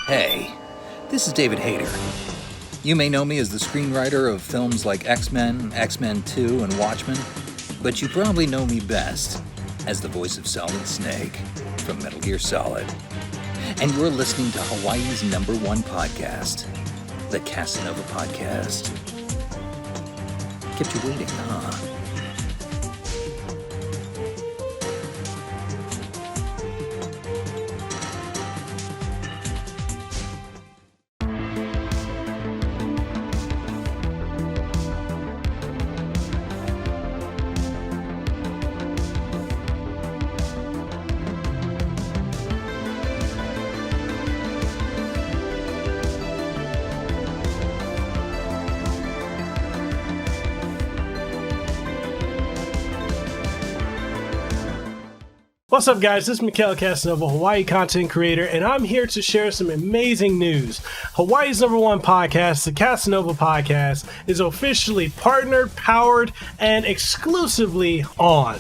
Hey, this is David Hayter. You may know me as the screenwriter of films like X-Men, X-Men 2, and Watchmen, but you probably know me best as the voice of Solid Snake from Metal Gear Solid. And you're listening to Hawaii's #1 podcast, the Kasanova Podcast. Kept you waiting, huh? What's up, guys? This is Mekel, Kasanova, Hawaii content creator, and I'm here to share some amazing news. Hawaii's #1 podcast, the Kasanova Podcast, is officially partnered, powered, and exclusively on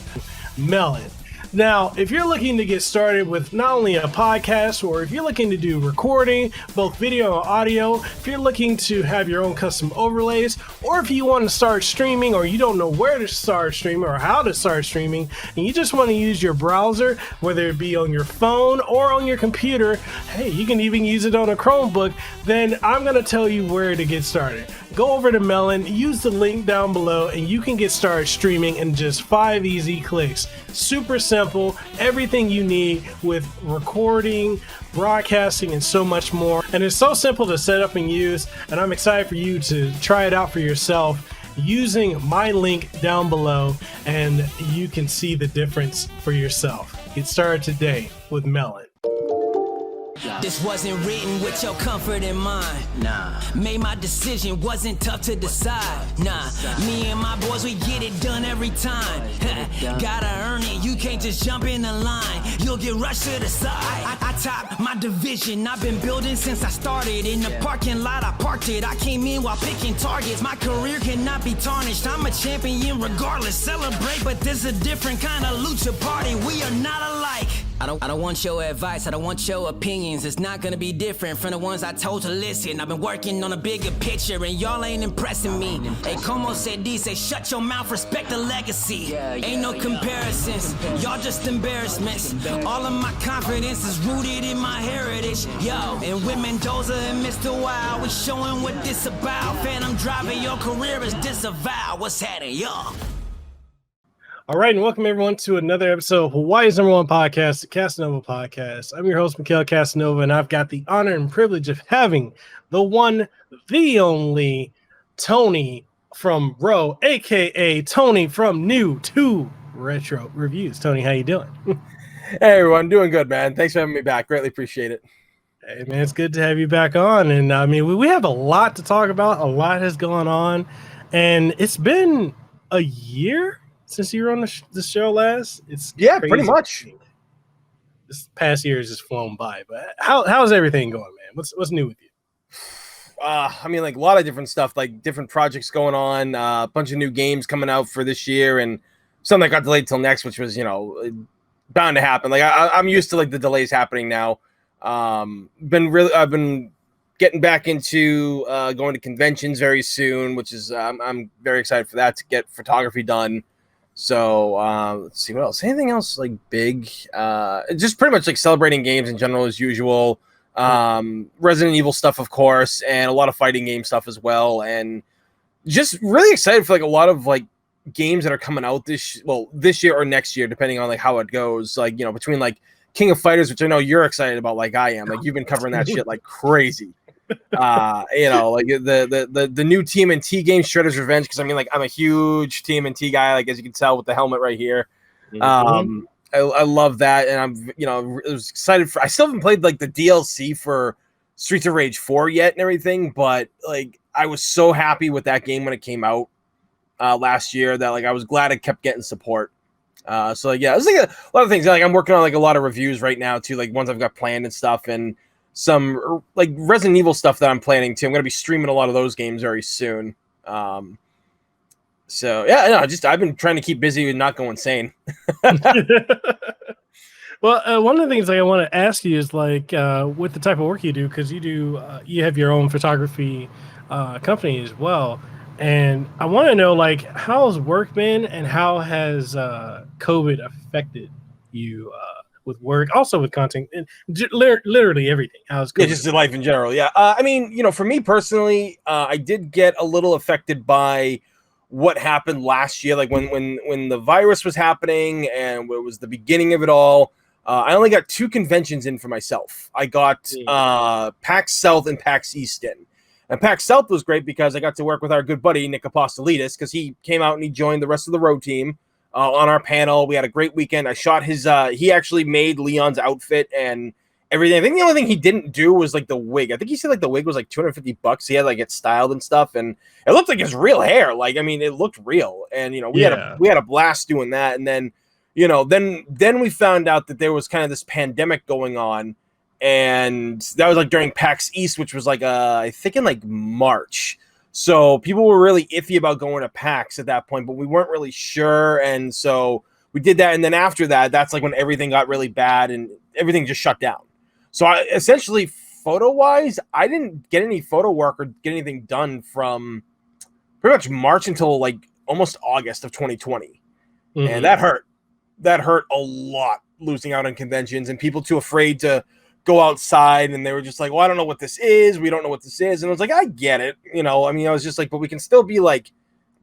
Melon. Now, if you're looking to get started with not only a podcast, or if you're looking to do recording, both video and audio, if you're looking to have your own custom overlays, or if you want to start streaming or you don't know where to start streaming or how to start streaming, and you just want to use your browser, whether it be on your phone or on your computer, hey, you can even use it on a Chromebook, then I'm going to tell you where to get started. Go over to Melon, use the link down below, and you can get started streaming in just 5 easy clicks. Super simple, everything you need with recording, broadcasting, and so much more. And it's so simple to set up and use, and I'm excited for you to try it out for yourself using my link down below, and you can see the difference for yourself. Get started today with Melon. This wasn't written with your comfort in mind. Nah. Made my decision, wasn't tough to decide. Nah. Me and my boys, we get it done every time. Gotta earn it, you can't just jump in the line. You'll get rushed to the side. I top my division, I've been building since I started. In the parking lot, I parked it. I came in while picking targets. My career cannot be tarnished. I'm a champion regardless. Celebrate, but this a different kind of lucha party. We are not alike. I don't want your advice, I don't want your opinions. It's not gonna be different from the ones I told to listen. I've been working on a bigger picture and y'all ain't impressing me. Hey, como said D, say shut your mouth, respect the legacy. Ain't no comparisons, y'all just embarrassments. All of my confidence is rooted in my heritage. Yo, and with Mendoza and Mr. Wild, we showing what this about. Phantom driving, your career is disavowed. What's happening, y'all? All right, and welcome everyone to another episode of Hawaii's #1 podcast, the Kasanova Podcast. I'm your host, Mekel Kasanova, and I've got the honor and privilege of having the one, the only Tony from Row, aka Tony from New2RetroReviews. Tony, how you doing? Hey everyone, doing good, man. Thanks for having me back. Greatly appreciate it. Hey man, it's good to have you back on. And I mean, we have a lot to talk about. A lot has gone on, and it's been a year since you were on the show last. It's crazy. Pretty much. This past year has just flown by. But how's everything going, man? What's new with you? I mean, like a lot of different stuff, like different projects going on, a bunch of new games coming out for this year, and some that got delayed till next, which was, bound to happen. Like I'm used to like the delays happening now. I've been getting back into going to conventions very soon, which is I'm very excited for that, to get photography done. So let's see what else. Anything else like big? Just pretty much like celebrating games in general as usual. Resident Evil stuff, of course, and a lot of fighting game stuff as well. And just really excited for like a lot of like games that are coming out this year or next year, depending on like how it goes. Like, between like King of Fighters, which I know you're excited about, like I am. Like you've been covering that shit like crazy. Like the new TMNT game, Shredder's Revenge, because I mean, like I'm a huge TMNT guy, like as you can tell with the helmet right here. I love that, and I'm I was excited for. I still haven't played like the DLC for Streets of Rage 4 yet and everything, but like I was so happy with that game when it came out last year that like I was glad it kept getting support. So like yeah, it's like a lot of things. Like I'm working on like a lot of reviews right now too, like ones I've got planned and stuff, and some like Resident Evil stuff that I'm planning too. I'm gonna be streaming a lot of those games very soon. So yeah, no, I've been trying to keep busy and not go insane. Well, one of the things I want to ask you is like with the type of work you do, because you have your own photography company as well, and I want to know like how's work been and how has COVID affected you with work, also with content, and literally everything. How's COVID? Yeah, just in life in general. Yeah. I mean, for me personally, I did get a little affected by what happened last year. Like when the virus was happening and it was the beginning of it all, I only got 2 conventions in for myself. I got PAX South and PAX East in. And PAX South was great because I got to work with our good buddy, Nick Apostolidis, because he came out and he joined the rest of the road team on our panel. We had a great weekend. I shot his, he actually made Leon's outfit and everything. I think the only thing he didn't do was like the wig. I think he said like the wig was like $250. He had like it styled and stuff, and it looked like his real hair. Like, I mean, it looked real. And we had a blast doing that. And then then we found out that there was kind of this pandemic going on, and that was like during PAX East, which was like I think in like March. So people were really iffy about going to PAX at that point, but we weren't really sure, and so we did that. And then after that, that's like when everything got really bad and everything just shut down. So essentially, photo-wise, I didn't get any photo work or get anything done from pretty much March until like almost August of 2020. Mm-hmm. And that hurt. That hurt a lot, losing out on conventions and people too afraid to go outside. And they were just like, well, I don't know what this is. We don't know what this is. And I was like, I get it. I mean, I was just like, but we can still be like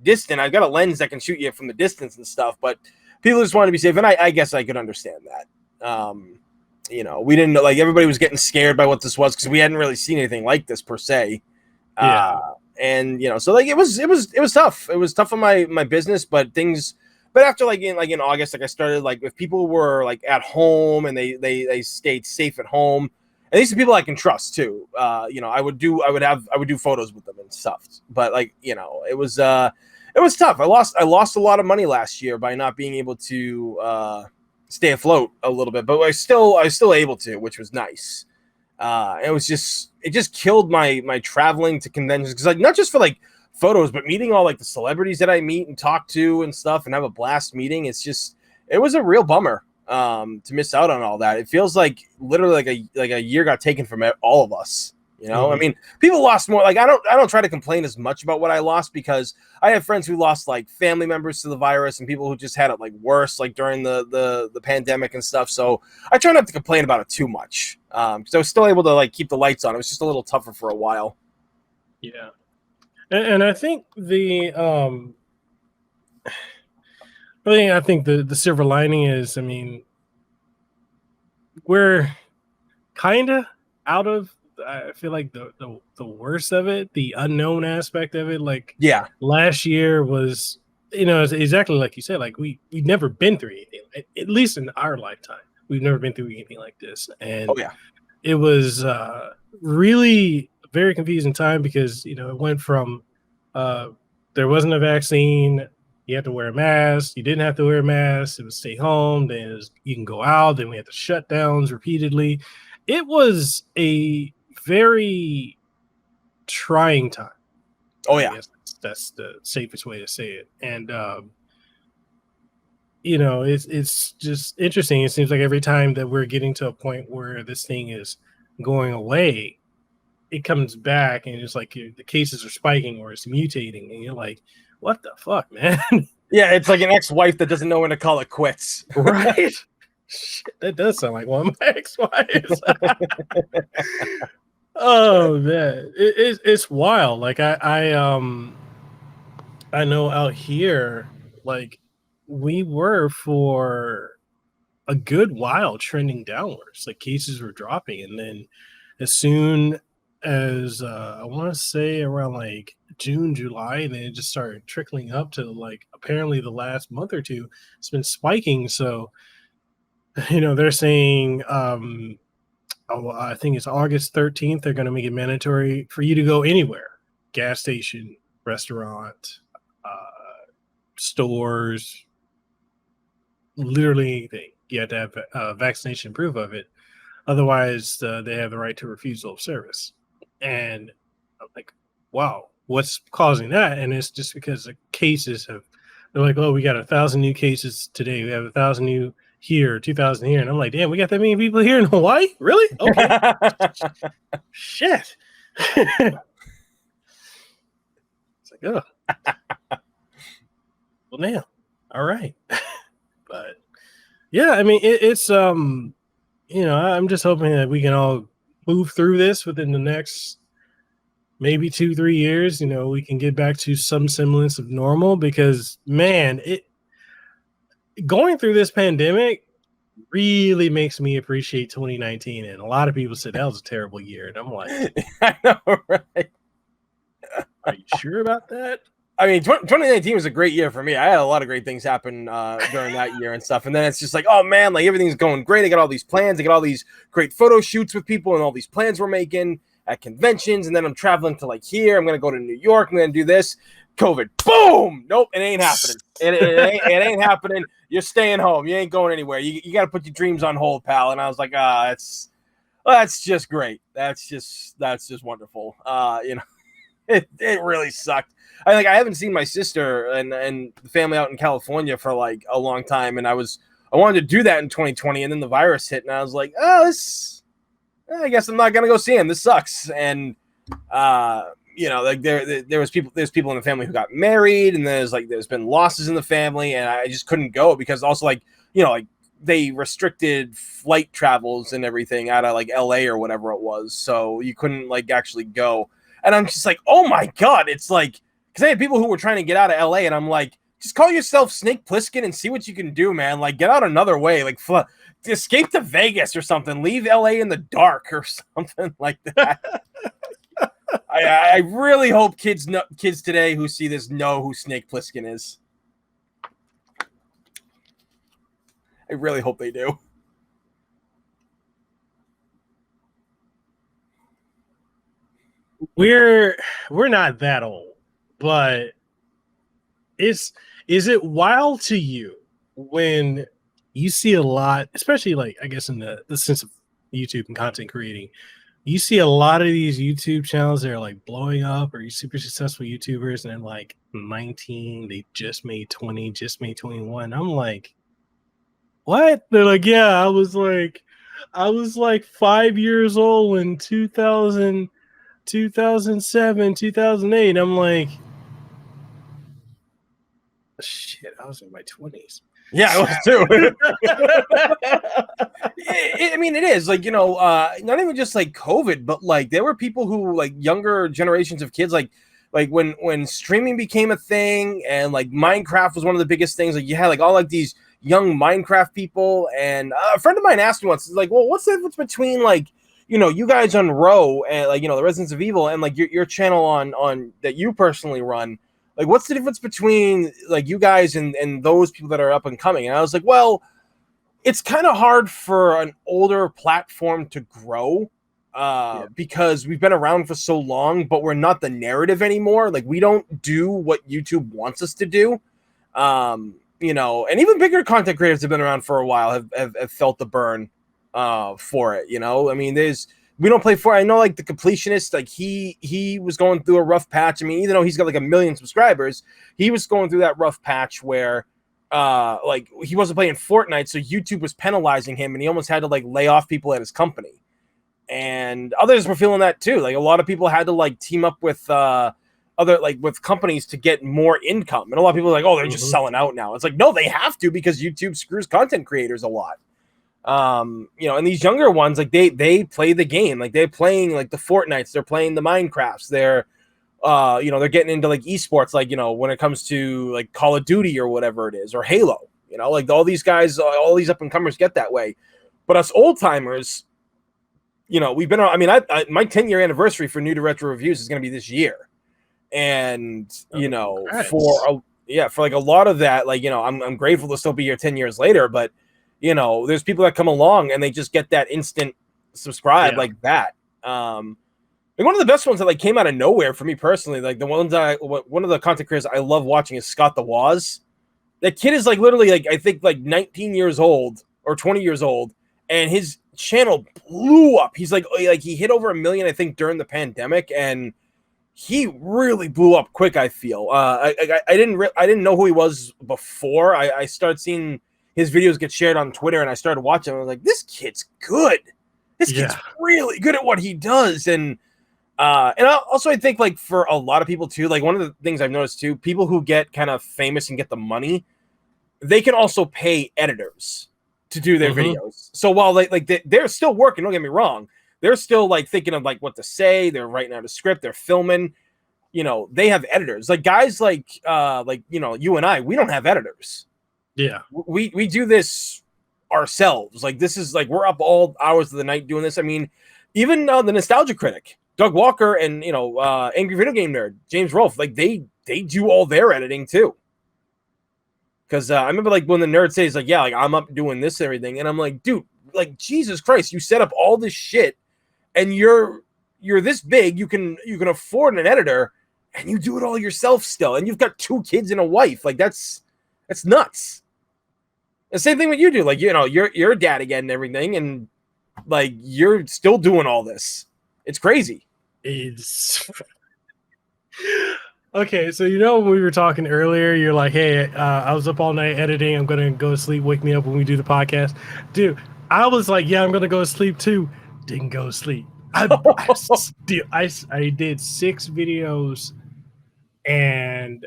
distant. I've got a lens that can shoot you from the distance and stuff, but people just wanted to be safe. And I guess I could understand that. We didn't know, like everybody was getting scared by what this was because we hadn't really seen anything like this per se. And so like it was tough. It was tough on my business, but after like in August, like I started like if people were like at home and they stayed safe at home, and these are people I can trust too. I would do photos with them and stuff. But like it was tough. I lost a lot of money last year by not being able to stay afloat a little bit, but I was still able to, which was nice. It just killed my traveling to conventions, because like not just for like photos, but meeting all like the celebrities that I meet and talk to and stuff and have a blast meeting. It was a real bummer to miss out on all that. It feels like literally like a year got taken from all of us. I mean, people lost more. Like I don't try to complain as much about what I lost, because I have friends who lost like family members to the virus and people who just had it like worse, like during the pandemic and stuff. So I try not to complain about it too much, because I was still able to like keep the lights on. It was just a little tougher for a while. Yeah, and I think the silver lining is, I mean, we're kind of out of. I feel like the worst of it, the unknown aspect of it. Like, last year was, it's exactly like you said. Like we've never been through anything, at least in our lifetime. We've never been through anything like this, and it was really a very confusing time, because it went from there wasn't a vaccine. You had to wear a mask. You didn't have to wear a mask. It was stay home. Then you can go out. Then we had the shutdowns repeatedly. It was a very trying time. I guess that's the safest way to say it. And it's just interesting. It seems like every time that we're getting to a point where this thing is going away, it comes back, and it's like the cases are spiking or it's mutating, and you're like, what the fuck, man? Yeah, it's like an ex-wife that doesn't know when to call it quits. Right? Shit, that does sound like one of my ex-wives. Oh man, it's wild. Like I know out here, like we were for a good while trending downwards. Like cases were dropping, and then as soon as I want to say around like June, July, then it just started trickling up to like apparently the last month or two, it's been spiking. So they're saying I think it's August 13th, they're going to make it mandatory for you to go anywhere, gas station, restaurant, stores, literally anything. You have to have a vaccination proof of it. Otherwise, they have the right to refusal of service. And I'm like, wow, what's causing that? And it's just because the cases they're like, oh, we got 1,000 new cases today. We have 1,000 new here, 2,000 here. And I'm like, damn, we got that many people here in Hawaii? Really? Okay. Shit. It's like, oh. Well, damn. All right. But yeah, I mean, it's I'm just hoping that we can all move through this within the next maybe 2-3 years. We can get back to some semblance of normal, because man, going through this pandemic really makes me appreciate 2019. And a lot of people said that was a terrible year, and I'm like, I know, right? Are you sure about that? I mean, 2019 was a great year for me. I had a lot of great things happen during that year and stuff. And then it's just like, oh man, like everything's going great. I got all these plans. I got all these great photo shoots with people and all these plans we're making at conventions. And then I'm traveling to like here. I'm going to go to New York. I'm going to do this. COVID. Boom. Nope. It ain't happening. It ain't happening. You're staying home. You ain't going anywhere. You got to put your dreams on hold, pal. And I was like, that's just great. That's just wonderful. It really sucked. I haven't seen my sister and the family out in California for like a long time, and I wanted to do that in 2020, and then the virus hit, and I was like, I guess I'm not gonna go see him. This sucks. And like there's people in the family who got married, and there's been losses in the family, and I just couldn't go because also like they restricted flight travels and everything out of like LA or whatever it was, so you couldn't like actually go. And I'm just like, oh my god, it's like. Because I had people who were trying to get out of LA, and I'm like, just call yourself Snake Plissken and see what you can do, man. Like, get out another way. Like, escape to Vegas or something. Leave LA in the dark or something like that. I really hope kids today who see this know who Snake Plissken is. I really hope they do. We're not that old. But is it wild to you when you see a lot, especially like I guess in the sense of YouTube and content creating, you see a lot of these YouTube channels that are like blowing up, or you super successful YouTubers, and then like 19, they just made 20, just made 21. I'm like, what? They're like, yeah, I was like 5 years old in 2007, 2008. I'm like, shit, I was in my 20s. Yeah, I was too. I mean, it is like, not even just like COVID, but like there were people who like younger generations of kids, like when streaming became a thing, and like Minecraft was one of the biggest things. Like you had like all like these young Minecraft people, and a friend of mine asked me once, like, well, what's the difference between like, you guys on Row and like, the Residents of Evil, and like your channel on that you personally run? Like, what's the difference between like you guys and those people that are up and coming? And I was like, well, it's kind of hard for an older platform to grow because we've been around for so long, but we're not the narrative anymore. Like, we don't do what YouTube wants us to do. And even bigger content creators have been around for a while, have felt the burn for it. I mean, we don't play for. I know, like the completionist, like he was going through a rough patch. I mean, even though he's got like 1 million subscribers, he was going through that rough patch where, like he wasn't playing Fortnite, so YouTube was penalizing him, and he almost had to like lay off people at his company. And others were feeling that too. Like a lot of people had to like team up with with companies to get more income. And a lot of people are like, oh, they're just selling out now. It's like, no, they have to, because YouTube screws content creators a lot. And these younger ones, like they play the game, like they're playing like the Fortnites, they're playing the Minecrafts, they're they're getting into like esports, like when it comes to like Call of Duty or whatever it is, or Halo, like all these guys, all these up and comers get that way. But us old timers, we've been on. I mean, my 10-year anniversary for New to Retro Reviews is going to be this year, and for like a lot of that, like I'm grateful to still be here 10 years later, but there's people that come along and they just get that instant subscribe like that. Like one of the best ones that like came out of nowhere for me personally, like the ones one of the content creators I love watching is Scott the Woz. That kid is like literally like I think like 19 years old or 20 years old, and his channel blew up. He's like he hit over 1 million I think during the pandemic, and he really blew up quick. I feel I didn't know who he was before. I started seeing his videos get shared on Twitter, and I started watching. I was like, this kid's good. This kid's really good at what he does. And also I think like for a lot of people too, like one of the things I've noticed too, people who get kind of famous and get the money, they can also pay editors to do their videos. So while they're still working, don't get me wrong, they're still like thinking of like what to say. They're writing out a script. They're filming. You know, they have editors. Like guys like you know, you and I, we don't have editors. Yeah, we do this ourselves. Like this is like we're up all hours of the night doing this. I mean, even the Nostalgia Critic, Doug Walker, and you know, Angry Video Game Nerd, James Rolfe, like they do all their editing too. Because I remember like when the nerd says like, yeah, like I'm up doing this and everything, and I'm like, dude, like Jesus Christ, you set up all this shit, and you're this big, you can afford an editor, and you do it all yourself still, and you've got 2 kids and a wife. Like that's nuts. The same thing with you do, like you know, you're a dad again and everything, and like you're still doing all this. It's crazy. It's okay. So you know when we were talking earlier, you're like, "Hey, I was up all night editing. I'm gonna go to sleep. Wake me up when we do the podcast." Dude, I was like, "Yeah, I'm gonna go to sleep too." Didn't go to sleep. I did 6 videos, and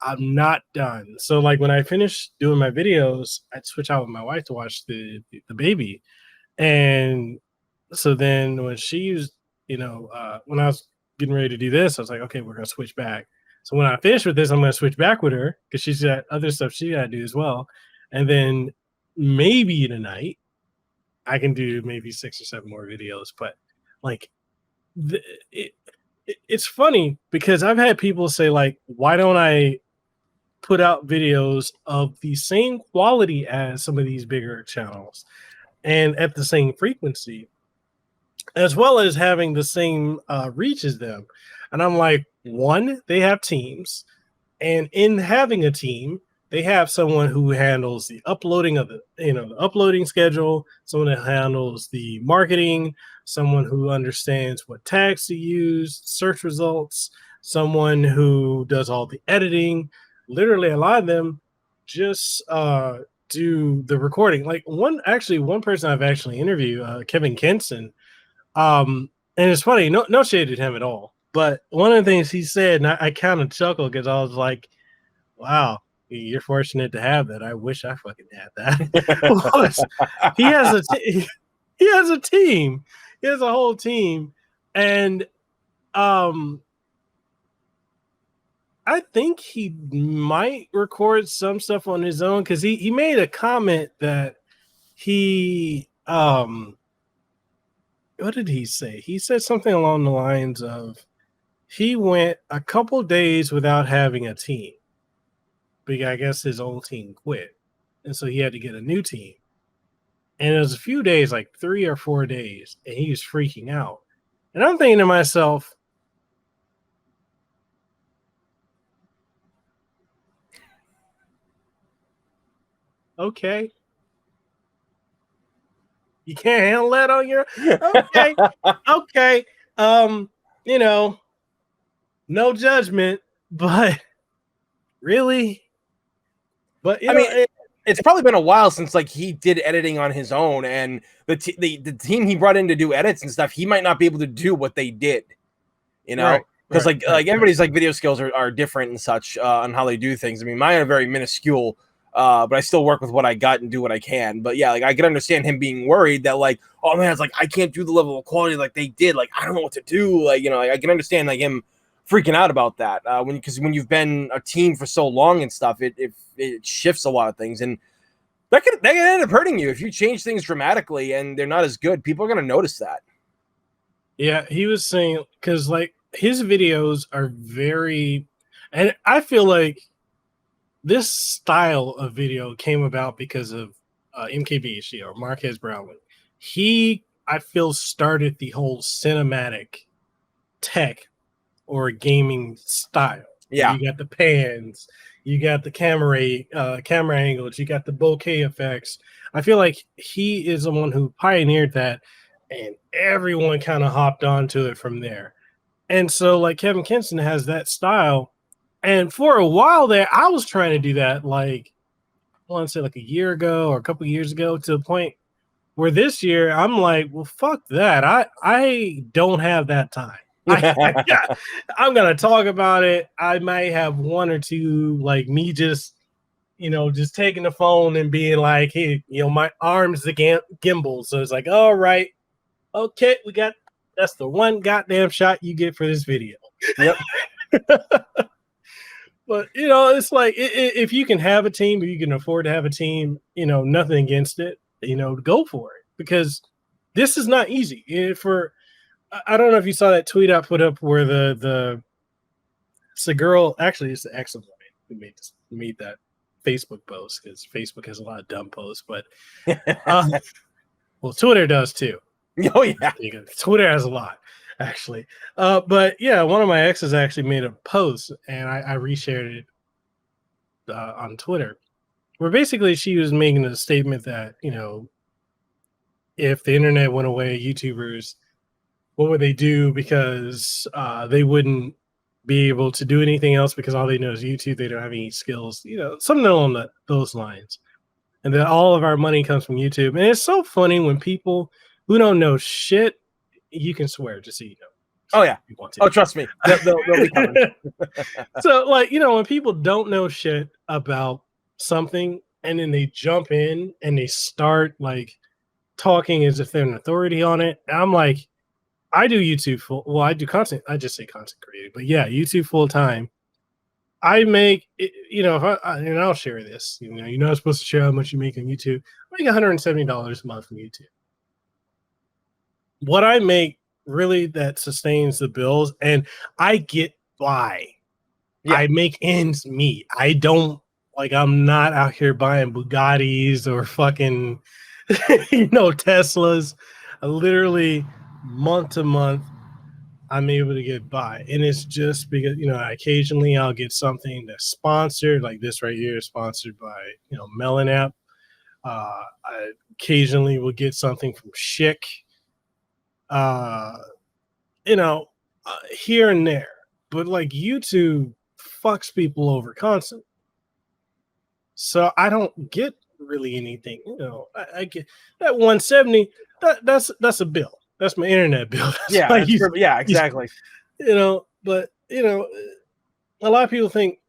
I'm not done. So like when I finished doing my videos, I'd switch out with my wife to watch the baby, and so then when she was, you know, when I was getting ready to do this, I was like, okay, we're gonna switch back. So when I finish with this, I'm gonna switch back with her because she's got other stuff she gotta do as well. And then maybe tonight I can do maybe 6 or 7 more videos. But like, it's funny because I've had people say like, why don't I put out videos of the same quality as some of these bigger channels and at the same frequency, as well as having the same reach as them? And I'm like, one, they have teams, and in having a team, they have someone who handles the uploading of the uploading schedule, someone that handles the marketing, someone who understands what tags to use, search results, someone who does all the editing. Literally, a lot of them just do the recording. Like one person I've actually interviewed, Kevin Kenson. And it's funny, no shade at him at all. But one of the things he said, and I kind of chuckled because I was like, wow, you're fortunate to have that. I wish I fucking had that. He has a team. He has a whole team. And I think he might record some stuff on his own because he made a comment that he what did he say? He said something along the lines of he went a couple days without having a team because I guess his old team quit, and so he had to get a new team. And it was a few days, like 3 or 4 days, and he was freaking out. And I'm thinking to myself, okay. You can't handle that on your okay. Okay. You know, no judgment, but really. But I mean, it's probably been a while since like he did editing on his own, and the team he brought in to do edits and stuff, he might not be able to do what they did, you know, because like everybody's like video skills are different and such on how they do things. I mean, mine are very minuscule. But I still work with what I got and do what I can. But yeah, like I can understand him being worried that like, oh man, it's like I can't do the level of quality like they did. Like I don't know what to do. Like, you know, I can understand like him freaking out about that. Because when you've been a team for so long and stuff, it shifts a lot of things, and that can end up hurting you if you change things dramatically and they're not as good. People are gonna notice that. Yeah, he was saying because like his videos are very, and I feel like this style of video came about because of MKBHD or Marquez Brownlee. He, I feel, started the whole cinematic tech or gaming style. Yeah. You got the pans, you got the camera angles, you got the bokeh effects. I feel like he is the one who pioneered that, and everyone kind of hopped onto it from there. And so like Kevin Kenson has that style. And for a while there, I was trying to do that. Like, want to say like a year ago or a couple of years ago, to the point where this year I'm like, well, fuck that. I don't have that time. I'm gonna talk about it. I might have one or two, like me just, just taking the phone and being like, hey, my arm's the gimbal. So it's like, all right, okay, that's the one goddamn shot you get for this video. Yep. But it's like if you can have a team, or you can afford to have a team, nothing against it. Go for it, because this is not easy. I don't know if you saw that tweet I put up where it's a girl, actually it's the ex of mine who made that Facebook post, because Facebook has a lot of dumb posts, but well, Twitter does too. Oh yeah, Twitter has a lot, actually. But yeah, one of my exes actually made a post, and I reshared it on Twitter, where basically she was making a statement that, if the internet went away, YouTubers, what would they do? Because they wouldn't be able to do anything else, because all they know is YouTube. They don't have any skills, something along those lines. And that all of our money comes from YouTube. And it's so funny when people who don't know shit, you can swear, just so you know. Oh yeah. You want to. Oh, trust me. They'll be coming. So like, when people don't know shit about something, and then they jump in and they start like talking as if they're an authority on it. I'm like, I do YouTube I do content. I just say content creator, but yeah, YouTube full time. I make, if and I'll share this, you're not supposed to share how much you make on YouTube. I make $170 a month from YouTube. What I make really that sustains the bills, and I get by. Yeah. I make ends meet. I don't, I'm not out here buying Bugattis or fucking, Teslas. I literally, month to month, I'm able to get by. And it's just because, occasionally I'll get something that's sponsored, like this right here is sponsored by, Melon app. I occasionally will get something from Schick, here and there. But like YouTube fucks people over constantly. So I don't get really anything. I get that 170. That's a bill. That's my internet bill. Yeah, exactly. But a lot of people think,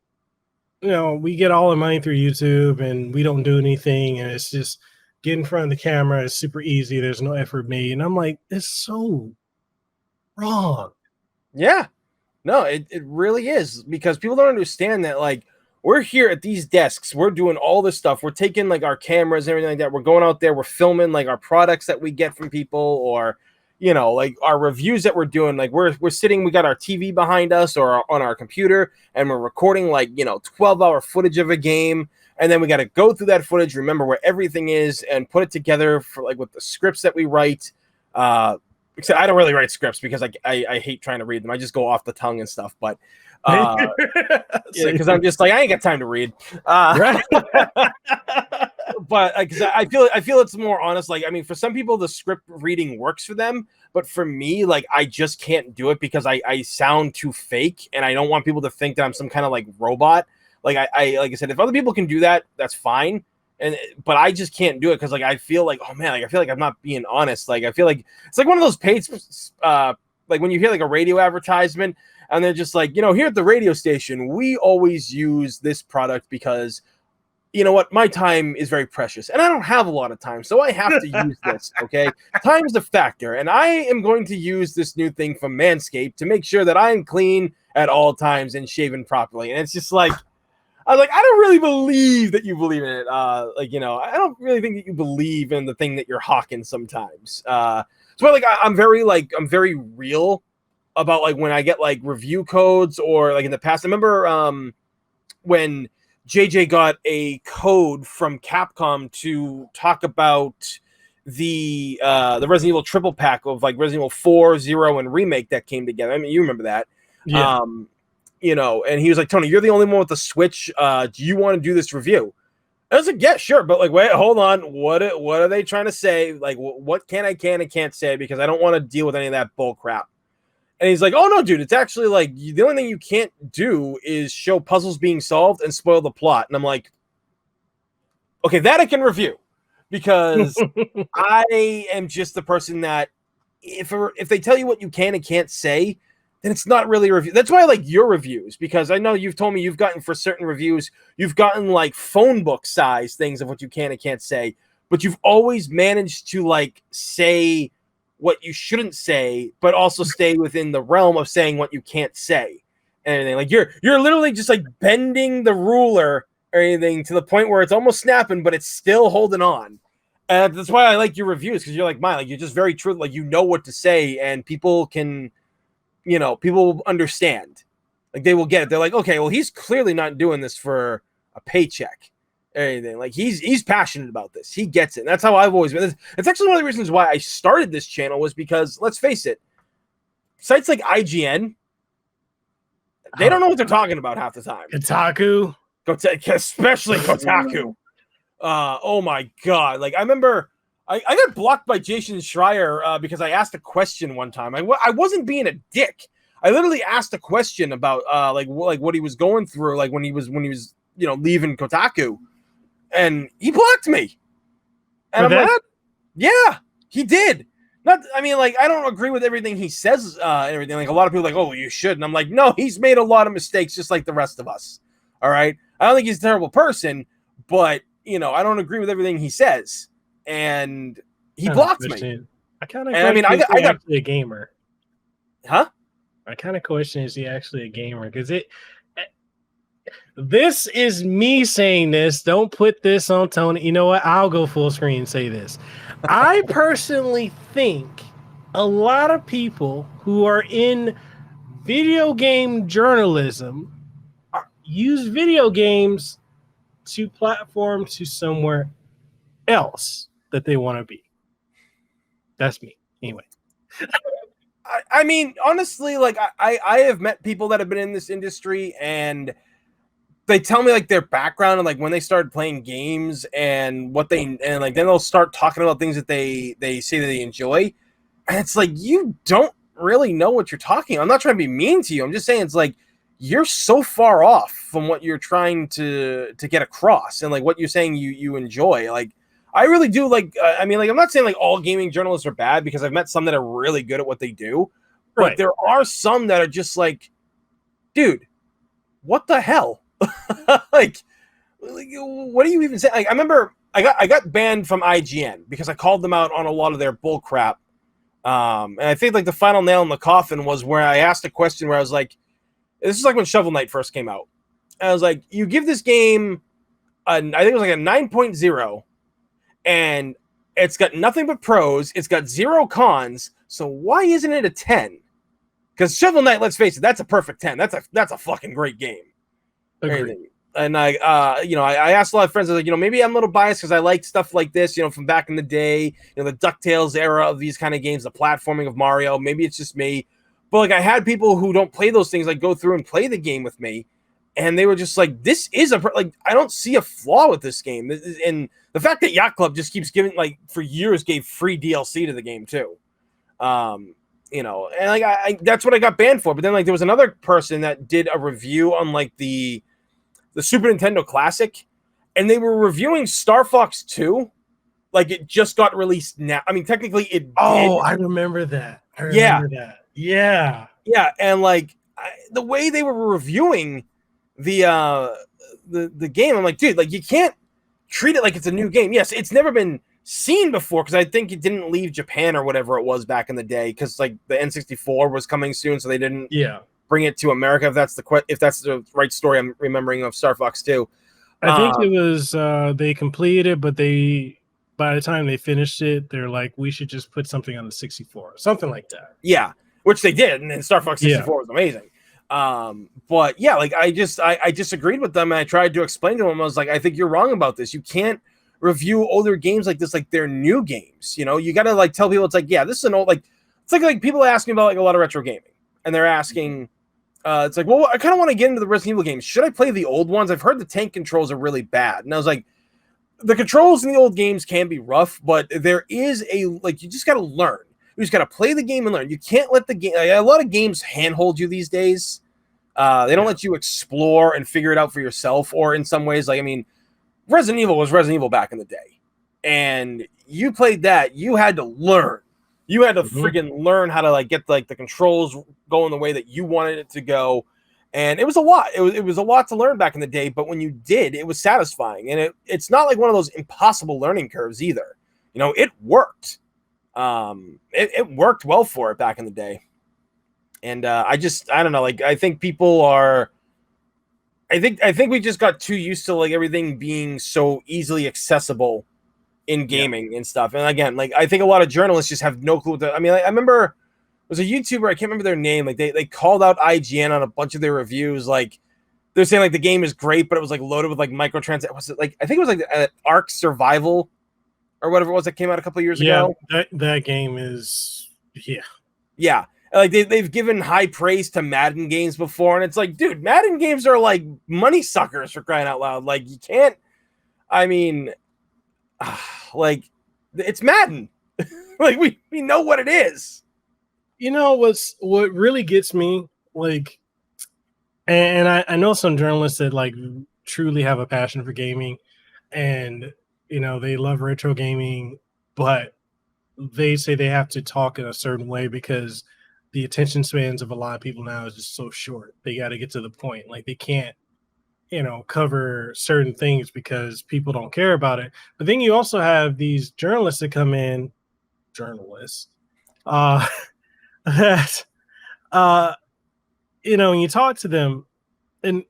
we get all the money through YouTube and we don't do anything, and it's just get in front of the camera. It's super easy. There's no effort made, and I'm like, it's so wrong. Yeah, no, it really is, because people don't understand that, like, we're here at these desks, we're doing all this stuff, we're taking like our cameras and everything like that, we're going out there, we're filming like our products that we get from people, or like our reviews that we're doing, like we're sitting, we got our TV behind us or on our computer, and we're recording like 12-hour footage of a game, and then we got to go through that footage, remember where everything is, and put it together for like with the scripts that we write. Except I don't really write scripts, because I hate trying to read them. I just go off the tongue and stuff, but because I'm just like, I ain't got time to read. Right. But I feel it's more honest. Like, I mean, for some people the script reading works for them, but for me, like, I just can't do it, because I sound too fake, and I don't want people to think that I'm some kind of like robot. Like like I said, if other people can do that, that's fine. But I just can't do it, because like I feel like, oh man, like I feel like I'm not being honest. Like I feel like it's like one of those paid like when you hear like a radio advertisement and they're just like, here at the radio station, we always use this product because what, my time is very precious and I don't have a lot of time, so I have to use this. Okay, time is a factor, and I am going to use this new thing from Manscaped to make sure that I am clean at all times and shaven properly. And it's just like, I was like, I don't really believe that you believe in it. I don't really think that you believe in the thing that you're hawking sometimes. So like, I'm very real about like when I get like review codes, or like in the past, I remember when JJ got a code from Capcom to talk about the Resident Evil triple pack of like Resident Evil 4, 0, and Remake that came together. I mean, you remember that. Yeah. And he was like, Tony, you're the only one with the Switch. Do you want to do this review? I was like, yeah, sure. But like, wait, hold on. What are they trying to say? Like, what can and can't say? Because I don't want to deal with any of that bull crap. And he's like, oh no, dude, it's actually like the only thing you can't do is show puzzles being solved and spoil the plot. And I'm like, Okay, that I can review because I am just the person that if they tell you what you can and can't say, then it's not really a review. That's why I like your reviews, because I know you've told me you've gotten for certain reviews, you've gotten like phone book size things of what you can and can't say, but you've always managed to like say what you shouldn't say, but also stay within the realm of saying what you can't say. And everything. Like you're literally just like bending the ruler or anything to the point where it's almost snapping, but it's still holding on. And that's why I like your reviews, because you're like mine. Like you're just very true. Like you know what to say, and people can, people will understand. Like they will get it. They're like, okay, well, he's clearly not doing this for a paycheck or anything. Like he's passionate about this. He gets it. And that's how I've always been. It's actually one of the reasons why I started this channel, was because let's face it, sites like IGN, they don't know what they're talking about half the time. Kotaku. Especially Kotaku. Oh my god! Like I remember, I got blocked by Jason Schreier because I asked a question one time. I wasn't being a dick. I literally asked a question about like what he was going through, like when he was leaving Kotaku, and he blocked me. And I'm like, yeah, he did. I don't agree with everything he says and everything. Like a lot of people are like, oh, you should. And I'm like, no, he's made a lot of mistakes just like the rest of us. All right. I don't think he's a terrible person, but I don't agree with everything he says. And he blocked me. I kind of I got actually a gamer. Huh? I kind of question, is he actually a gamer? Because this is me saying this. Don't put this on Tony. You know what? I'll go full screen and say this. I personally think a lot of people who are in video game journalism use video games to platform to somewhere else that they want to be. That's me. Anyway. I mean, honestly, like I have met people that have been in this industry, and they tell me like their background and like when they started playing games and then they'll start talking about things that they say that they enjoy. And it's like, you don't really know what you're talking. I'm not trying to be mean to you. I'm just saying it's like, you're so far off from what you're trying to get across and like what you're saying you enjoy. Like, I really do like, I'm not saying like all gaming journalists are bad, because I've met some that are really good at what they do, right. But there are some that are just like, dude, what the hell? like, what do you even say? Like, I remember I got banned from IGN because I called them out on a lot of their bull crap. And I think like the final nail in the coffin was where I asked a question where I was like, this is like when Shovel Knight first came out. And I was like, you give this game, I think it was like a 9.0, and it's got nothing but pros. It's got 0 cons. So why isn't it a 10? Because Shovel Knight, let's face it, that's a perfect 10. That's a fucking great game. Agreed. And I asked a lot of friends, I was like, maybe I'm a little biased because I like stuff like this, from back in the day, the DuckTales era of these kind of games, the platforming of Mario. Maybe it's just me. But like I had people who don't play those things like go through and play the game with me, and they were just like, "This is I don't see a flaw with this game." And the fact that Yacht Club just keeps giving for years gave free DLC to the game too, and like that's what I got banned for. But then like there was another person that did a review on like the Super Nintendo Classic, and they were reviewing Star Fox 2 like it just got released now. I mean, technically it. Oh, I remember that. That. Yeah. And like the way they were reviewing the game, I'm like, dude, like you can't treat it like it's a new game. Yes, it's never been seen before because I think it didn't leave Japan or whatever it was back in the day, because like the N64 was coming soon, so they didn't bring it to America. If that's the right story I'm remembering of Star Fox 2. I think it was they completed it, but by the time they finished it, they're like, we should just put something on the 64, something like that. Yeah. Which they did, and then Star Fox 64 was amazing. But yeah, like I disagreed with them, and I tried to explain to them. I was like, I think you're wrong about this. You can't review older games like this, like they're new games. You gotta like tell people it's like, yeah, this is an old it's like people ask me about like a lot of retro gaming, and they're asking, it's like, well, I kind of want to get into the Resident Evil games. Should I play the old ones? I've heard the tank controls are really bad, and I was like, the controls in the old games can be rough, but there is you just gotta learn. You just got to play the game and learn. You can't let the game. A lot of games handhold you these days. They don't let you explore and figure it out for yourself. Or in some ways, Resident Evil was Resident Evil back in the day. And you played that, you had to learn. You had to freaking learn how to like get like the controls going the way that you wanted it to go. And it was a lot. It was a lot to learn back in the day, but when you did, it was satisfying. And it's not like one of those impossible learning curves either. You know, it worked. It worked well for it back in the day. And I don't know, like I think people are I think we just got too used to like everything being so easily accessible in gaming and stuff. And again, like I think a lot of journalists just have no clue. I mean, I remember there was a YouTuber, I can't remember their name. Like they called out IGN on a bunch of their reviews. Like they're saying like the game is great, but it was like loaded with like microtransactions. Was it like I think it was like Ark Survival or whatever it was that came out a couple of years ago. That game is yeah. Like they've given high praise to Madden games before, and it's like, dude, Madden games are like money suckers for crying out loud. Like you can't. I mean, like it's Madden. Like we know what it is. You know what really gets me, like, and I know some journalists that like truly have a passion for gaming, and you know they love retro gaming, but they say they have to talk in a certain way because the attention spans of a lot of people now is just so short. They got to get to the point. Like they can't, you know, cover certain things because people don't care about it. But then you also have these journalists that come in, that you know, when you talk to them, and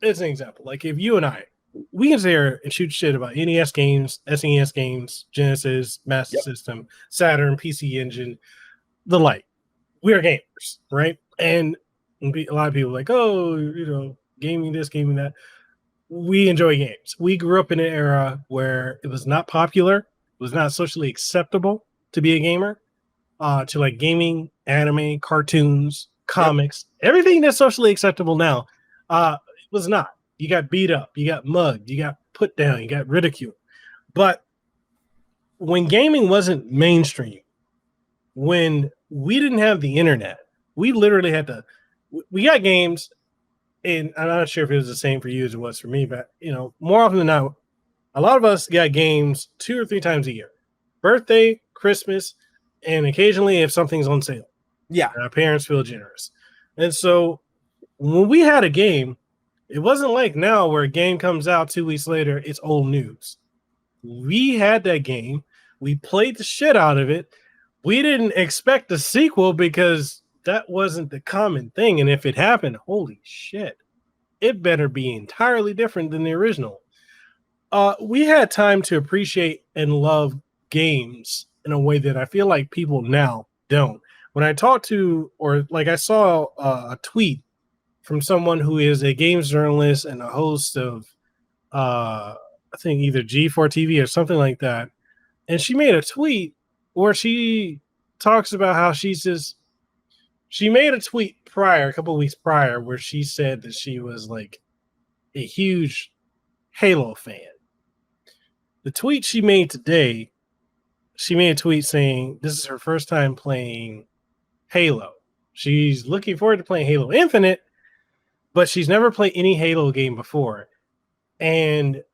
it's an example. Like if you and I, we can sit here and shoot shit about NES games, SNES games, Genesis, Master System, Saturn, PC Engine, the like. We are gamers, right? And a lot of people are like, oh, you know, gaming this, gaming that. We enjoy games. We grew up in an era where it was not popular, it was not socially acceptable to be a gamer, to like gaming, anime, cartoons, comics, everything that's socially acceptable now, it was not. You got beat up, you got mugged, you got put down, you got ridiculed. But when gaming wasn't mainstream, when we didn't have the internet, we literally had to, we got games, and I'm not sure if it was the same for you as it was for me, but you know, more often than not, a lot of us got games 2 or 3 times a year. Birthday, Christmas, and occasionally if something's on sale. Yeah. Our parents feel generous. And so when we had a game, it wasn't like now where a game comes out 2 weeks later, it's old news. We had that game. We played the shit out of it. We didn't expect a sequel because that wasn't the common thing. And if it happened, holy shit, it better be entirely different than the original. We had time to appreciate and love games in a way that I feel like people now don't. When I talked to, or like I saw a tweet from someone who is a games journalist and a host of, I think either G4 TV or something like that. And she made a tweet where she talks about how she made a tweet a couple of weeks prior, where she said that she was like a huge Halo fan. The tweet she made today, she made a tweet saying this is her first time playing Halo. She's looking forward to playing Halo Infinite, but she's never played any Halo game before. And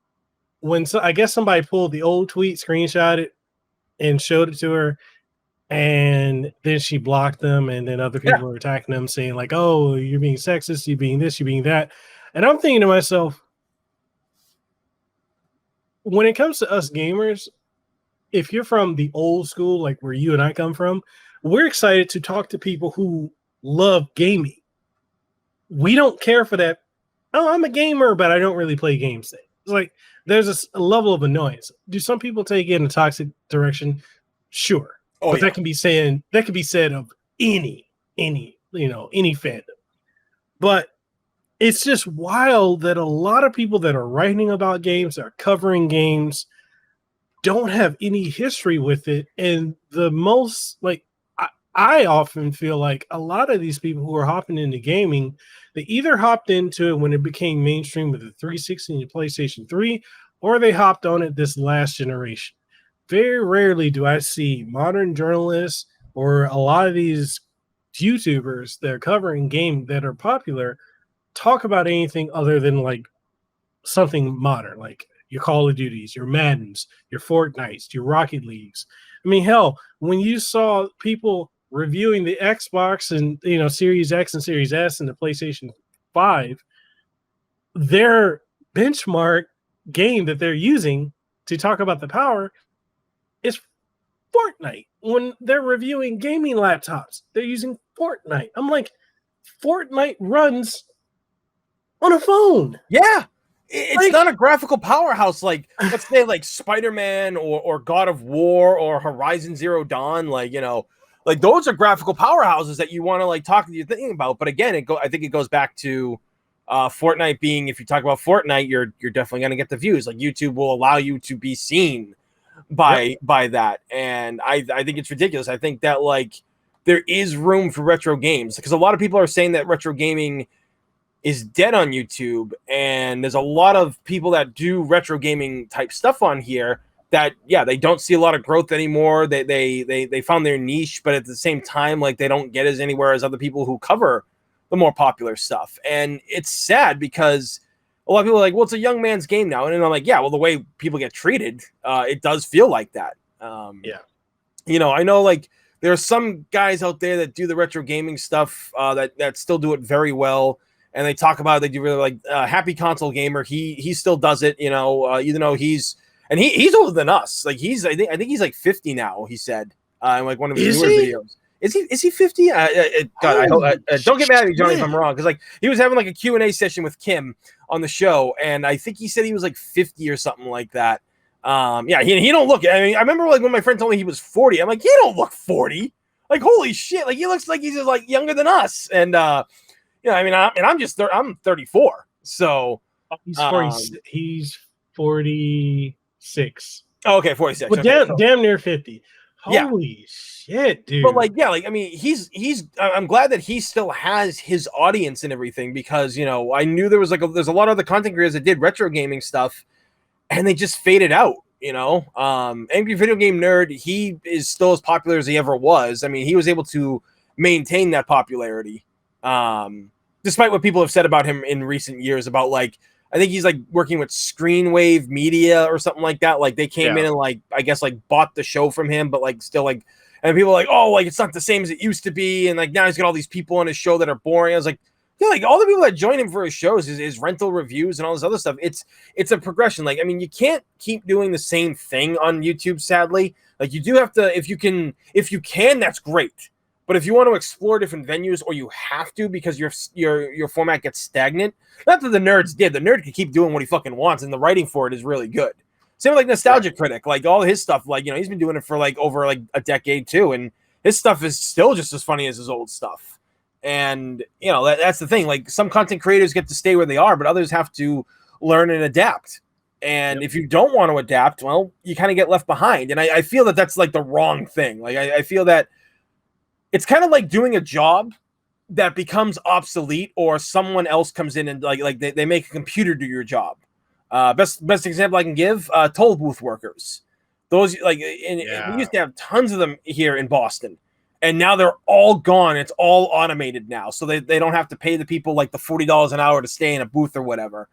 I guess somebody pulled the old tweet, screenshot it, and showed it to her, and then she blocked them, and then other people were attacking them, saying like, oh, you're being sexist, you're being this, you're being that. And I'm thinking to myself, when it comes to us gamers, if you're from the old school, like where you and I come from, we're excited to talk to people who love gaming. We don't care for that, oh, I'm a gamer, but I don't really play games thing. It's like there's a level of annoyance. Do some people take it in a toxic direction? Sure. But that can be said of any fandom. But it's just wild that a lot of people that are writing about games, that are covering games, don't have any history with it. And the most, like, I often feel like a lot of these people who are hopping into gaming, they either hopped into it when it became mainstream with the 360 and the PlayStation 3, or they hopped on it this last generation. Very rarely do I see modern journalists or a lot of these YouTubers that are covering games that are popular talk about anything other than like something modern, like your Call of Duties, your Maddens, your Fortnites, your Rocket Leagues. I mean, hell, when you saw people reviewing the Xbox and Series X and Series S and the PlayStation 5, their benchmark game that they're using to talk about the power is Fortnite. When they're reviewing gaming laptops, they're using Fortnite. I'm like, Fortnite runs on a phone. Yeah. It's not a graphical powerhouse like, let's say, like Spider-Man or God of War or Horizon Zero Dawn. Like, like those are graphical powerhouses that you want to like talk to your thing about. But again, I think it goes back to Fortnite being, if you talk about Fortnite, you're definitely going to get the views. Like YouTube will allow you to be seen by that. And I think it's ridiculous. I think that like there is room for retro games because a lot of people are saying that retro gaming is dead on YouTube, and there's a lot of people that do retro gaming type stuff on here that they don't see a lot of growth anymore. They found their niche, but at the same time, like they don't get as anywhere as other people who cover the more popular stuff. And it's sad because a lot of people are like, well, it's a young man's game now. And then I'm like, well, the way people get treated, it does feel like that. I know like there are some guys out there that do the retro gaming stuff that still do it very well. And they talk about it, they do really like Happy Console Gamer. He still does it, even though he's older than us. Like I think he's like 50 now. He said in like one of his newer videos. Is he 50? God, I hope, don't get mad at me, Johnny, if I'm wrong, because like he was having like a Q&A session with Kim on the show, and I think he said he was like 50 or something like that. He don't look. I mean, I remember like when my friend told me he was 40. I'm like, he don't look 40. Like holy shit! Like he looks like he's just like younger than us, and. I'm 34, so he's 40. He's 46. Oh, okay, 46. Well, okay, damn near 50. Holy shit, dude! But I'm glad that he still has his audience and everything because I knew there's a lot of other content creators that did retro gaming stuff, and they just faded out. Angry Video Game Nerd, he is still as popular as he ever was. I mean, he was able to maintain that popularity. Despite what people have said about him in recent years about like, I think he's like working with Screenwave Media or something like that. Like they came in and like, I guess like bought the show from him, but like still like, and people are like, oh, like it's not the same as it used to be. And like now he's got all these people on his show that are boring. I was like, like all the people that join him for his shows is rental reviews and all this other stuff. It's a progression. Like, I mean, you can't keep doing the same thing on YouTube, sadly. Like you do have to, if you can, that's great. But if you want to explore different venues, or you have to because your format gets stagnant, not that the nerds did. The nerd can keep doing what he fucking wants, and the writing for it is really good. Same with like Nostalgia Critic, like all his stuff, like he's been doing it for like over like a decade too, and his stuff is still just as funny as his old stuff. And that's the thing. Like some content creators get to stay where they are, but others have to learn and adapt. And if you don't want to adapt, well, you kind of get left behind. And I feel that that's like the wrong thing. Like I feel that. It's kind of like doing a job that becomes obsolete, or someone else comes in and like they make a computer do your job. Best example I can give: toll booth workers. Those we used to have tons of them here in Boston, and now they're all gone. It's all automated now, so they don't have to pay the people like the $40 an hour to stay in a booth or whatever.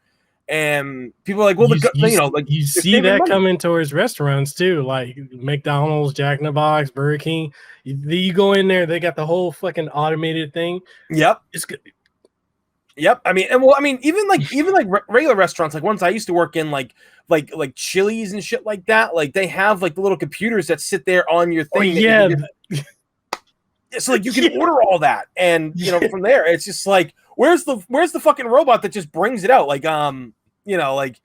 And people are like, well, you see that coming towards restaurants too, like McDonald's, Jack in the Box, Burger King. You go in there, they got the whole fucking automated thing. Yep, it's good. Yep. I mean, even regular restaurants, like ones I used to work in, like Chili's and shit like that. Like they have like the little computers that sit there on your thing. So like you can order all that, and from there, it's just like, where's the fucking robot that just brings it out? Like like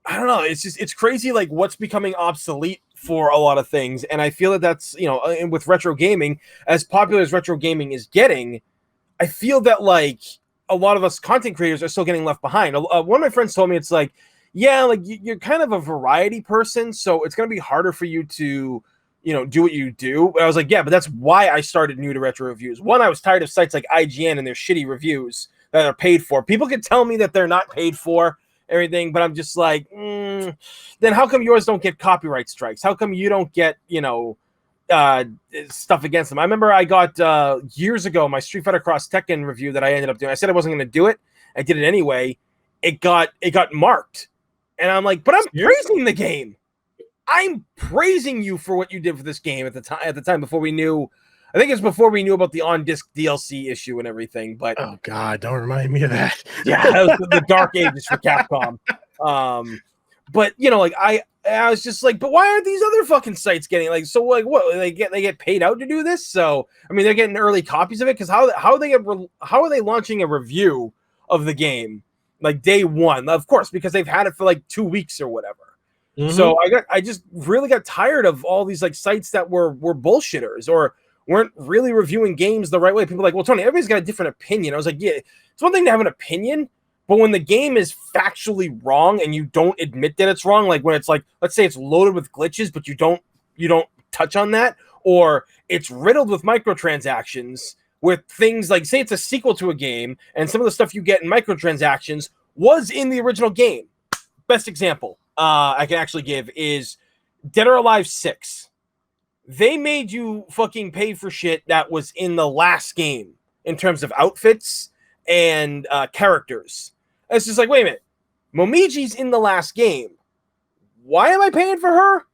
I don't know. It's crazy. Like what's becoming obsolete for a lot of things, and I feel that that's and with retro gaming, as popular as retro gaming is getting, I feel that like a lot of us content creators are still getting left behind. One of my friends told me it's like, like you're kind of a variety person, so it's gonna be harder for you to do what you do. I was like, but that's why I started New to Retro Reviews. One, I was tired of sites like IGN and their shitty reviews that are paid for. People can tell me that they're not paid for everything, but I'm just like, then how come yours don't get copyright strikes? How come you don't get, stuff against them? I remember I got years ago my Street Fighter Cross Tekken review that I ended up doing. I said I wasn't going to do it. I did it anyway. it got marked. And I'm like, but I'm praising the game. I'm praising you for what you did for this game at the time before we knew. I think it's before we knew about the on-disc DLC issue and everything. But oh god, don't remind me of that. Yeah, that was the dark ages for Capcom. But you know, like I was just like, but why aren't these other fucking sites getting like? So like, what they get paid out to do this? So I mean, they're getting early copies of it because how are they launching a review of the game like day one? Of course, because they've had it for like 2 weeks or whatever. So I just really got tired of all these like sites that were bullshitters or weren't really reviewing games the right way. People are like, well, Tony, everybody's got a different opinion. I was like, yeah, it's one thing to have an opinion, but when the game is factually wrong and you don't admit that it's wrong, like when it's like, let's say it's loaded with glitches, but you don't touch on that, or it's riddled with microtransactions with things like, say it's a sequel to a game and some of the stuff you get in microtransactions was in the original game. Best example I can actually give is Dead or Alive 6. They made you fucking pay for shit that was in the last game in terms of outfits and characters. And it's just like, wait a minute. Momiji's in the last game. Why am I paying for her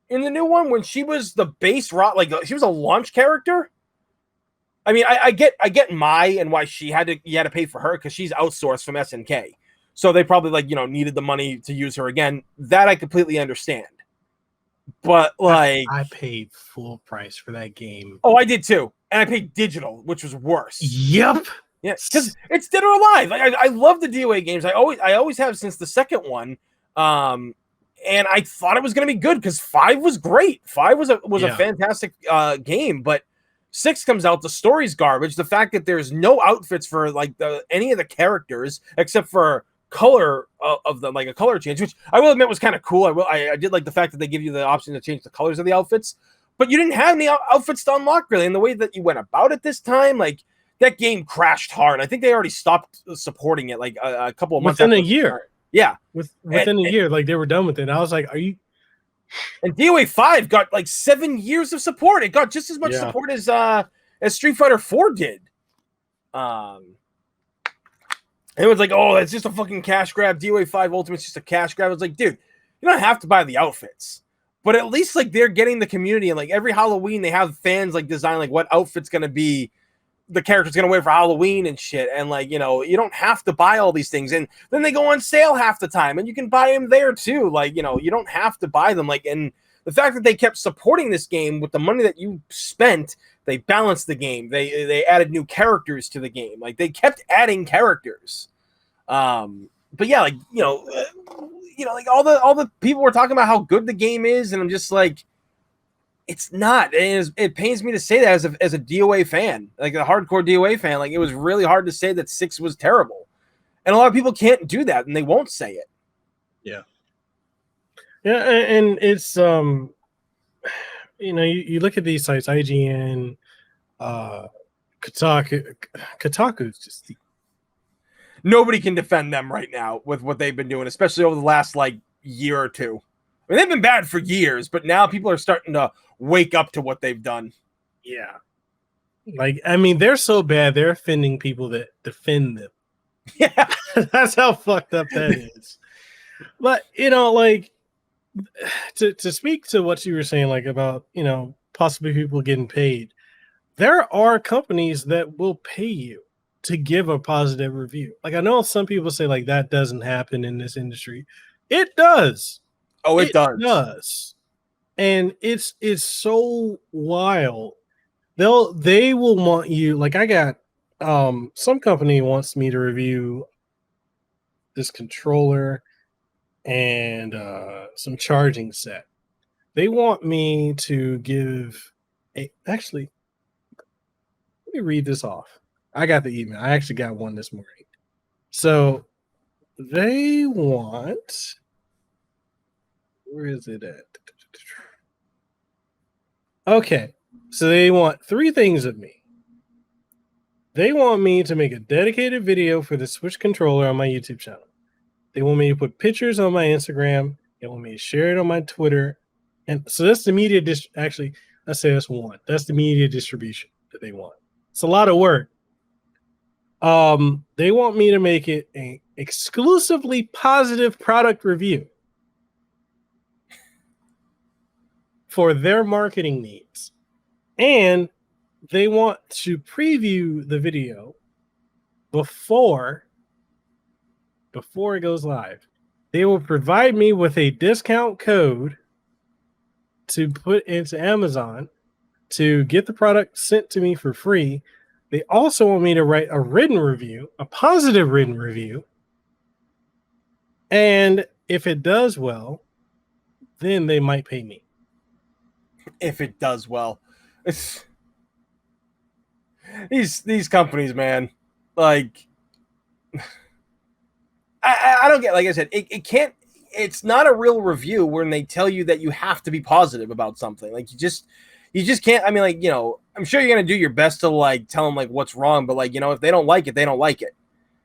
in the new one when she was the base like she was a launch character? I mean, I get Mai and why you had to pay for her because she's outsourced from SNK. So they probably like, needed the money to use her again. That I completely understand. But like I paid full price for that game. Oh, I did too. And I paid digital, which was worse. Yep. Yeah, because it's Dead or Alive. I love the DOA games. I always have since the second one. And I thought it was gonna be good because 5 was great. 5 was a fantastic game, but 6 comes out, the story's garbage. The fact that there's no outfits for like any of the characters except for color of them, like a color change, which I will admit was kind of cool. I did like the fact that they give you the option to change the colors of the outfits, but you didn't have any outfits to unlock really. And the way that you went about it this time, like that game crashed hard. I think they already stopped supporting it like a couple of months within a year. Yeah, within a year, like they were done with it. I was like, are you? And DOA 5 got like 7 years of support. It got just as much support as Street Fighter 4 did. And it was like, oh, that's just a fucking cash grab. DOA 5 Ultimate's just a cash grab. It's like, dude, you don't have to buy the outfits. But at least like they're getting the community. And like every Halloween, they have fans like design like what outfit's going to be the character's going to wear for Halloween and shit. And like, you don't have to buy all these things. And then they go on sale half the time. And you can buy them there too. Like, you don't have to buy them. Like, and the fact that they kept supporting this game with the money that you spent, they balanced the game. They added new characters to the game. Like they kept adding characters. But yeah, like like all the people were talking about how good the game is, and I'm just like, it's not. And it pains me to say that as a DOA fan, like a hardcore DOA fan. Like it was really hard to say that 6 was terrible, and a lot of people can't do that, and they won't say it. Yeah. Yeah, and it's you look at these sites, IGN, Kotaku's just nobody can defend them right now with what they've been doing, especially over the last like year or two. I mean, they've been bad for years, but now people are starting to wake up to what they've done. Yeah. Like, I mean, they're so bad, they're offending people that defend them. Yeah. That's how fucked up that is. But, like, to speak to what you were saying, like about, possibly people getting paid, there are companies that will pay you to give a positive review. Like, I know some people say like that doesn't happen in this industry. It does. Oh, it does. It does. And it's so wild. They will want you, like I got some company wants me to review this controller and some charging set. They want me to give actually, let me read this off. I got the email. I actually got one this morning. So they want, where is it at? Okay. So they want 3 things of me. They want me to make a dedicated video for the Switch controller on my YouTube channel. They want me to put pictures on my Instagram. They want me to share it on my Twitter. And so that's the media actually, let's say that's one. That's the media distribution that they want. It's a lot of work. They want me to make it exclusively positive product review for their marketing needs. And they want to preview the video before it goes live. They will provide me with a discount code to put into Amazon to get the product sent to me for free. They also want me to write a written review, a positive written review. And if it does well, then they might pay me. If it does well. It's these companies, man. Like, I don't get, like I said, it can't, it's not a real review when they tell you that you have to be positive about something. Like, you just can't. I mean, like, you know, I'm sure you're going to do your best to like tell them like what's wrong, but like, you know, if they don't like it, they don't like it.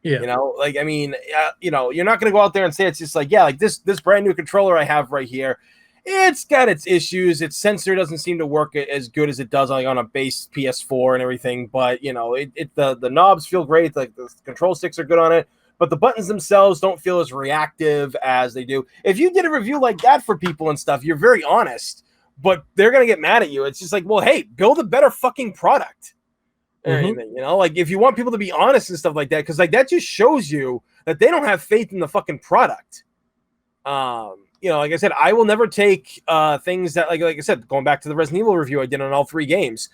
Yeah. You know, like, I mean, you know, you're not going to go out there and say, it's just like, yeah, like this brand new controller I have right here, it's got its issues. Its sensor doesn't seem to work as good as it does like on a base PS4 and everything. But, you know, the knobs feel great. Like, the control sticks are good on it, but the buttons themselves don't feel as reactive as they do. If you did a review like that for people and stuff, you're very honest, but they're going to get mad at you. It's just like, well, hey, build a better fucking product. Or anything, you know, like, if you want people to be honest and stuff like that, because like that just shows you that they don't have faith in the fucking product. You know, like I said, I will never take things that, like I said, going back to the Resident Evil review I did on all 3 games.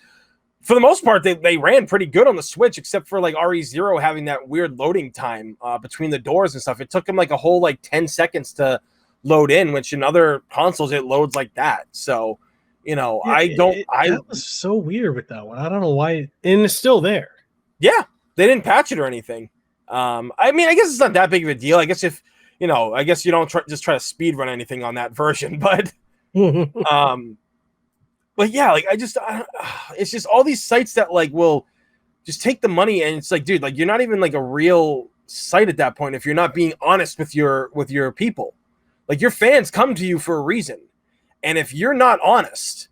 For the most part, they ran pretty good on the Switch, except for like RE0 having that weird loading time between the doors and stuff. It took them like a whole like 10 seconds to load in, which in other consoles it loads like that. So, you know, yeah, that was so weird with that one. I don't know why, and it's still there. Yeah, they didn't patch it or anything. I mean, I guess it's not that big of a deal. I guess if, you know, I guess you don't just try to speed run anything on that version, but but yeah, like it's just all these sites that like will just take the money, and it's like, dude, like, you're not even like a real site at that point if you're not being honest with your people. Like, your fans come to you for a reason, and if you're not honest,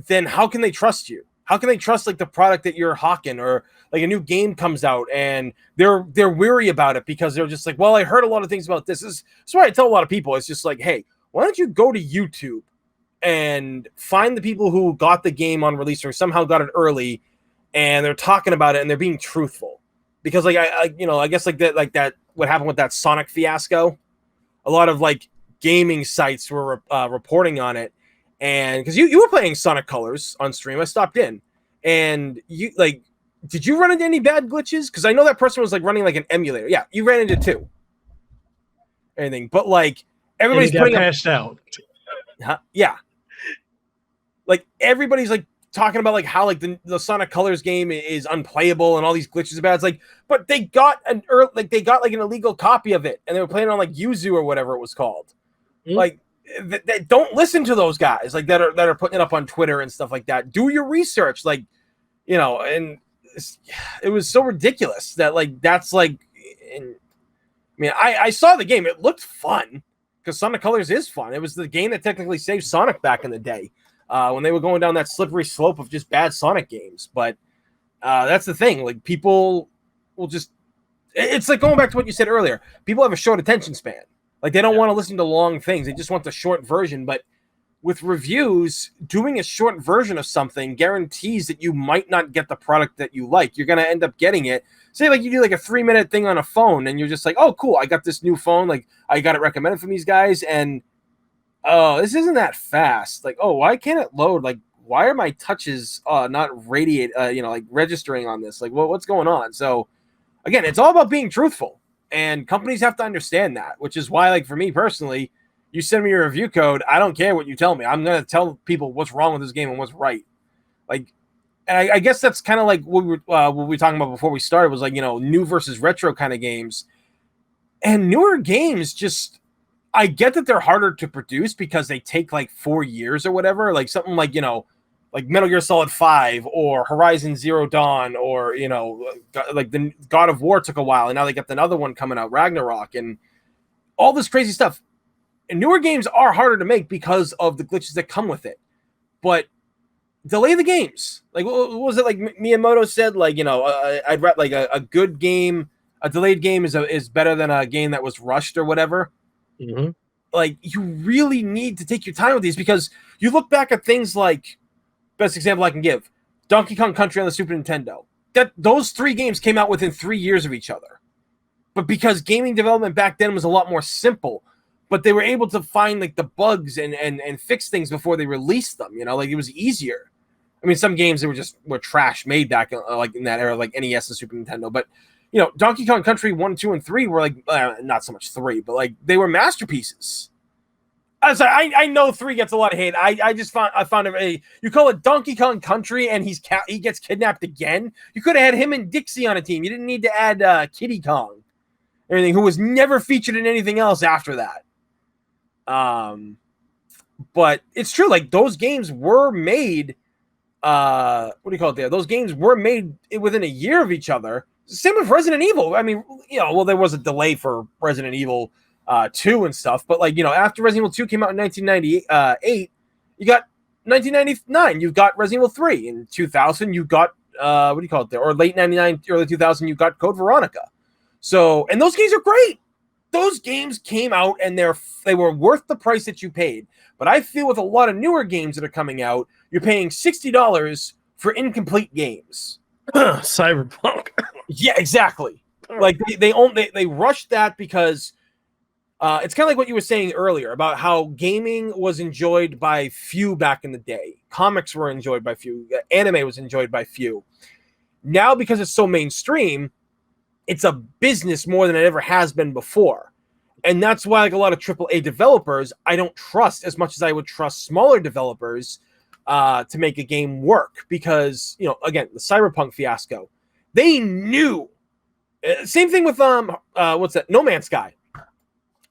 then how can they trust you? How can they trust like the product that you're hawking, or like a new game comes out and they're weary about it because they're just like, well, I heard a lot of things about this. That's why I tell a lot of people, it's just like, hey, why don't you go to YouTube and find the people who got the game on release or somehow got it early, and they're talking about it and they're being truthful. Because like I you know, I guess like that what happened with that Sonic fiasco, a lot of like gaming sites were reporting on it. And because you were playing Sonic Colors on stream, I stopped in, and you like, did you run into any bad glitches? Because I know that person was like running like an emulator. Yeah, you ran into 2. Anything, but like everybody's putting patched out. Yeah, like everybody's like talking about like how like the Sonic Colors game is unplayable and all these glitches about it. It's like, but they got an illegal copy of it, and they were playing on like Yuzu or whatever it was called. Like, don't listen to those guys like that are putting it up on Twitter and stuff like that. Do your research, like, you know. And it was so ridiculous that like that's like, I mean, I saw the game. It looked fun because Sonic Colors is fun. It was the game that technically saved Sonic back in the day when they were going down that slippery slope of just bad Sonic games. But that's the thing. Like, people will just, it's like going back to what you said earlier. People have a short attention span. Like, they don't want to listen to long things. They just want the short version. But with reviews, doing a short version of something guarantees that you might not get the product that you like. You're going to end up getting it. Say, like, you do like a 3-minute thing on a phone, and you're just like, oh, cool, I got this new phone. Like, I got it recommended from these guys, and oh, this isn't that fast. Like, oh, why can't it load? Like, why are my touches not like registering on this? Like, what's going on? So, again, it's all about being truthful. And companies have to understand that, which is why, like, for me personally, you send me your review code, I don't care what you tell me. I'm going to tell people what's wrong with this game and what's right. Like, and I guess that's kind of like what we were talking about before we started, was like, you know, new versus retro kind of games. And newer games, just, I get that they're harder to produce because they take like 4 years or whatever. Like something like, you know, like Metal Gear Solid 5 or Horizon Zero Dawn, or, you know, like the God of War took a while, and now they got another one coming out, Ragnarok, and all this crazy stuff. And newer games are harder to make because of the glitches that come with it. But delay the games. Like, what was it like Miyamoto said? Like, you know, I'd rather like a good game a delayed game is better than a game that was rushed or whatever. Mm-hmm. Like, you really need to take your time with these, because you look back at things like, best example I can give, Donkey Kong Country on the Super Nintendo. Those 3 games came out within 3 years of each other. But because gaming development back then was a lot more simple, but they were able to find like the bugs and fix things before they released them, like it was easier. I mean, some games were trash made back like in that era, like NES and Super Nintendo, but Donkey Kong Country 1, 2, and 3 were like not so much 3, but like they were masterpieces. I know 3 gets a lot of hate. I found it you call it Donkey Kong Country and he gets kidnapped again. You could have had him and Dixie on a team. You didn't need to add Kiddy Kong, everything, who was never featured in anything else after that. But it's true. Like, those games were made. What do you call it there? Those games were made within a year of each other. Same with Resident Evil. I mean, there was a delay for Resident Evil 2 and stuff, but like, after Resident Evil 2 came out in 1998, you got 1999, you got Resident Evil 3. In 2000, you got what do you call it there? Or late 99, early 2000, you got Code Veronica. So, and those games are great. Those games came out and they were worth the price that you paid. But I feel with a lot of newer games that are coming out, you're paying $60 for incomplete games. Cyberpunk. Yeah, exactly. Like they rushed that because it's kind of like what you were saying earlier about how gaming was enjoyed by few back in the day. Comics were enjoyed by few. Anime was enjoyed by few. Now, because it's so mainstream, it's a business more than it ever has been before. And that's why, like, a lot of AAA developers, I don't trust as much as I would trust smaller developers to make a game work. Because, again, the Cyberpunk fiasco, they knew. Same thing with, what's that? No Man's Sky.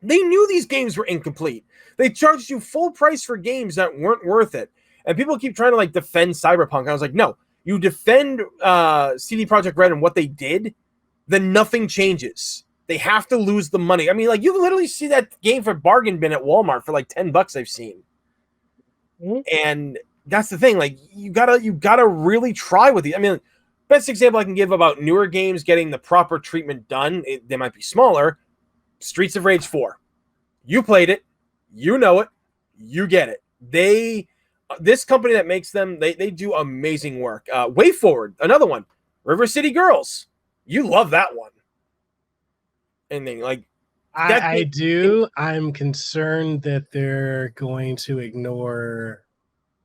They knew these games were incomplete. They charged you full price for games that weren't worth it. And people keep trying to, like, defend Cyberpunk. I was like, no, you defend CD Projekt Red and what they did, then nothing changes. They have to lose the money. I mean, like, you literally see that game for bargain bin at Walmart for like $10 I've seen. Mm-hmm. And that's the thing. Like, you gotta really try with it. I mean, best example I can give about newer games getting the proper treatment done, they might be smaller. Streets of Rage 4. You played it. You know it. You get it. This company that makes them, they do amazing work. Way Forward, another one. River City Girls. You love that one. And then, like, I do. I'm concerned that they're going to ignore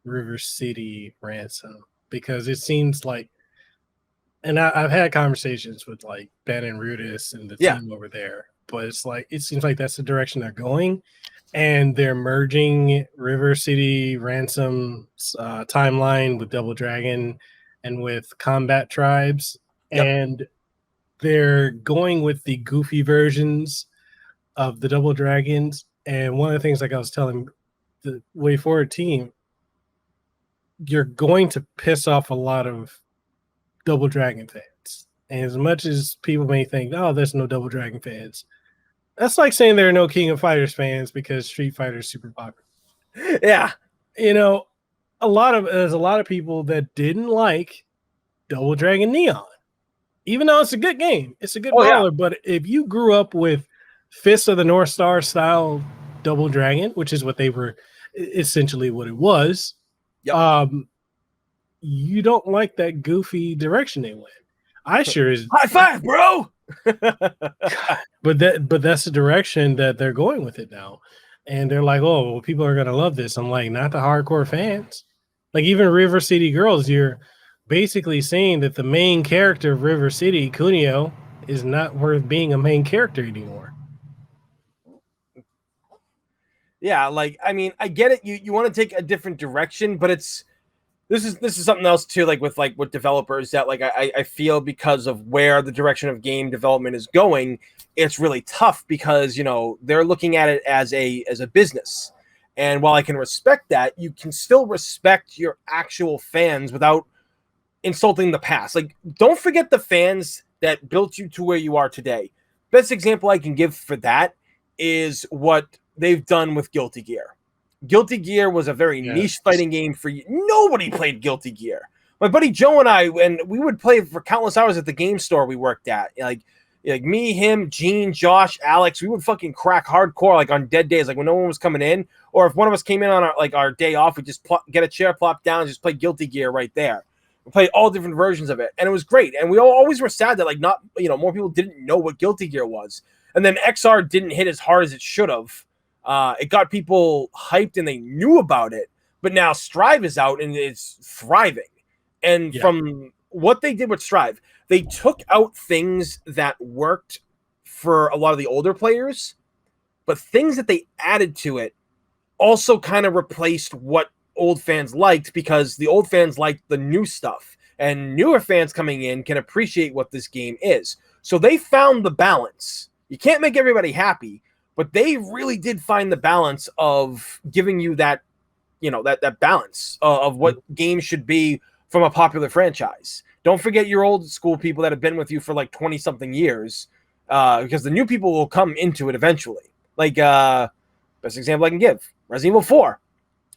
River City Ransom, because it seems like, and I've had conversations with like Ben and Rudis and the team over there, but it's like, it seems like that's the direction they're going, and they're merging River City Ransom's timeline with Double Dragon and with Combat Tribes, and they're going with the goofy versions of the Double Dragons. And one of the things, like I was telling the Way Forward team, you're going to piss off a lot of Double Dragon fans. And as much as people may think, oh, there's no Double Dragon fans, that's like saying there are no King of Fighters fans because Street Fighter is super popular. Yeah. There's a lot of people that didn't like Double Dragon Neon. Even though it's a good game, it's a good brawler. But if you grew up with Fists of the North Star style Double Dragon, which is what they were, essentially what it was, you don't like that goofy direction they went. I sure is. High five, bro. But that's the direction that they're going with it now, and they're like, oh, well, people are gonna love this. I'm like, not the hardcore fans. Like, even River City Girls, you're basically saying that the main character of River City, Kunio, is not worth being a main character anymore. Yeah, like, I mean, I get it. You want to take a different direction, but this is something else too, like with developers that, like, I feel because of where the direction of game development is going, it's really tough because, they're looking at it as a business. And while I can respect that, you can still respect your actual fans without insulting the past. Like, don't forget the fans that built you to where you are today. Best example I can give for that is what they've done with Guilty Gear. Guilty Gear was a very niche fighting game for you. Nobody played Guilty Gear. My buddy Joe and we would play for countless hours at the game store we worked at. Like, like me, him, Gene, Josh, Alex, we would fucking crack hardcore like on dead days, like when no one was coming in, or if one of us came in on our day off, we just get a chair, plop down, and just play Guilty Gear right there. We played all different versions of it, and it was great. And we always were sad that like not more people didn't know what Guilty Gear was, and then XR didn't hit as hard as it should have. It got people hyped and they knew about it, but now Strive is out and it's thriving. And from what they did with Strive, they took out things that worked for a lot of the older players, but things that they added to it also kind of replaced what old fans liked, because the old fans liked the new stuff, and newer fans coming in can appreciate what this game is. So they found the balance. You can't make everybody happy, but they really did find the balance of giving you that, that balance of what games should be from a popular franchise. Don't forget your old school people that have been with you for like 20 something years, because the new people will come into it eventually. Like, best example I can give, Resident Evil 4.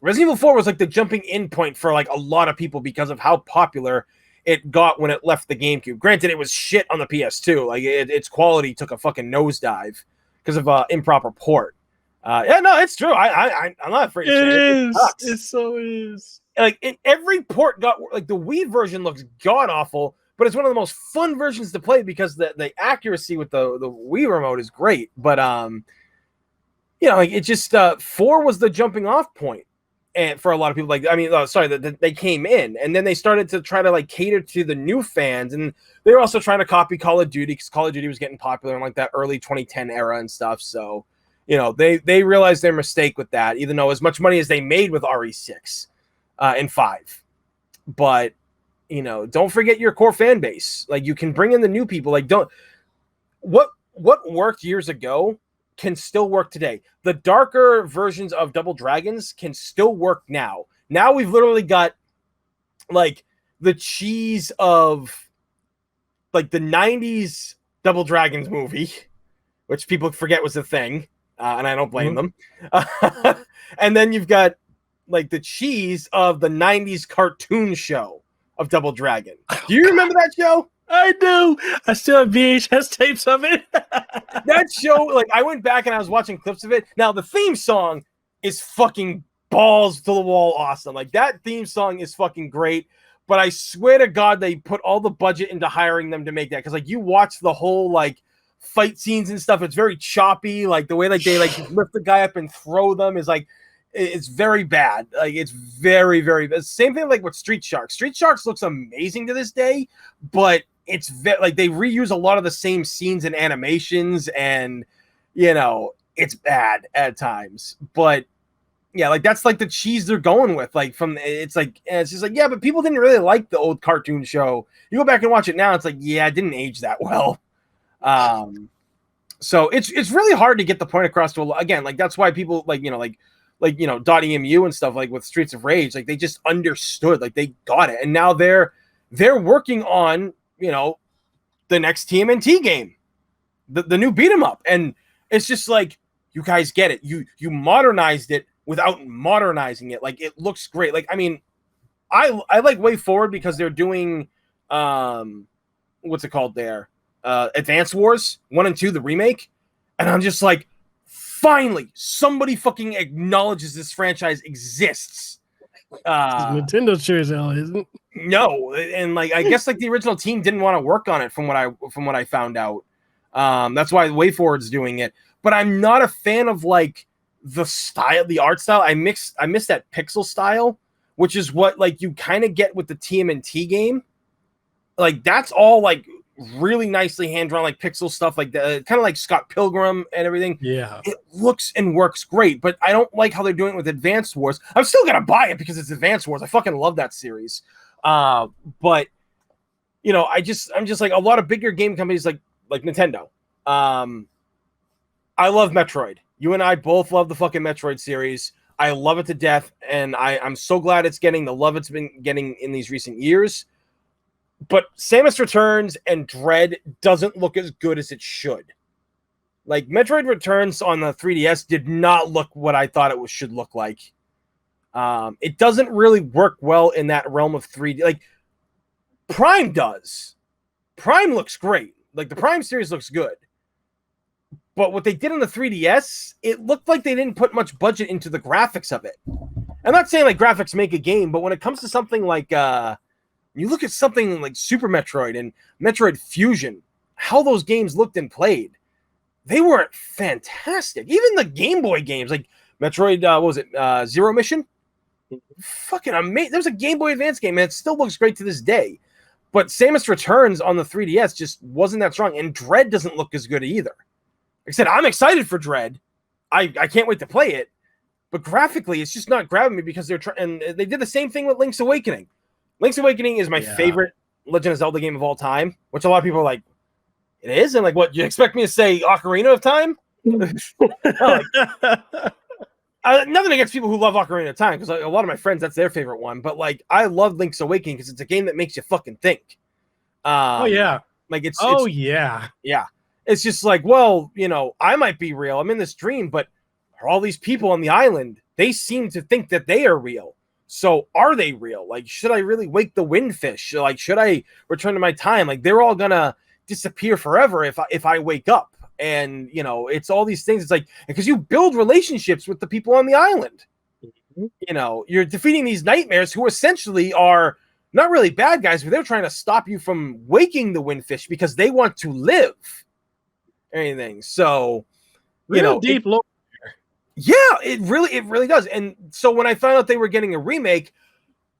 Resident Evil 4 was like the jumping in point for like a lot of people because of how popular it got when it left the GameCube. Granted, it was shit on the PS2. Like its quality took a fucking nosedive because of improper port. It's true. I'm not afraid to say it. It so is. Like every port got like the Wii version looks god awful, but it's one of the most fun versions to play because the accuracy with the Wii remote is great. But it just 4 was the jumping off point, and for a lot of people, that they came in and then they started to try to like cater to the new fans, and they were also trying to copy Call of Duty because Call of Duty was getting popular in like that early 2010 era and stuff. So they realized their mistake with that, even though as much money as they made with RE6 and 5, but don't forget your core fan base. Like you can bring in the new people. Like what worked years ago can still work today. The darker versions of Double Dragons can still work now. Now we've literally got like the cheese of like the 90s Double Dragons movie, which people forget was a thing, and I don't blame them. And then you've got like the cheese of the 90s cartoon show of Double Dragon. Do you remember that show? I do. I still have VHS tapes of it. That show, like I went back and I was watching clips of it. Now the theme song is fucking balls to the wall awesome. Like that theme song is fucking great. But I swear to God, they put all the budget into hiring them to make that. Because like you watch the whole like fight scenes and stuff, it's very choppy. Like the way like they like lift the guy up and throw them is like, it's very bad. Like it's very, very bad. Same thing like with Street Sharks. Street Sharks looks amazing to this day, but it's like they reuse a lot of the same scenes and animations, and it's bad at times. But yeah, like that's like the cheese they're going with. Like it's just like, yeah, but people didn't really like the old cartoon show. You go back and watch it now, it's like, yeah, it didn't age that well. So it's really hard to get the point across to again, like that's why people like .emu and stuff like with Streets of Rage, like they just understood, like they got it, and now they're working on the next TMNT game, the new beat 'em up, and it's just like, you guys get it, you modernized it without modernizing it. Like it looks great. Like I mean, I like Way Forward because they're doing what's it called there, Advance Wars 1 and 2, the remake, and I'm just like, finally, somebody fucking acknowledges this franchise exists. Nintendo sure as hell isn't. No, and like I guess like the original team didn't want to work on it from what I found out. That's why Way Forward's doing it. But I'm not a fan of like the style, the art style. I miss that pixel style, which is what like you kind of get with the TMNT game. Like that's all like really nicely hand drawn, like pixel stuff, like the kind of like Scott Pilgrim and everything. Yeah, it looks and works great, but I don't like how they're doing it with Advanced Wars. I'm still gonna buy it because it's Advanced Wars. I fucking love that series. But I'm just like a lot of bigger game companies like Nintendo. I love Metroid. You and I both love the fucking Metroid series. I love it to death, and I'm so glad it's getting the love it's been getting in these recent years. But Samus Returns and Dread doesn't look as good as it should. Like Metroid Returns on the 3DS did not look what I thought it should look like. It doesn't really work well in that realm of 3D. Like Prime does. Prime looks great. Like the Prime series looks good. But what they did on the 3DS, it looked like they didn't put much budget into the graphics of it. I'm not saying like graphics make a game, but when it comes to something like you look at something like Super Metroid and Metroid Fusion, how those games looked and played, they weren't fantastic. Even the Game Boy games, like Metroid, what was it, Zero Mission? Fucking amazing. There's a Game Boy Advance game, and it still looks great to this day. But Samus Returns on the 3DS just wasn't that strong, and Dread doesn't look as good either. Like I said, I'm excited for Dread. I can't wait to play it. But graphically, it's just not grabbing me because they're trying. And they did the same thing with Link's Awakening. Link's Awakening is my favorite Legend of Zelda game of all time, which a lot of people are like, it is? And like, what, you expect me to say Ocarina of Time? Nothing against people who love Ocarina of Time, because a lot of my friends, that's their favorite one. But like, I love Link's Awakening because it's a game that makes you fucking think. Like yeah. It's just like, well, you know, I might be real. I'm in this dream, but all these people on the island, they seem to think that they are real. So are they real? Like, should I really wake the windfish? Like, should I return to my time? Like, they're all gonna disappear forever if I wake up. And, you know, it's all these things. It's like, because you build relationships with the people on the island. Mm-hmm. You know, you're defeating these nightmares who essentially are not really bad guys, but they're trying to stop you from waking the windfish because they want to live. Anything. So, real deep lore. Yeah, it really does. And so when I found out they were getting a remake,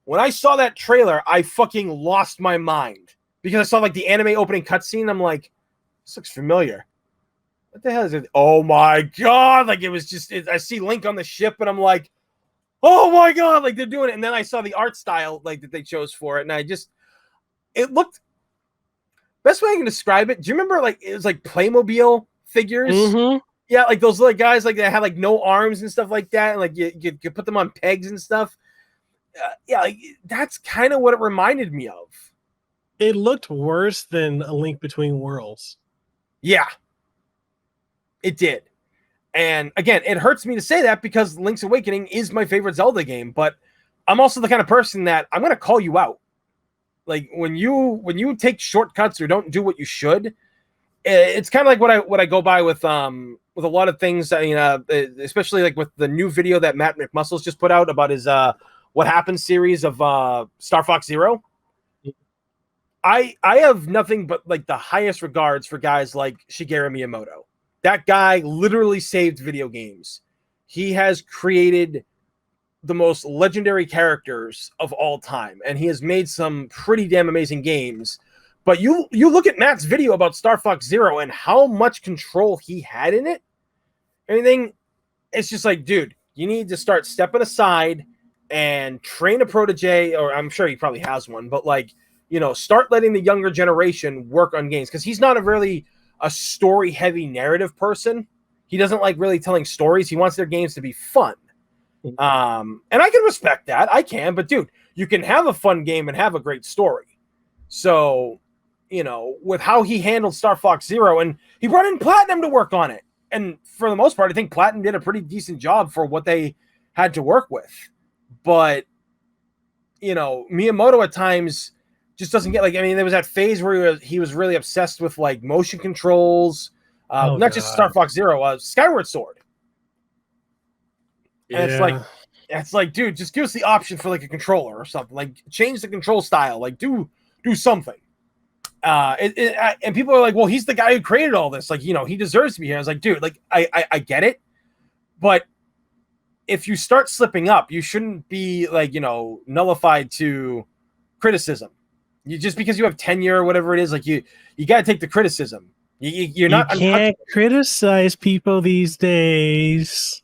when I saw that trailer, I fucking lost my mind because I saw like the anime opening cutscene. I'm like, this looks familiar. What the hell is it? Oh my god! Like, it was just, I see Link on the ship, and I'm like, oh my god! Like, they're doing it. And then I saw the art style like that they chose for it, and it looked. Best way I can describe it. Do you remember like it was like Playmobil figures? Mm-hmm. Yeah, like those like guys like that had like no arms and stuff like that, and like you put them on pegs and stuff. Yeah, like that's kind of what it reminded me of. It looked worse than A Link Between Worlds. Yeah, it did. And again, it hurts me to say that because Link's Awakening is my favorite Zelda game, but I'm also the kind of person that I'm going to call you out. Like when you take shortcuts or don't do what you should, it's kind of like what I go by with a lot of things. You know, especially like with the new video that Matt McMuscles just put out about his What Happened series of Star Fox Zero. I have nothing but like the highest regards for guys like Shigeru Miyamoto. That guy literally saved video games. He has created the most legendary characters of all time, and he has made some pretty damn amazing games. But you look at Matt's video about Star Fox Zero and how much control he had in it, everything, it's just like, dude, you need to start stepping aside and train a protege, or I'm sure he probably has one, but like, you know, start letting the younger generation work on games, because he's not a story-heavy narrative person. He doesn't like really telling stories. He wants their games to be fun. And I can respect that. I can, but dude, you can have a fun game and have a great story. So, you know, with how he handled Star Fox Zero, and he brought in Platinum to work on it. And for the most part, I think Platinum did a pretty decent job for what they had to work with. But, you know, Miyamoto at times just doesn't get, like, I mean, there was that phase where he was really obsessed with like motion controls, just Star Fox Zero, Skyward Sword. And it's like, dude, just give us the option for like a controller or something. Like, change the control style. Like, do something. And people are like, well, he's the guy who created all this. Like, you know, he deserves to be here. I was like, dude, like, I get it, but if you start slipping up, you shouldn't be like, you know, nullified to criticism. You just because you have tenure or whatever it is, like you got to take the criticism. You can't criticize people these days.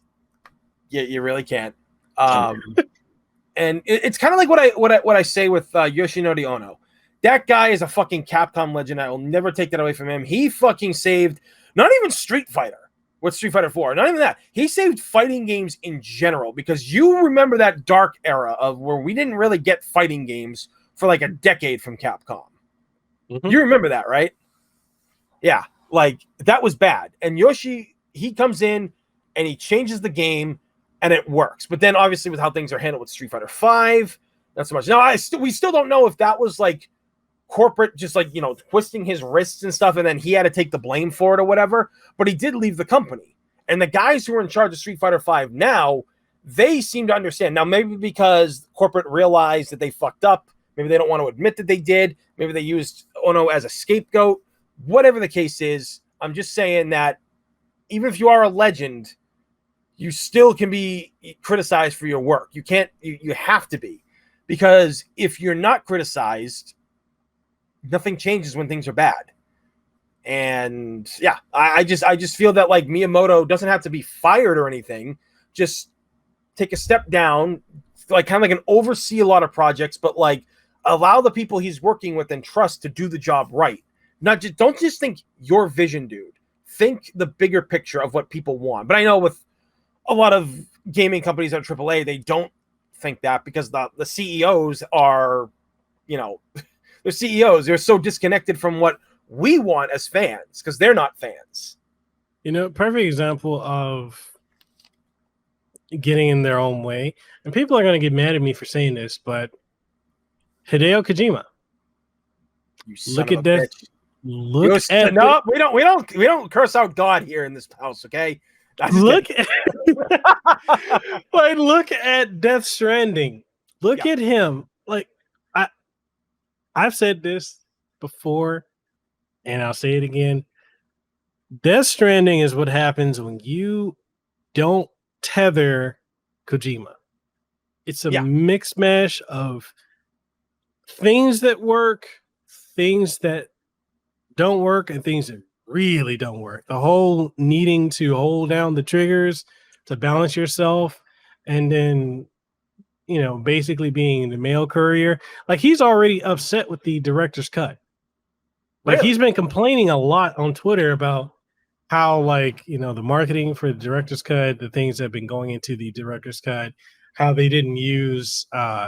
Yeah, you really can't. And it's kind of like what I say with Yoshinori Ono. That guy is a fucking Capcom legend. I will never take that away from him. He fucking saved not even Street Fighter. What's Street Fighter 4? Not even that. He saved fighting games in general, because you remember that dark era of where we didn't really get fighting games for like a decade from Capcom. Mm-hmm. You remember that, right? Yeah, like that was bad. And Yoshi, he comes in and he changes the game and it works. But then obviously with how things are handled with Street Fighter 5, not so much. Now we still don't know if that was like corporate just like, twisting his wrists and stuff, and then he had to take the blame for it or whatever. But he did leave the company. And the guys who are in charge of Street Fighter V now, they seem to understand. Now, maybe because corporate realized that they fucked up. Maybe they don't want to admit that they did. Maybe they used Ono as a scapegoat. Whatever the case is, I'm just saying that even if you are a legend, you still can be criticized for your work. You can't, you have to be. Because if you're not criticized, nothing changes when things are bad. And yeah, I just feel that like Miyamoto doesn't have to be fired or anything. Just take a step down, like kind of like an oversee a lot of projects, but like allow the people he's working with and trust to do the job right. Don't just think your vision, dude. Think the bigger picture of what people want. But I know with a lot of gaming companies at AAA, they don't think that because the CEOs are, they're CEOs. They're so disconnected from what we want as fans because they're not fans. Perfect example of getting in their own way. And people are going to get mad at me for saying this, but Hideo Kojima. Look at that. Look at no, we don't curse out God here in this house, okay? Look at look at Death Stranding. Look at him. Like I've said this before, and I'll say it again. Death Stranding is what happens when you don't tether Kojima. It's a mixed mash of things that work, things that don't work, and things that really don't work. The whole needing to hold down the triggers to balance yourself, and then basically being the mail courier. Like he's already upset with the director's cut. Like he's been complaining a lot on Twitter about how the marketing for the director's cut, the things that have been going into the director's cut, how they didn't use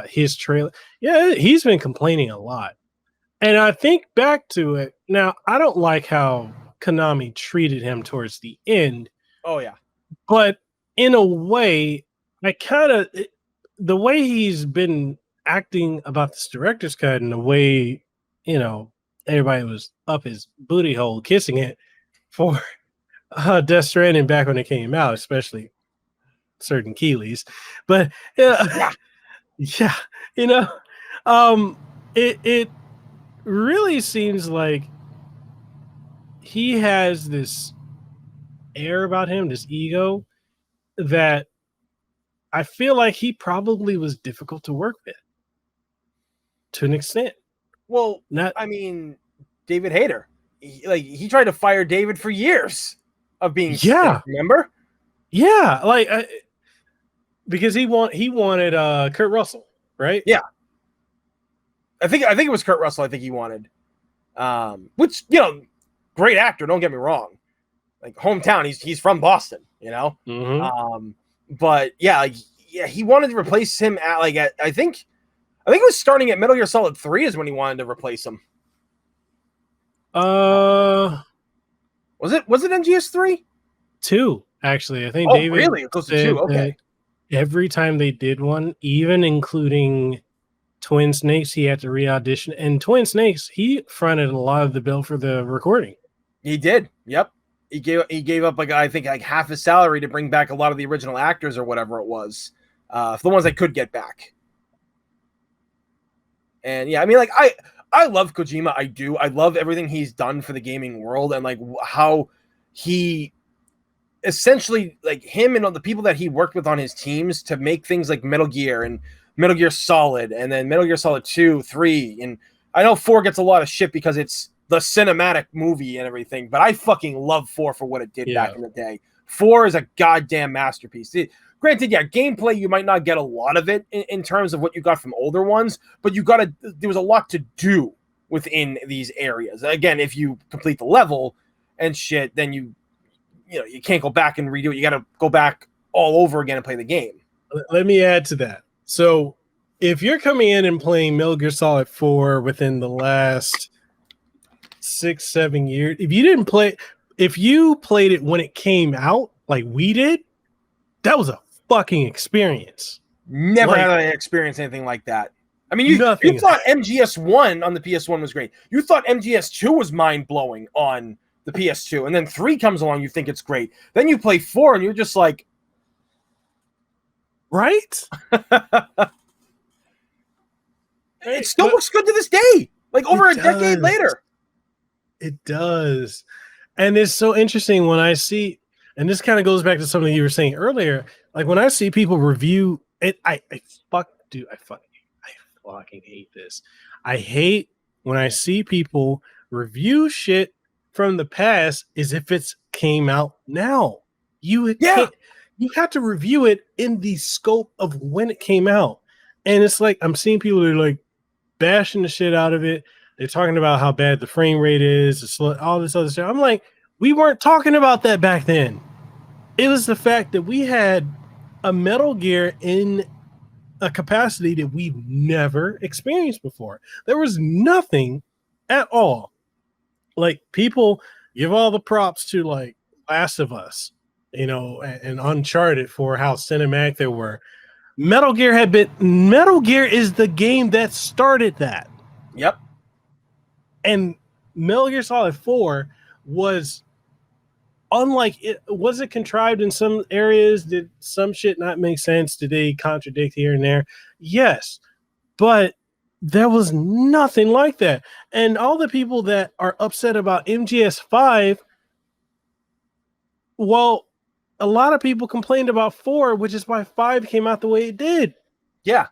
his trailer. Yeah, he's been complaining a lot. And I think back to it. Now, I don't like how Konami treated him towards the end. Oh, yeah. But in a way, the way he's been acting about this director's cut and the way, everybody was up his booty hole kissing it for Death Stranding back when it came out, especially certain Keeleys. But it really seems like he has this air about him, this ego, that I feel like he probably was difficult to work with to an extent. Well, David Hayter, he tried to fire David for years of being sick, remember? Yeah, because he wanted Kurt Russell, right? Yeah. I think it was Kurt Russell. I think he wanted, which great actor. Don't get me wrong. Like hometown, he's from Boston. Mm-hmm. But he wanted to replace him at I think it was starting at Metal Gear Solid 3 is when he wanted to replace him. Was it MGS3? 2 actually? I think. Oh, David really? It goes to 2. Okay. Every time they did one, even including Twin Snakes, he had to re-audition. And Twin Snakes, he fronted a lot of the bill for the recording. He did. Yep. He gave up I think half his salary to bring back a lot of the original actors or whatever it was, for the ones I could get back. And I love Kojima. I do. I love everything he's done for the gaming world and how he essentially him and all the people that he worked with on his teams to make things like Metal Gear and Metal Gear Solid and then Metal Gear Solid 2, 3. And I know 4 gets a lot of shit because it's the cinematic movie and everything, but I fucking love 4 for what it did back in the day. 4 is a goddamn masterpiece. Granted, gameplay, you might not get a lot of it in terms of what you got from older ones, but there was a lot to do within these areas. Again, if you complete the level and shit, then you can't go back and redo it. You got to go back all over again and play the game. Let me add to that. So if you're coming in and playing Metal Gear Solid 4 within the last 6-7 years, if you played it when it came out, like we did, that was a fucking experience. Never had I experienced anything like that. I mean, you thought MGS1 on the PS1 was great. You thought MGS2 was mind-blowing on the PS2, and then 3 comes along, you think it's great. Then you play 4, and you're just like... Right? It still looks good to this day, like over a decade later. It does. And it's so interesting when I see, and this kind of goes back to something you were saying earlier, like when I see people review it, I fucking hate this. I hate when I see people review shit from the past as if it's came out now. You have to review it in the scope of when it came out. And it's like, I'm seeing people that are like bashing the shit out of it. They're talking about how bad the frame rate is, all this other stuff. I'm like, we weren't talking about that back then. It was the fact that we had a Metal Gear in a capacity that we've never experienced before. There was nothing at all. Like, people give all the props to like Last of Us, you know, and Uncharted for how cinematic they were. Metal Gear is the game that started that. Yep. And Metal Gear Solid 4 was unlike it. Was it contrived in some areas? Did some shit not make sense? Did they contradict here and there? Yes. But there was nothing like that. And all the people that are upset about MGS5, well, a lot of people complained about 4, which is why 5 came out the way it did. Yeah.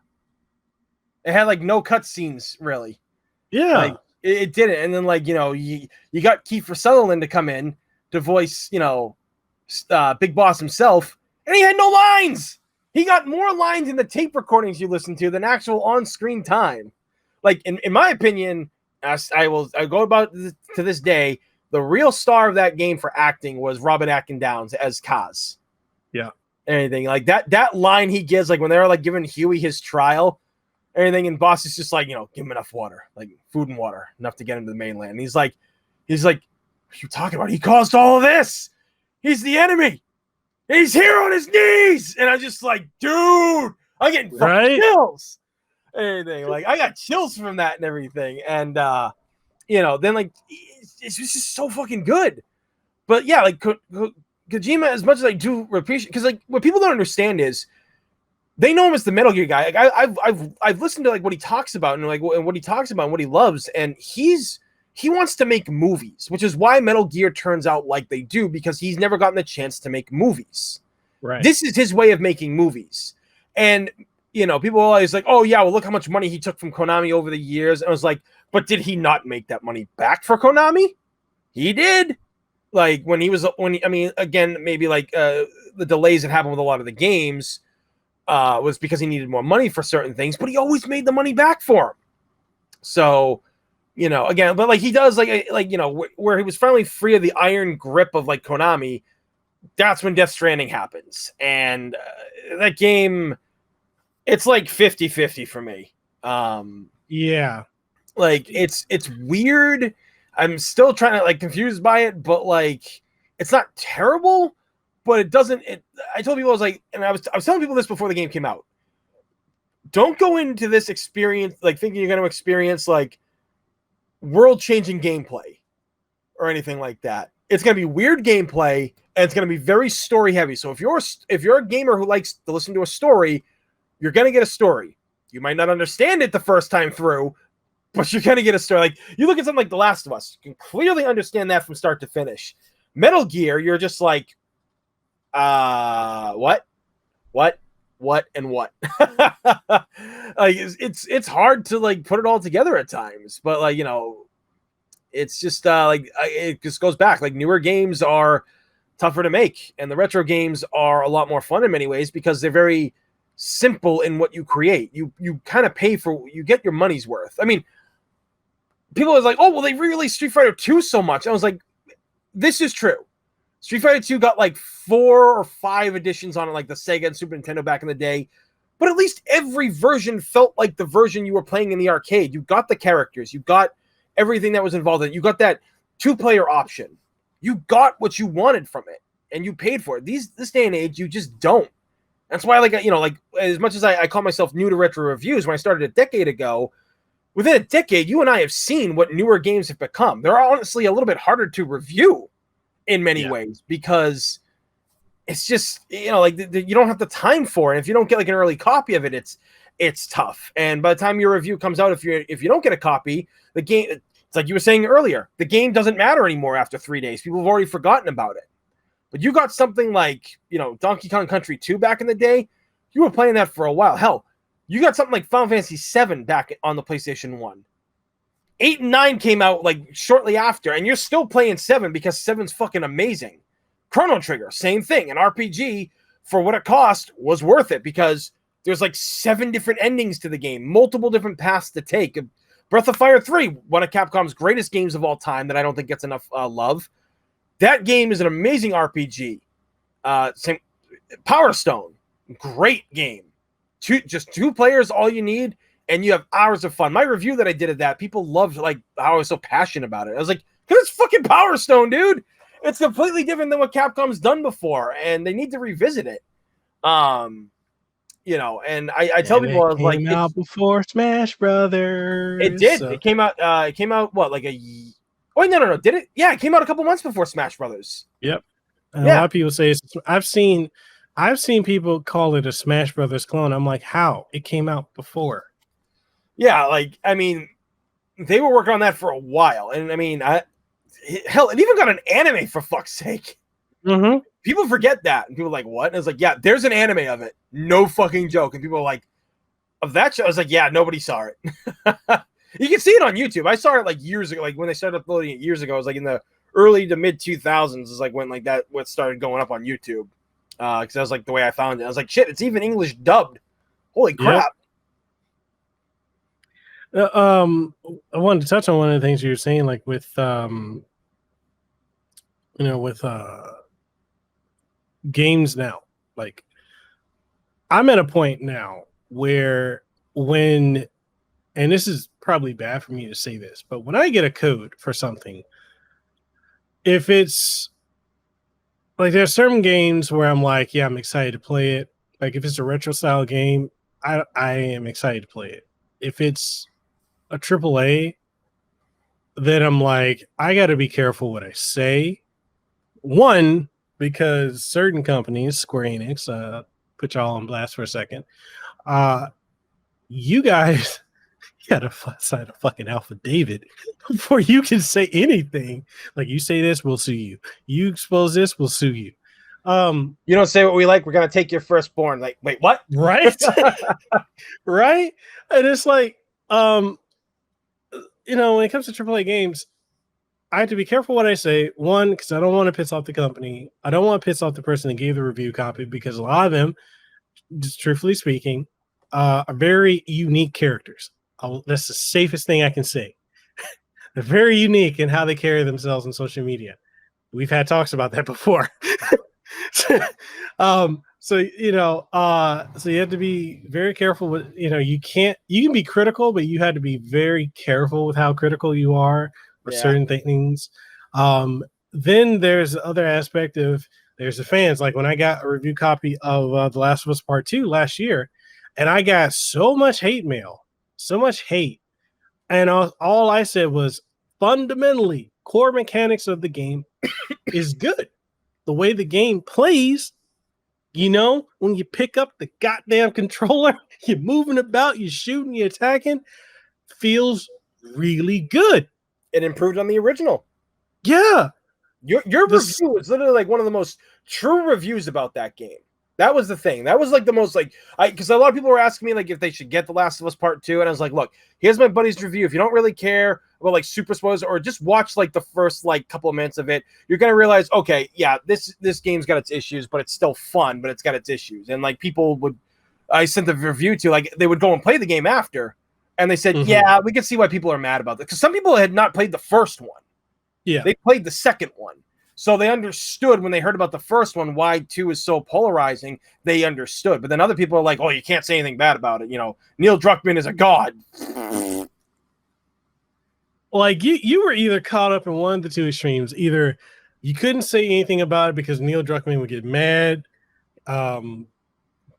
It had like no cutscenes, really. Yeah. Like, it didn't. And then, like, you know, you got Kiefer Sutherland to come in to voice, you know, Big Boss himself, and he had no lines. He got more lines in the tape recordings you listen to than actual on-screen time. Like, in my opinion, as I go about to this day, the real star of that game for acting was Robert Atkin-Downs as Kaz. Yeah. Anything like that line he gives, like when they're like giving Huey his trial, everything, and Boss is just like, you know, give him enough water, like food and water, enough to get him to the mainland. And he's like, what are you talking about? He caused all of this. He's the enemy. He's here on his knees. And I'm just like, dude, I'm getting fucking chills. Anything, like, I got chills from that and everything. And you know, then like it's just so fucking good. But yeah, like Kojima, as much as I do appreciate, because like what people don't understand is they know him as the Metal Gear guy. Like I've listened to like what he talks about and like what he talks about and what he loves, and he wants to make movies, which is why Metal Gear turns out like they do, because he's never gotten the chance to make movies. Right. This is his way of making movies. And you know, people are always like, oh yeah, well, look how much money he took from Konami over the years. And I was like, but did he not make that money back for Konami? He did. Like again, maybe like the delays that happened with a lot of the games was because he needed more money for certain things, but he always made the money back for him. So, you know, again, but like he does like, you know, where he was finally free of the iron grip of like Konami, that's when Death Stranding happens. And that game, it's like 50-50 for me. Yeah. Like it's weird. I'm still trying to like confused by it, but like it's not terrible, but it doesn't. I told people, I was like, and I was telling people this before the game came out. Don't go into this experience like thinking you're going to experience like world-changing gameplay or anything like that. It's going to be weird gameplay, and it's going to be very story-heavy. So if you're a gamer who likes to listen to a story, you're going to get a story. You might not understand it the first time through, but you're going to get a story. Like, you look at something like The Last of Us, you can clearly understand that from start to finish. Metal Gear, you're just like, what, and what? Like, it's hard to, like, put it all together at times. But, like, you know, it's just, it just goes back. Like, newer games are tougher to make, and the retro games are a lot more fun in many ways because they're very simple in what you create. You kind of pay for, you get your money's worth. I mean, people are like, oh, well, they re-released Street Fighter 2 so much. I was like, this is true. Street Fighter 2 got like 4 or 5 editions on it, like the Sega and Super Nintendo back in the day. But at least every version felt like the version you were playing in the arcade. You got the characters. You got everything that was involved in it. You got that 2-player option. You got what you wanted from it, and you paid for it. This day and age, you just don't. That's why, like, you know, like as much as I call myself new to retro reviews, when I started a decade ago, within a decade, you and I have seen what newer games have become. They're honestly a little bit harder to review in many ways because it's just, you know, like you don't have the time for it. If you don't get like an early copy of it, it's tough. And by the time your review comes out, if you don't get a copy, the game, it's like you were saying earlier, the game doesn't matter anymore after 3 days. People have already forgotten about it. But you got something like, you know, Donkey Kong Country 2 back in the day. You were playing that for a while. Hell, you got something like Final Fantasy 7 back on the PlayStation 1. 8 and 9 came out like shortly after, and you're still playing 7 because 7's fucking amazing. Chrono Trigger, same thing. An RPG, for what it cost, was worth it because there's like 7 different endings to the game, multiple different paths to take. Breath of Fire 3, one of Capcom's greatest games of all time that I don't think gets enough love. That game is an amazing RPG. Same Power Stone, great game. Just two players, all you need, and you have hours of fun. My review that I did of that, people loved like how I was so passionate about it. I was like, because it's fucking Power Stone, dude. It's completely different than what Capcom's done before, and they need to revisit it. You know, and I tell people, I was like, it came out before Smash Brothers. It did. So. It came out what, like a. Oh no! Did it? Yeah, it came out a couple months before Smash Brothers. Yep. And a lot of people say I've seen people call it a Smash Brothers clone. I'm like, how? It came out before. Yeah, like I mean, they were working on that for a while, and I mean, hell, it even got an anime for fuck's sake. Mm-hmm. People forget that, and people are like, what? And it's like, yeah, there's an anime of it. No fucking joke. And people are like, of that show? I was like, yeah, nobody saw it. You can see it on YouTube. I saw it like years ago, like when they started uploading it years ago. It was like in the early to mid 2000s is like when like that what started going up on YouTube. Because that was like the way I found it. I was like, shit, it's even English dubbed. Holy crap. Yep. I wanted to touch on one of the things you were saying, like with games now. Like I'm at a point now where and this is probably bad for me to say this, but when I get a code for something, if it's like there's certain games where I'm like, yeah, I'm excited to play it. Like if it's a retro style game, I am excited to play it. If it's a AAA, then I'm like, I got to be careful what I say. One, because certain companies, Square Enix, put y'all on blast for a second. You guys gotta sign a fucking affidavit before you can say anything. Like you say this, we'll sue you. You expose this, we'll sue you. You don't say what we like, we're gonna take your firstborn. Like, wait, what? Right? Right? And it's like, when it comes to AAA games, I have to be careful what I say. One, because I don't want to piss off the company. I don't want to piss off the person that gave the review copy because a lot of them, just truthfully speaking, are very unique characters. That's the safest thing I can say. They're very unique in how they carry themselves on social media. We've had talks about that before. So you have to be very careful with, you can be critical, but you have to be very careful with how critical you are for certain things. Then there's the other aspect of there's the fans. Like when I got a review copy of The Last of Us Part 2 last year, and I got so much hate mail. So much hate. And all I said was fundamentally, core mechanics of the game is good. The way the game plays, when you pick up the goddamn controller, you're moving about, you're shooting, you're attacking, feels really good. It improved on the original. Yeah. Your review is literally like one of the most true reviews about that game. That was the thing. That was like the most because a lot of people were asking me like if they should get The Last of Us Part 2, and I was like, look, here's my buddy's review. If you don't really care about like super spoilers or just watch like the first like couple of minutes of it, you're gonna realize, okay, yeah, this game's got its issues, but it's still fun, but it's got its issues. And like I sent the review to, like they would go and play the game after, and they said, yeah, we can see why people are mad about that because some people had not played the first one. Yeah, they played the second one. So they understood when they heard about the first one why 2 is so polarizing. They understood. But then other people are like, oh, you can't say anything bad about it. Neil Druckmann is a god. Like you were either caught up in one of the two extremes. Either you couldn't say anything about it because Neil Druckmann would get mad.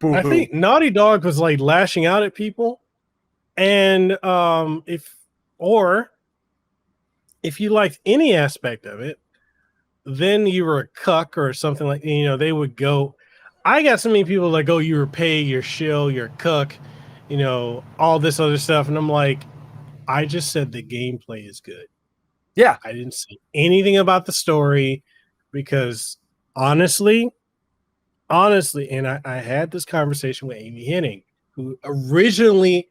I think Naughty Dog was like lashing out at people, and if you liked any aspect of it, then you were a cuck or something like, they would go. I got so many people that go, you were paid, you're shill, you're cook, all this other stuff. And I'm like, I just said the gameplay is good. Yeah. I didn't say anything about the story because honestly, and I had this conversation with Amy Hennig, who originally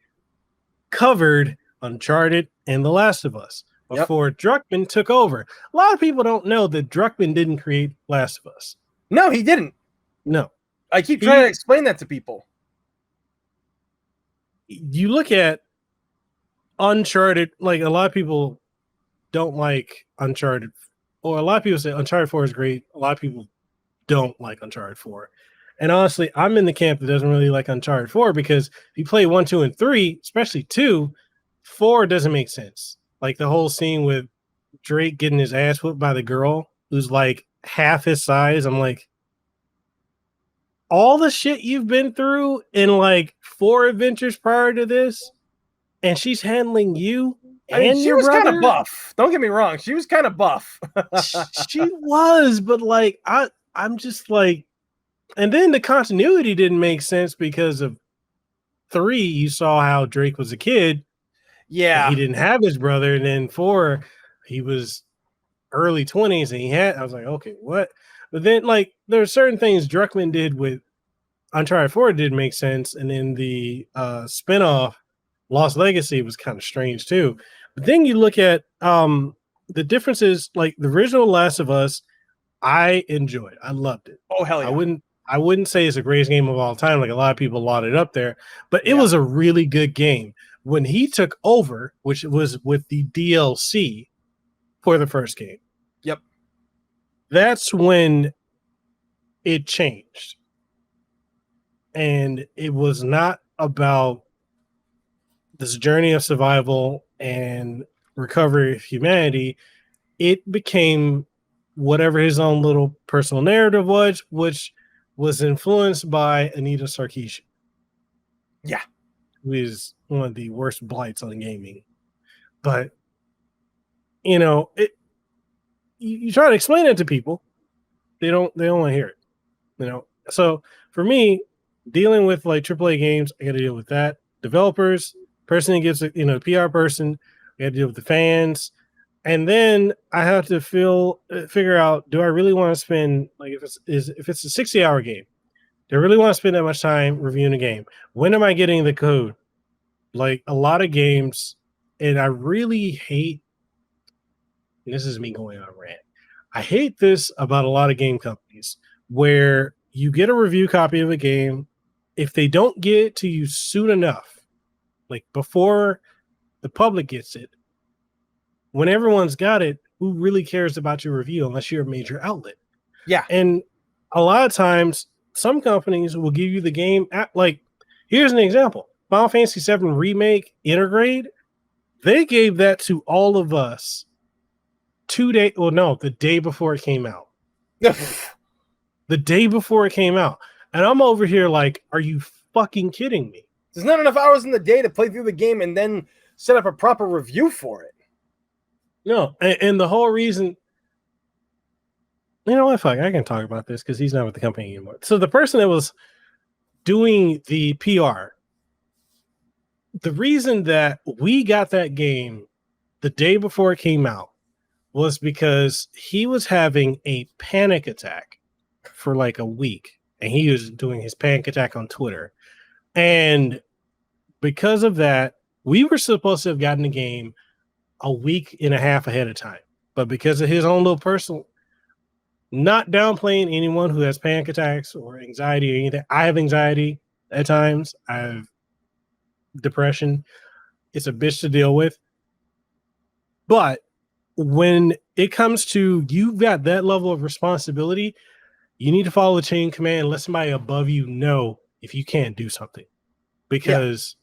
covered Uncharted and The Last of Us before Druckmann took over. A lot of people don't know that Druckmann didn't create Last of Us. No, he didn't. No. I keep trying to explain that to people. You look at Uncharted, like a lot of people don't like Uncharted, or a lot of people say Uncharted 4 is great. A lot of people don't like Uncharted 4. And honestly, I'm in the camp that doesn't really like Uncharted 4 because if you play 1, 2, and 3, especially 2, 4 doesn't make sense. Like the whole scene with Drake getting his ass whipped by the girl who's like half his size. I'm like, all the shit you've been through in like 4 adventures prior to this, and she's handling you. She was kind of buff. Don't get me wrong. She was kind of buff. She was, but like, I'm just like, and then the continuity didn't make sense because of 3, you saw how Drake was a kid. Yeah. He didn't have his brother. And then 4, he was early 20s and I was like, okay, what? But then like there are certain things Druckmann did with Uncharted 4 didn't make sense. And then the spinoff Lost Legacy was kind of strange too. But then you look at the differences, like the original Last of Us, I enjoyed. I loved it. Oh, hell yeah. I wouldn't say it's the greatest game of all time, like a lot of people lauded up there, but it was a really good game. When he took over, which was with the DLC for the first game. Yep. That's when it changed. And it was not about this journey of survival and recovery of humanity. It became whatever his own little personal narrative was, which was influenced by Anita Sarkeesian. Yeah. Who is one of the worst blights on gaming. But, you try to explain it to people, they don't want to hear it. So for me, dealing with like AAA games, I got to deal with that. Developers, person who gives it, PR person, I got to deal with the fans. And then I have to figure out, do I really want to spend, like, if it's a 60-hour game, do I really want to spend that much time reviewing a game? When am I getting the code? Like a lot of games, and I really hate, and this is me going on a rant, I hate this about a lot of game companies where you get a review copy of a game, if they don't get it to you soon enough, like before the public gets it, when everyone's got it, who really cares about your review unless you're a major outlet? Yeah. And a lot of times, some companies will give you the game at, like, here's an example. Final Fantasy VII Remake Intergrade, they gave that to all of us the day before it came out. The day before it came out. And I'm over here like, are you fucking kidding me? There's not enough hours in the day to play through the game and then set up a proper review for it. No, and the whole reason, what, fuck, I can talk about this because he's not with the company anymore. So the person that was doing the PR, the reason that we got that game the day before it came out was because he was having a panic attack for like a week, and he was doing his panic attack on Twitter. And because of that, we were supposed to have gotten the game a week and a half ahead of time. But because of his own little personal, not downplaying anyone who has panic attacks or anxiety or anything. I have anxiety at times. I have depression. It's a bitch to deal with. But when it comes to you've got that level of responsibility, you need to follow the chain of command and let somebody above you know if you can't do something. Because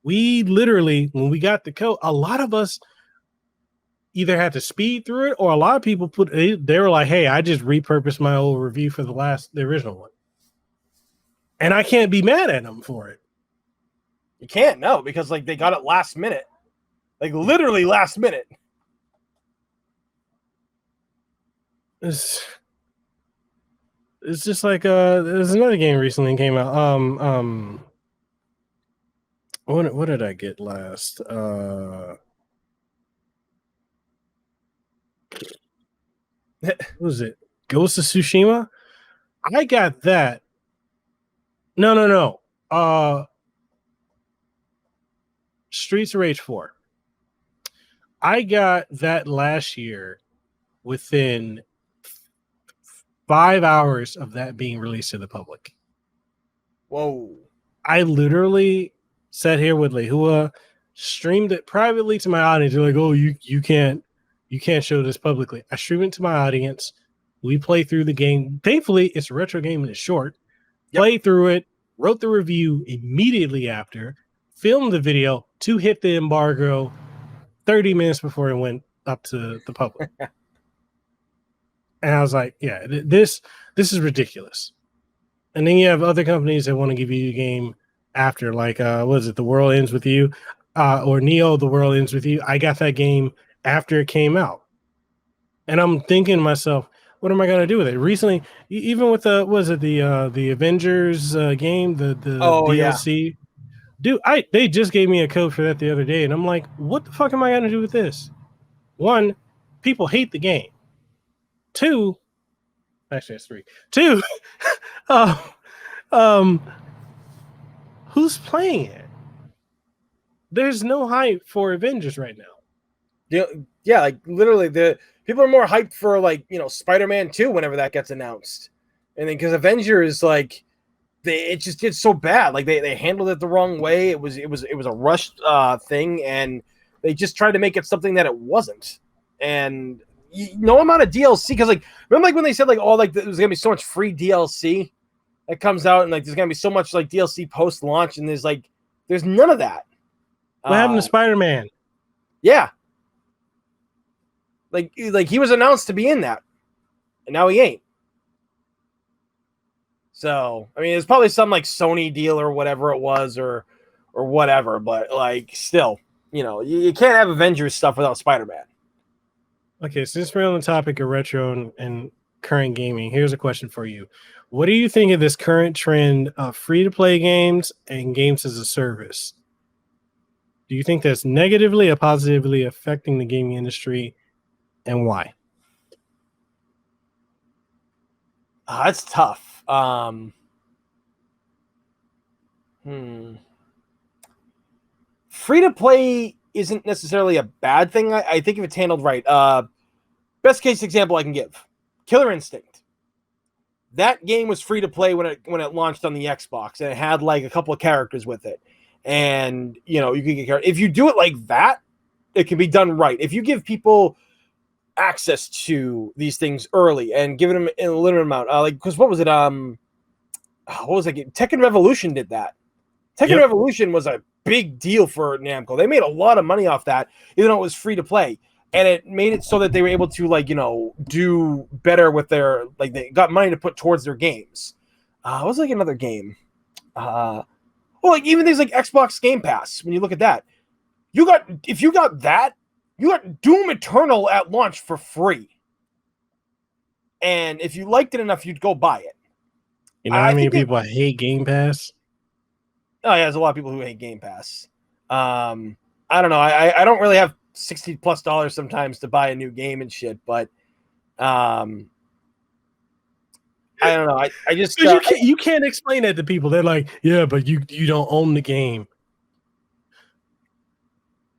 we literally, when we got the code, a lot of us either had to speed through it, or a lot of people they were like, hey, I just repurposed my old review for the original one. And I can't be mad at them for it. You can't, no, because like they got it last minute. Like literally last minute. It's just like there's another game recently came out. What did I get last? What was it? Ghost of Tsushima? I got that. No. Streets of Rage 4. I got that last year within 5 hours of that being released to the public. Whoa. I literally sat here with Lehua, streamed it privately to my audience. They're like, oh, you can't show this publicly. I streamed it to my audience. We play through the game. Thankfully, it's a retro game and it's short. Yep. Played through it, wrote the review immediately after, filmed the video to hit the embargo 30 minutes before it went up to the public. And I was like, yeah, this is ridiculous. And then you have other companies that want to give you a game after, like, what is it, The World Ends With You, or Neo, The World Ends With You. I got that game after it came out. And I'm thinking to myself, what am I going to do with it? Recently, even with the Avengers game, the DLC. Yeah. Dude, they just gave me a code for that the other day, and I'm like, what the fuck am I going to do with this? One, people hate the game. Two, actually that's three. Two, who's playing it? There's no hype for Avengers right now. Yeah, like literally the people are more hyped for like, Spider-Man 2 whenever that gets announced. And then because Avengers, like, it just did so bad. Like they handled it the wrong way. It was a rushed thing, and they just tried to make it something that it wasn't. And no amount of DLC, because like remember like when they said like there's gonna be so much free DLC that comes out, and like there's gonna be so much like DLC post launch, and there's none of that. What happened to Spider-Man? Yeah, like he was announced to be in that, and now he ain't. So, I mean, it's probably some like Sony deal or whatever it was or whatever, but like still, you can't have Avengers stuff without Spider-Man. Okay, since we're on the topic of retro and current gaming, here's a question for you. What do you think of this current trend of free-to-play games and games as a service? Do you think that's negatively or positively affecting the gaming industry, and why? That's tough. Free to play isn't necessarily a bad thing. I think if it's handled right. Best case example I can give: Killer Instinct. That game was free to play when it launched on the Xbox, and it had like a couple of characters with it. And you could get characters. If you do it like that, it can be done right. If you give people access to these things early and giving them in a limited amount, because what was it? What was it? Tekken Revolution did that. Tekken Revolution was a big deal for Namco. They made a lot of money off that, even though it was free to play, and it made it so that they were able to do better with their they got money to put towards their games. What was like another game? Like even things like Xbox Game Pass. When you look at that, if you got that. You got Doom Eternal at launch for free. And if you liked it enough, you'd go buy it. You know how many people hate Game Pass? Oh, yeah, there's a lot of people who hate Game Pass. I don't know. I don't really have $60+ sometimes to buy a new game and shit, but I don't know. I just... you can't explain that to people. They're like, yeah, but you don't own the game.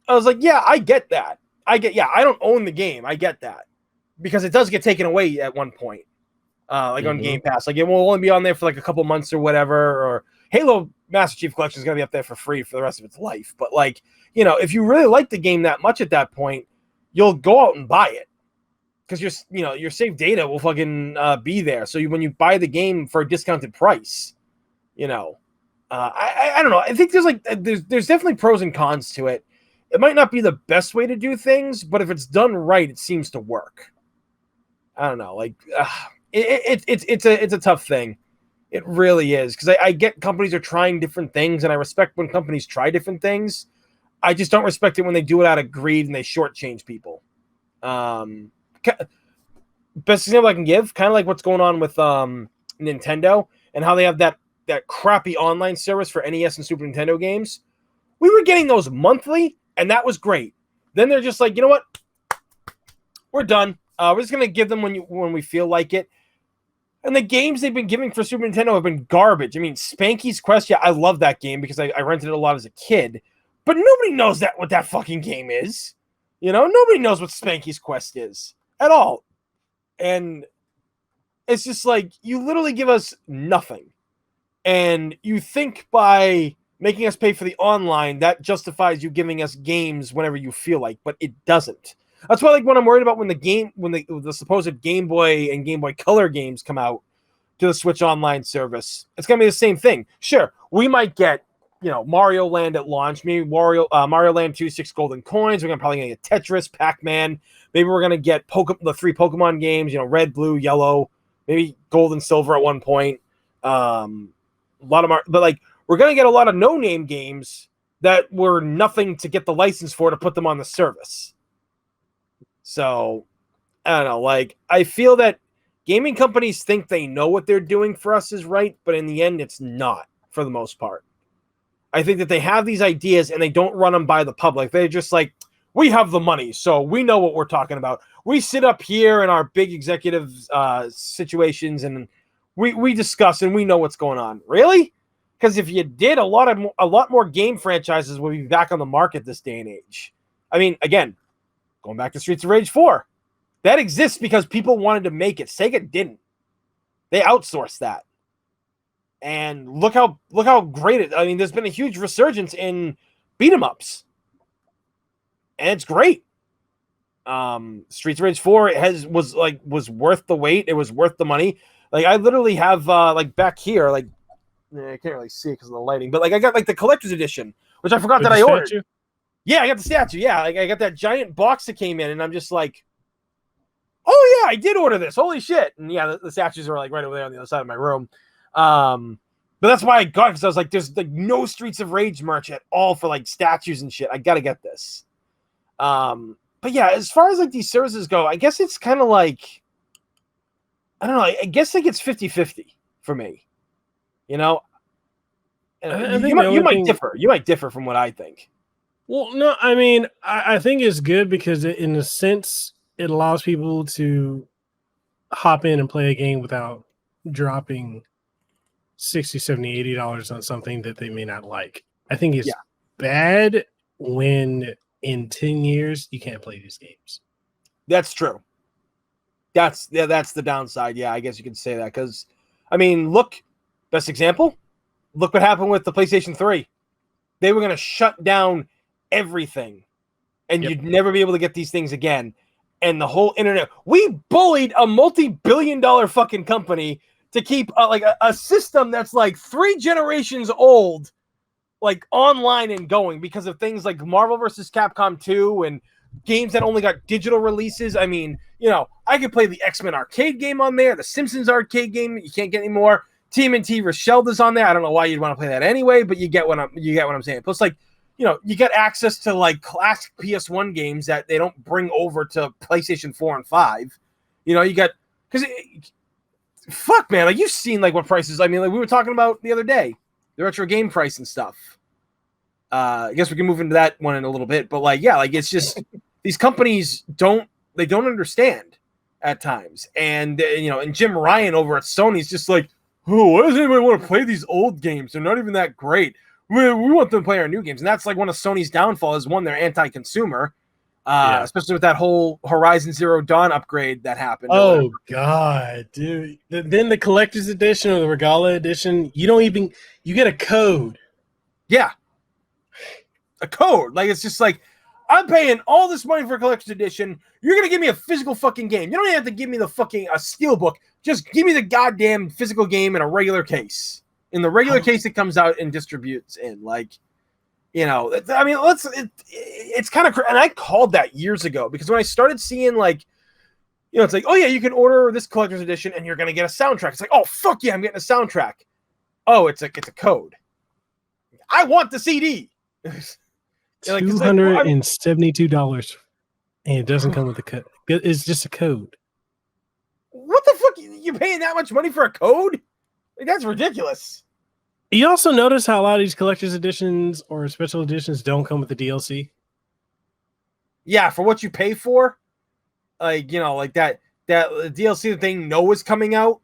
I was like, yeah, I get that. I don't own the game. I get that because it does get taken away at one point, on Game Pass. Like it will only be on there for like a couple months or whatever. Or Halo Master Chief Collection is going to be up there for free for the rest of its life. But like, if you really like the game that much at that point, you'll go out and buy it because your saved data will fucking be there. So when you buy the game for a discounted price, I don't know. I think there's definitely pros and cons to it. It might not be the best way to do things, but if it's done right, it seems to work. I don't know. Like it's a tough thing. It really is, because I get companies are trying different things, and I respect when companies try different things. I just don't respect it when they do it out of greed and they shortchange people. Best example I can give, kind of like what's going on with Nintendo and how they have that crappy online service for NES and Super Nintendo games. We were getting those monthly, and that was great. Then they're just like, you know what? We're done. We're just gonna give them when we feel like it. And the games they've been giving for Super Nintendo have been garbage. I mean, Spanky's Quest, yeah, I love that game because I rented it a lot as a kid. But nobody knows what that fucking game is. You know, nobody knows what Spanky's Quest is at all. And it's just like, you literally give us nothing. And you think by making us pay for the online, that justifies you giving us games whenever you feel like, but it doesn't. That's why, like, when I'm worried about when the supposed Game Boy and Game Boy Color games come out to the Switch Online service, it's gonna be the same thing. Sure, we might get, Mario Land at launch, maybe Mario Land 2, 6 golden coins. We're probably gonna get Tetris, Pac-Man. Maybe we're gonna get the 3 Pokemon games, red, blue, yellow, maybe gold and silver at one point. A lot of but like we're gonna get a lot of no-name games that were nothing to get the license for to put them on the service. So, I don't know, like, I feel that gaming companies think they know what they're doing for us is right, but in the end, it's not, for the most part. I think that they have these ideas and they don't run them by the public. They're just like, we have the money, so we know what we're talking about. We sit up here in our big executive situations and we discuss and we know what's going on. Really? Because if you did, a lot more game franchises would be back on the market this day and age. I mean, again, going back to Streets of Rage 4. That exists because people wanted to make it. Sega didn't. They outsourced that. And look how great it. I mean, there's been a huge resurgence in beat 'em ups. And it's great. Streets of Rage 4 was worth the wait. It was worth the money. Like, I literally have back here, I can't really see it because of the lighting, but I got the collector's edition, which I forgot that I ordered. Statue? Yeah, I got the statue. Yeah, I got that giant box that came in, and I'm just like, oh yeah, I did order this. Holy shit! And yeah, the statues are right over there on the other side of my room. But that's why I got it, because I was like, there's no Streets of Rage merch at all for statues and shit. I gotta get this. But yeah, as far as these services go, I guess it's kind of I don't know. I guess it's 50-50 for me. You might differ. You might differ from what I think. Well, no, I mean, I think it's good because in a sense, it allows people to hop in and play a game without dropping $60, $70, $80 on something that they may not like. I think it's bad when in 10 years you can't play these games. That's true. That's the downside. Yeah, I guess you could say that because, I mean, look, best example, look what happened with the PlayStation 3. They were going to shut down everything, and you'd never be able to get these things again. And the whole internet, we bullied a multi-billion-dollar fucking company to keep a system that's 3 generations old, online and going because of things like Marvel vs. Capcom 2 and games that only got digital releases. I mean, I could play the X-Men arcade game on there, the Simpsons arcade game that you can't get anymore. TMNT Rochelle is on there. I don't know why you'd want to play that anyway, but you get what I'm saying. Plus, you get access to classic PS1 games that they don't bring over to PlayStation 4 and 5. You got fuck, man. You've seen what prices. I mean, we were talking about the other day, the retro game price and stuff. I guess we can move into that one in a little bit, but it's just these companies don't understand at times, and and Jim Ryan over at Sony's just why does anybody want to play these old games? They're not even that great. We want them to play our new games. And that's one of Sony's downfall is, one, they're anti-consumer, especially with that whole Horizon Zero Dawn upgrade that happened. Oh, God, dude. Then the collector's edition or the Regala edition, you get a code. Yeah. A code. It's just I'm paying all this money for a collector's edition. You're going to give me a physical fucking game. You don't even have to give me the fucking a steelbook. Just give me the goddamn physical game in a regular case. In the regular case it comes out and distributes in. I mean, it's kind of, and I called that years ago because when I started seeing You know, it's like, oh yeah, you can order this collector's edition and you're gonna get a soundtrack. It's like, oh fuck yeah, I'm getting a soundtrack. Oh, it's a code. I want the CD. $272, and it doesn't come with a code. It's just a code. What the fuck? You paying that much money for a code? Like, that's ridiculous. You also notice how a lot of these collector's editions or special editions don't come with the DLC. Yeah, for what you pay for, like, you know, like that DLC that they know is coming out.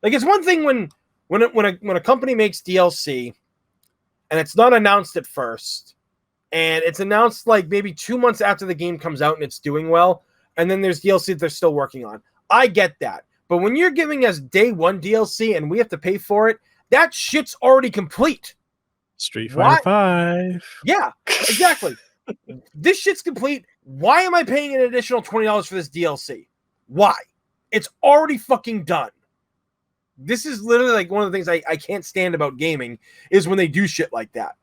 Like, it's one thing when a company makes DLC and it's not announced at first, and it's announced like maybe 2 months after the game comes out and it's doing well, and then there's DLC that they're still working on. I get that. But when you're giving us day one DLC and we have to pay for it, that shit's already complete. Street Fighter 5. Yeah, exactly. This shit's complete. Why am I paying an additional $20 for this DLC? Why? It's already fucking done. This is literally like one of the things I can't stand about gaming is when they do shit like that.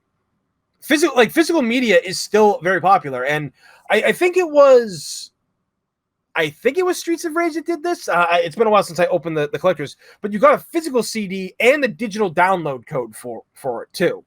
Physical media is still very popular, and I think it was Streets of Rage that did this. It's been a while since I opened the collectors, but you got a physical CD and the digital download code for it too.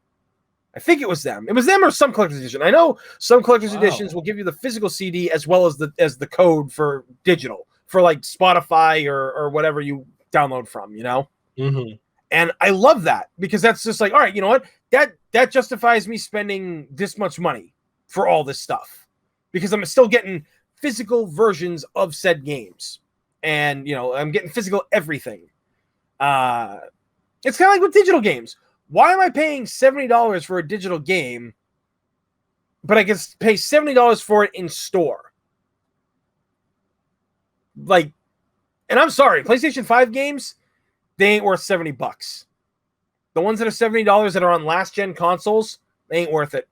I think it was them. It was them or some collector's edition. I know some collector's editions will give you the physical CD as well as the code for digital for like Spotify or whatever you download from, you know? Mm-hmm. And I love that because that's just like, all right, you know what? That justifies me spending this much money for all this stuff because I'm still getting physical versions of said games. And, you know, I'm getting physical everything. It's kind of like with digital games. Why am I paying $70 for a digital game, but I can pay $70 for it in store? Like, and I'm sorry, PlayStation 5 games, they ain't worth $70. The ones that are $70 that are on last gen consoles, they ain't worth it.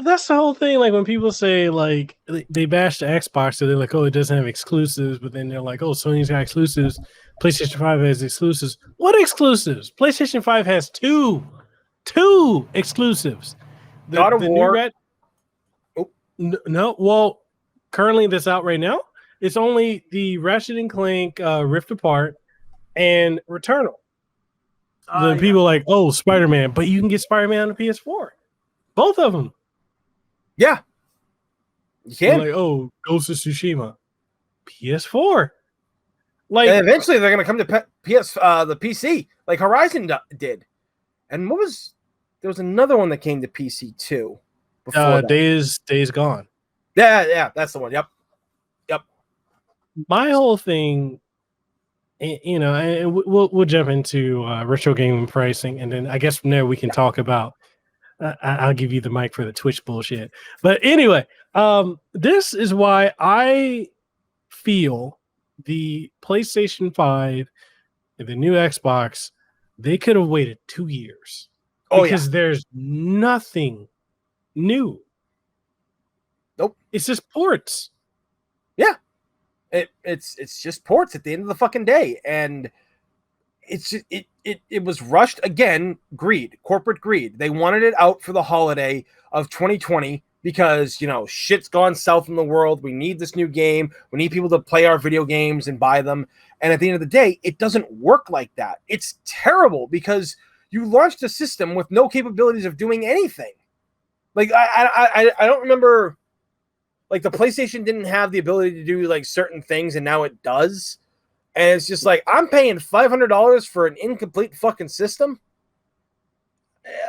That's the whole thing. Like when people say like they bash the Xbox, so they're like, oh, it doesn't have exclusives, but then they're like, oh, Sony's got exclusives. PlayStation 5 has exclusives. What exclusives? PlayStation 5 has two exclusives. God of War. No, well, currently that's out right now. It's only the Ratchet and Clank Rift Apart and Returnal. The people like, oh, Spider-Man, but you can get Spider-Man on the PS4. Both of them. Yeah. You can. Like, oh, Ghost of Tsushima. PS4. Like, and eventually they're going to come to the PC, like Horizon did. And there was another one that came to PC too. Days Gone. Yeah, that's the one. Yep. My whole thing, you know, and we'll jump into retro gaming pricing, and then I guess from there we can talk about. I'll give you the mic for the Twitch bullshit. But anyway, this is why I feel the PlayStation 5 and the new Xbox, they could have waited 2 years. Because there's nothing new. Nope. It's just ports. Yeah. It's just ports at the end of the fucking day. And it was rushed again. Corporate greed. They wanted it out for the holiday of 2020 because, you know, shit's gone south in the world. We need this new game. We need people to play our video games and buy them. And at the end of the day, it doesn't work like that. It's terrible because you launched a system with no capabilities of doing anything. Like I don't remember. Like the PlayStation didn't have the ability to do like certain things, and now it does. And it's just like, I'm paying $500 for an incomplete fucking system.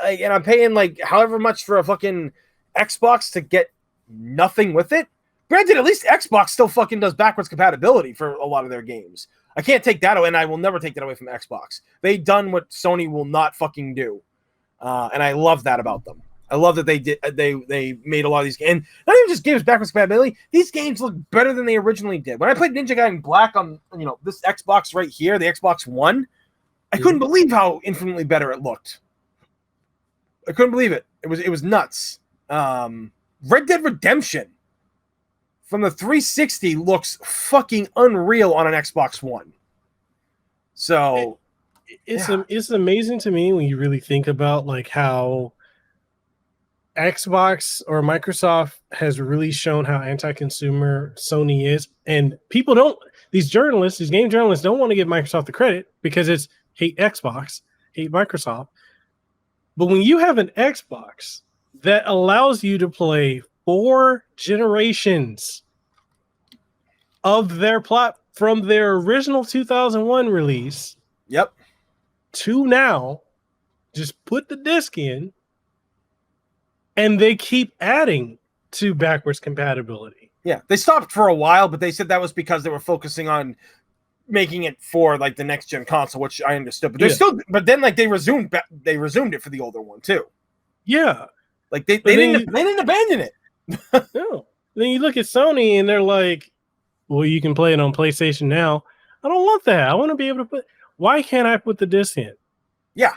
Like, and I'm paying like however much for a fucking Xbox to get nothing with it. Granted, at least Xbox still fucking does backwards compatibility for a lot of their games. I can't take that away, and I will never take that away from Xbox. They done what Sony will not fucking do. And I love that about them. I love that they made a lot of these games. And not even just games backwards compatibility. These games look better than they originally did. When I played Ninja Gaiden Black on, you know, this Xbox right here, the Xbox One, I couldn't believe how infinitely better it looked. I couldn't believe it. It was nuts. Red Dead Redemption from the 360 looks fucking unreal on an Xbox One. So it's amazing to me when you really think about like how Xbox or Microsoft has really shown how anti-consumer Sony is, and people don't. These journalists, these game journalists, don't want to give Microsoft the credit because it's hate Xbox, hate Microsoft. But when you have an Xbox that allows you to play 4 generations of their plot from their original 2001 release, Yep. to now, just put the disc in, and they keep adding to backwards compatibility. Yeah, they stopped for a while, but they said that was because they were focusing on making it for like the next gen console, which I understood. But they're still, but then like they resumed it for the older one too. Yeah, like they didn't abandon it. No. Then you look at Sony and they're like, well, you can play it on PlayStation now. I don't want that. I want to be able to put. Why can't I put the disc in? Yeah.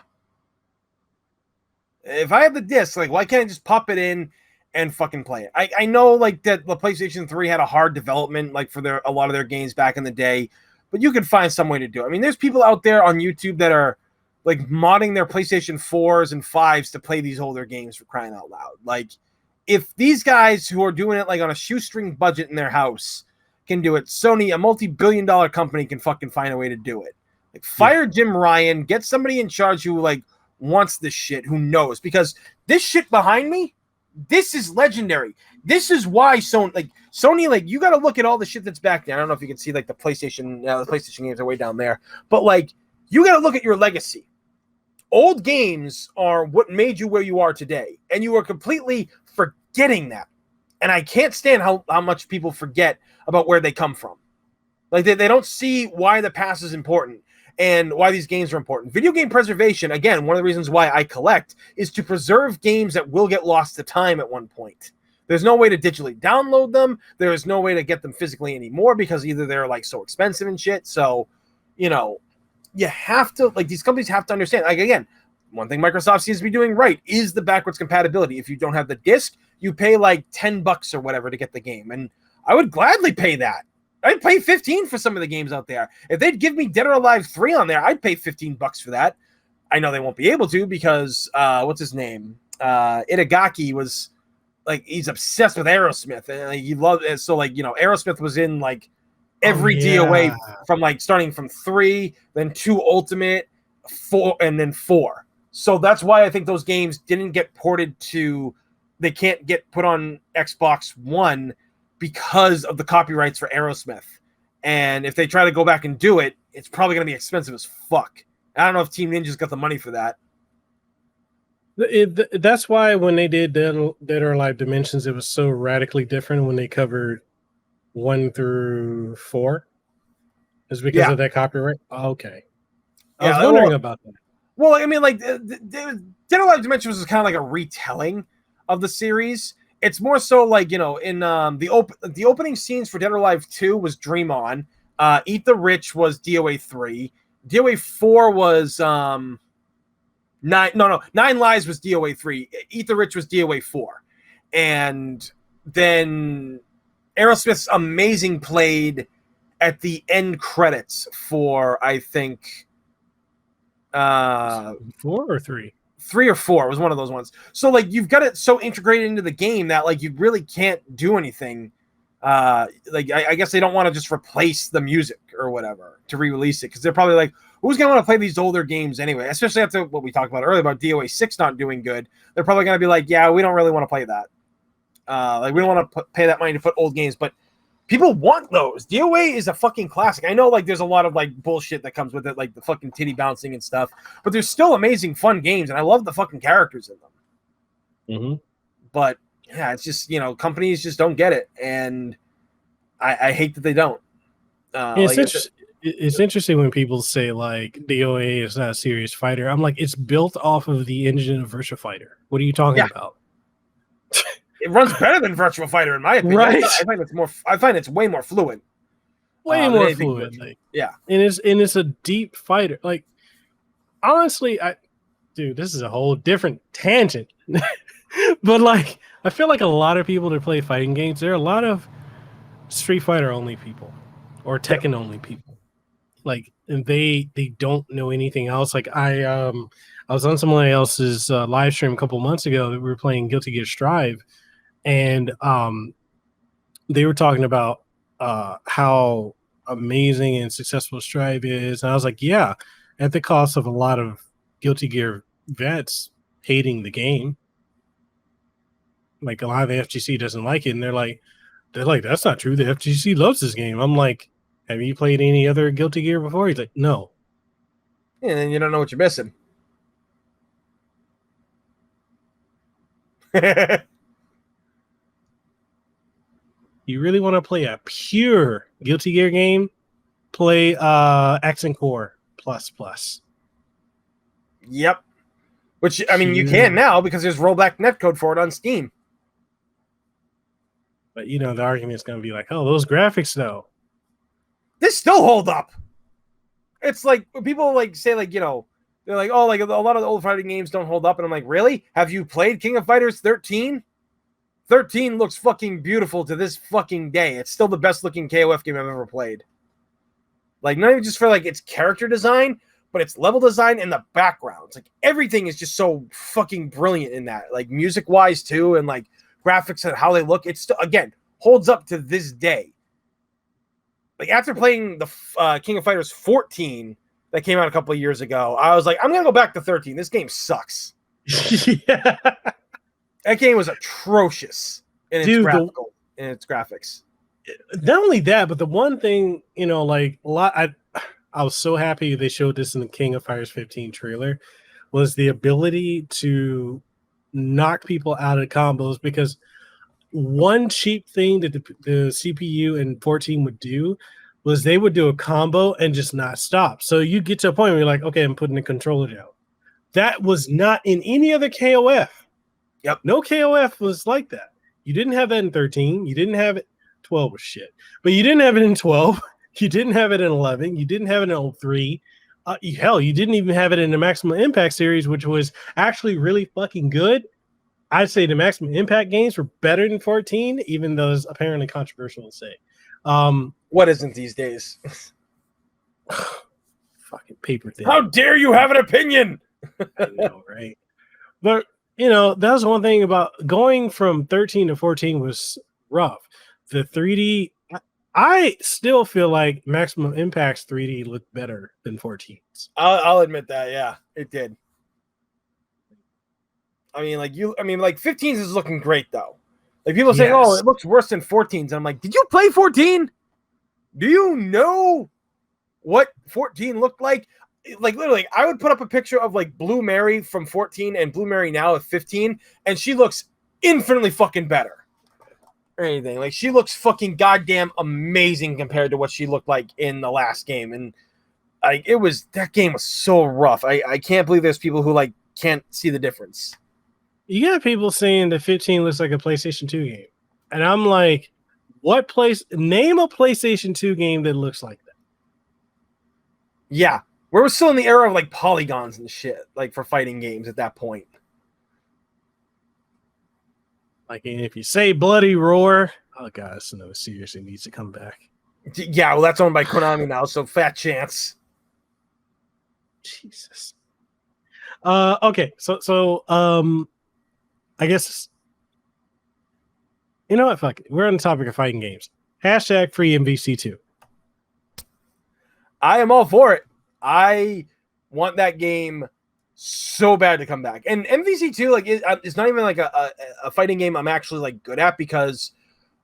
If I have the disc, like, why can't I just pop it in and fucking play it? I know, like, that the PlayStation 3 had a hard development, like, for a lot of their games back in the day, but you could find some way to do it. I mean, there's people out there on YouTube that are, like, modding their PlayStation 4s and 5s to play these older games, for crying out loud. Like, if these guys who are doing it, like, on a shoestring budget in their house can do it, Sony, a multi-billion-dollar company, can fucking find a way to do it. Like, fire Jim Ryan, get somebody in charge who, like, wants this shit, who knows, because this shit behind me, this is legendary. This is why Sony, like, you got to look at all the shit that's back there. I don't know if you can see, like, the PlayStation games are way down there, but, like, you got to look at your legacy. Old games are what made you where you are today, and you are completely forgetting that. And I can't stand how much people forget about where they come from. Like, they don't see why the past is important and why these games are important. Video game preservation, again, one of the reasons why I collect is to preserve games that will get lost to time at one point. There's no way to digitally download them. There is no way to get them physically anymore because either they're, like, so expensive and shit. So, you know, you have to, like, these companies have to understand. Like, again, one thing Microsoft seems to be doing right is the backwards compatibility. If you don't have the disc, you pay like $10 or whatever to get the game. And I would gladly pay that. I'd pay $15 for some of the games out there. If they'd give me Dead or Alive 3 on there, I'd pay $15 for that. I know they won't be able to because what's his name? Itagaki was like, he's obsessed with Aerosmith, and like, he loved it. So, like, you know, Aerosmith was in like every DOA from like starting from 3, then 2 Ultimate, 4, and then 4. So that's why I think those games didn't get ported to, they can't get put on Xbox One because of the copyrights for Aerosmith. And if they try to go back and do it, it's probably going to be expensive as fuck. I don't know if Team Ninja's got the money for that. That's why when they did Dead or Alive Dimensions, it was so radically different when they covered 1 through 4. Is because of that copyright? Okay. I was wondering about that. Well, I mean, like, Dead or Alive Dimensions was kind of like a retelling of the series. It's more so like, you know, in the opening scenes for Dead or Alive 2 was Dream On. Eat the Rich was DOA 3. DOA 4 was 9 Lives was DOA 3. Eat the Rich was DOA 4. And then Aerosmith's Amazing played at the end credits for, I think, 4 or 3? 3 or 4 was one of those ones. So, like, you've got it so integrated into the game that, like, you really can't do anything. Like, I guess they don't want to just replace the music or whatever to re-release it, because they're probably like, who's going to want to play these older games anyway? Especially after what we talked about earlier about DOA 6 not doing good. They're probably going to be like, yeah, we don't really want to play that. Like, we don't want to pay that money to put old games, but people want those. DOA is a fucking classic. I know, like, there's a lot of, like, bullshit that comes with it, like the fucking titty bouncing and stuff, but there's still amazing, fun games, and I love the fucking characters in them. Mm-hmm. But, yeah, it's just, you know, companies just don't get it, and I hate that they don't. It's interesting when people say, like, DOA is not a serious fighter. I'm like, it's built off of the engine of Virtua Fighter. What are you talking about? It runs better than Virtua Fighter, in my opinion. Right. I find it's way more fluid. Way more fluid. Like, yeah. And it's a deep fighter. Like, honestly, this is a whole different tangent. But, like, I feel like a lot of people that play fighting games, there are a lot of Street Fighter only people or Tekken only people. like, and they don't know anything else. Like I was on someone else's live stream a couple months ago that we were playing Guilty Gear Strive, and they were talking about how amazing and successful Strive is, and I was like, yeah, at the cost of a lot of Guilty Gear vets hating the game. Like a lot of the FGC doesn't like it, and they're like, that's not true. The FGC loves this game. I'm like, have you played any other Guilty Gear before? He's like, no. And then you don't know what you're missing. You really want to play a pure Guilty Gear game? Play X and Core plus. Yep. Which, I mean, you can now because there's rollback netcode for it on Steam. But, the argument is going to be like, oh, those graphics, though. They still hold up. It's like, people like say, like, they're like, oh, like a lot of the old fighting games don't hold up. And I'm like, really? Have you played King of Fighters 13? 13 looks fucking beautiful to this fucking day. It's still the best looking KOF game I've ever played. Like, not even just for like its character design, but its level design and the backgrounds. Like, everything is just so fucking brilliant in that. Like, music wise too, and like graphics and how they look. It's still, again, holds up to this day. Like, after playing the King of Fighters 14 that came out a couple of years ago, I was like, I'm gonna go back to 13. This game sucks. Yeah. That game was atrocious in its graphics. Not only that, but the one thing, like a lot, I was so happy they showed this in the King of Fighters 15 trailer, was the ability to knock people out of combos, because one cheap thing that the CPU in 14 would do was they would do a combo and just not stop. So you get to a point where you're like, okay, I'm putting the controller down. That was not in any other KOF. Yep. No KOF was like that. You didn't have that in 13. You didn't have it. 12 was shit. But you didn't have it in 12. You didn't have it in 11. You didn't have it in 03. Hell, you didn't even have it in the Maximum Impact series, which was actually really fucking good. I'd say the Maximum Impact games were better than 14, even though it's apparently controversial to say. What isn't these days? Fucking paper thin. How dare you have an opinion? I know, right? But, that was one thing about going from 13 to 14 was rough. The 3D, I still feel like Maximum Impact's 3D looked better than 14's. I'll admit that, yeah, it did. I mean, like 15's is looking great though. Like people saying, "Oh, it looks worse than 14's." And I'm like, "Did you play 14? Do you know what 14 looked like?" Like literally, I would put up a picture of like Blue Mary from 14 and Blue Mary now at 15, and she looks infinitely fucking better. Or anything. Like, she looks fucking goddamn amazing compared to what she looked like in the last game. And that game was so rough. I can't believe there's people who like can't see the difference. You got people saying that 15 looks like a PlayStation 2 game. And I'm like, name a PlayStation 2 game that looks like that. Yeah. We're still in the era of like polygons and shit, like for fighting games at that point. Like, if you say Bloody Roar, oh god, Sonoma seriously needs to come back. Yeah, well, that's owned by Konami now, so fat chance. Jesus. Okay, so I guess you know what? Fuck it. We're on the topic of fighting games. Hashtag free MVC2. I am all for it. I want that game so bad to come back. And MVC2, like, it's not even like a fighting game I'm actually like good at, because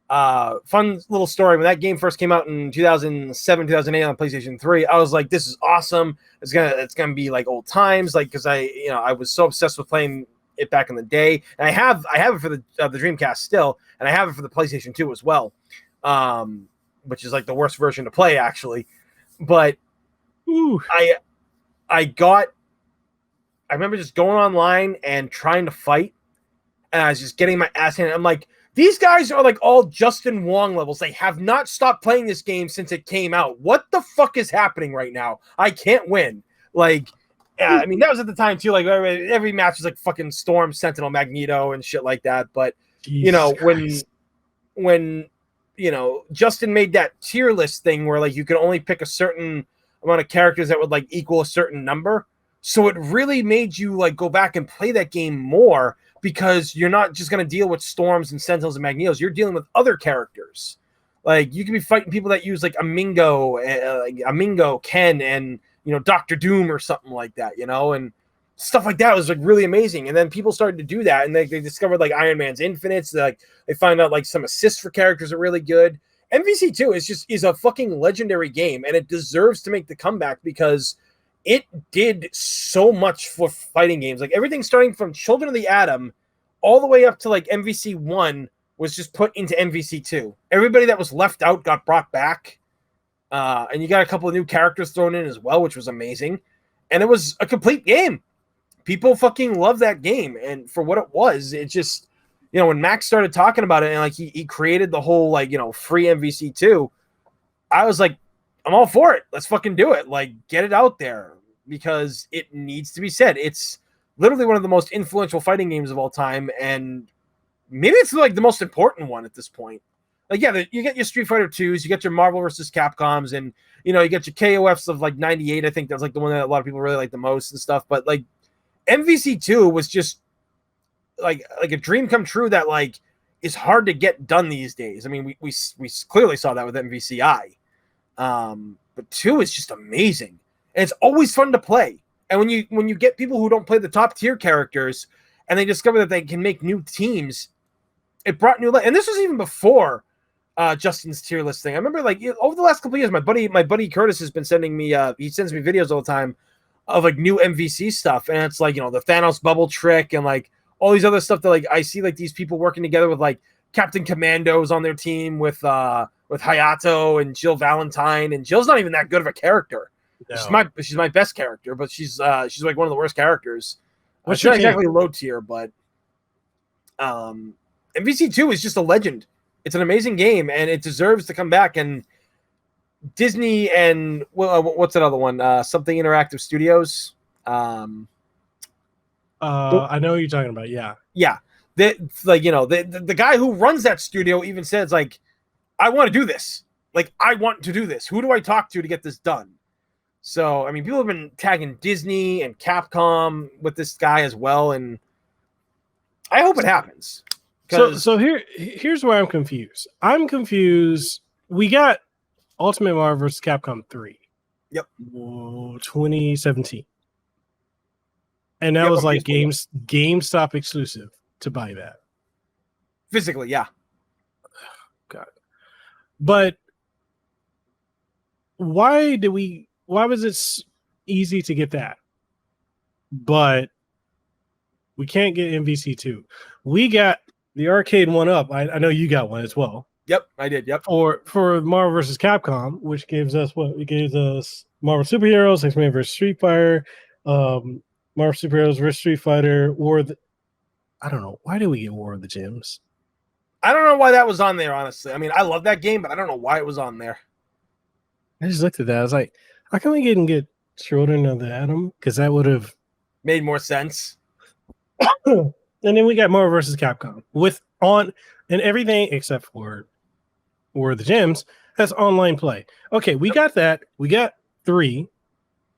fun little story, when that game first came out in 2007, 2008 on PlayStation 3, I was like, this is awesome. It's gonna be like old times, like, because I was so obsessed with playing it back in the day. And I have it for the Dreamcast still, and I have it for the PlayStation 2 as well, which is like the worst version to play actually. But I remember just going online and trying to fight, and I was just getting my ass handed. I'm like, these guys are like all Justin Wong levels. They have not stopped playing this game since it came out. What the fuck is happening right now? I can't win. Like, yeah, I mean, that was at the time too. Like, every match was like fucking Storm, Sentinel, Magneto, and shit like that. But when Justin made that tier list thing where like you could only pick a certain amount of characters that would like equal a certain number. So it really made you like go back and play that game more, because you're not just going to deal with Storms and Sentinels and Magnetos. You're dealing with other characters. Like you can be fighting people that use like Amingo, Ken, and Dr. Doom or something like that, and stuff like that was like really amazing. And then people started to do that, and they discovered like Iron Man's Infinites. They find out like some assists for characters are really good. MVC2 is a fucking legendary game, and it deserves to make the comeback because it did so much for fighting games. Like everything starting from Children of the Atom all the way up to like MVC1 was just put into MVC2. Everybody that was left out got brought back. And you got a couple of new characters thrown in as well, which was amazing. And it was a complete game. People fucking love that game. And for what it was, it just, when Max started talking about it and like he created the whole like, free MVC2, I was like, I'm all for it. Let's fucking do it. Like, get it out there because it needs to be said. It's literally one of the most influential fighting games of all time. And maybe it's like the most important one at this point. Like, yeah, you get your Street Fighter 2s, you get your Marvel vs. Capcoms, and, you get your KOFs of like 98. I think that's like the one that a lot of people really like the most and stuff. But like MVC2 was just like a dream come true that like is hard to get done these days. I mean, we clearly saw that with MVCI. But 2 is just amazing, and it's always fun to play. And when you get people who don't play the top tier characters and they discover that they can make new teams, it brought new life. And this was even before Justin's tier list thing. I remember like over the last couple of years, my buddy Curtis has been sending me he sends me videos all the time of like new MVC stuff, and it's like the Thanos bubble trick and like all these other stuff that like I see like these people working together with like Captain Commando's on their team with Hayato and Jill Valentine, and Jill's not even that good of a character. No. She's my best character, but she's like one of the worst characters. She's not exactly low tier, but MVC2 is just a legend. It's an amazing game, and it deserves to come back. And Disney and what's that other one? Something Interactive Studios. I know what you're talking about. Yeah. The guy who runs that studio even says like, I want to do this. Like, I want to do this. Who do I talk to get this done? So, I mean, people have been tagging Disney and Capcom with this guy as well, and I hope it happens. So here's where I'm confused. We got Ultimate Marvel vs. Capcom 3. Yep. 2017. And that was like GameStop exclusive to buy that. Physically, yeah. God. But why was it easy to get that? But we can't get MVC2. We got the arcade one up. I know you got one as well. Yep, I did. Yep. For Marvel vs. Capcom, which gives us what? It gives us Marvel Superheroes, X-Men vs. Street Fighter, Marvel Superheroes vs. Street Fighter, I don't know. Why did we get War of the Gems? I don't know why that was on there, honestly. I mean, I love that game, but I don't know why it was on there. I just looked at that. I was like, how can we get Children of the Atom? Because that would have made more sense. And then we got Marvel vs. Capcom and everything except for War of the Gems has online play. Okay, we got that. We got 3.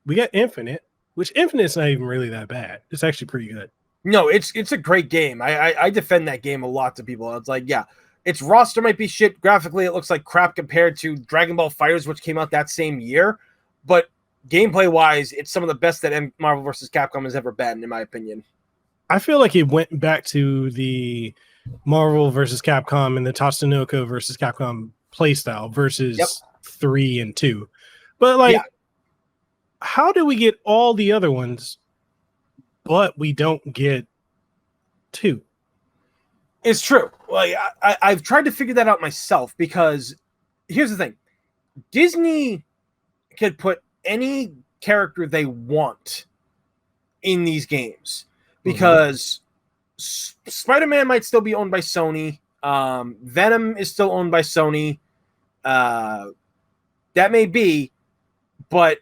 We got Infinite, which Infinite's not even really that bad. It's actually pretty good. No, it's a great game. I defend that game a lot to people. It's like, yeah, its roster might be shit. Graphically, it looks like crap compared to Dragon Ball FighterZ, which came out that same year. But gameplay-wise, it's some of the best that Marvel vs. Capcom has ever been, in my opinion. I feel like it went back to the Marvel vs. Capcom and the Tatsunoko vs. Capcom playstyle versus 3 and 2. But how do we get all the other ones, but we don't get 2? It's true. Like I've tried to figure that out myself, because here's the thing. Disney could put any character they want in these games, because Spider-Man might still be owned by Sony. Venom is still owned by Sony. That may be, but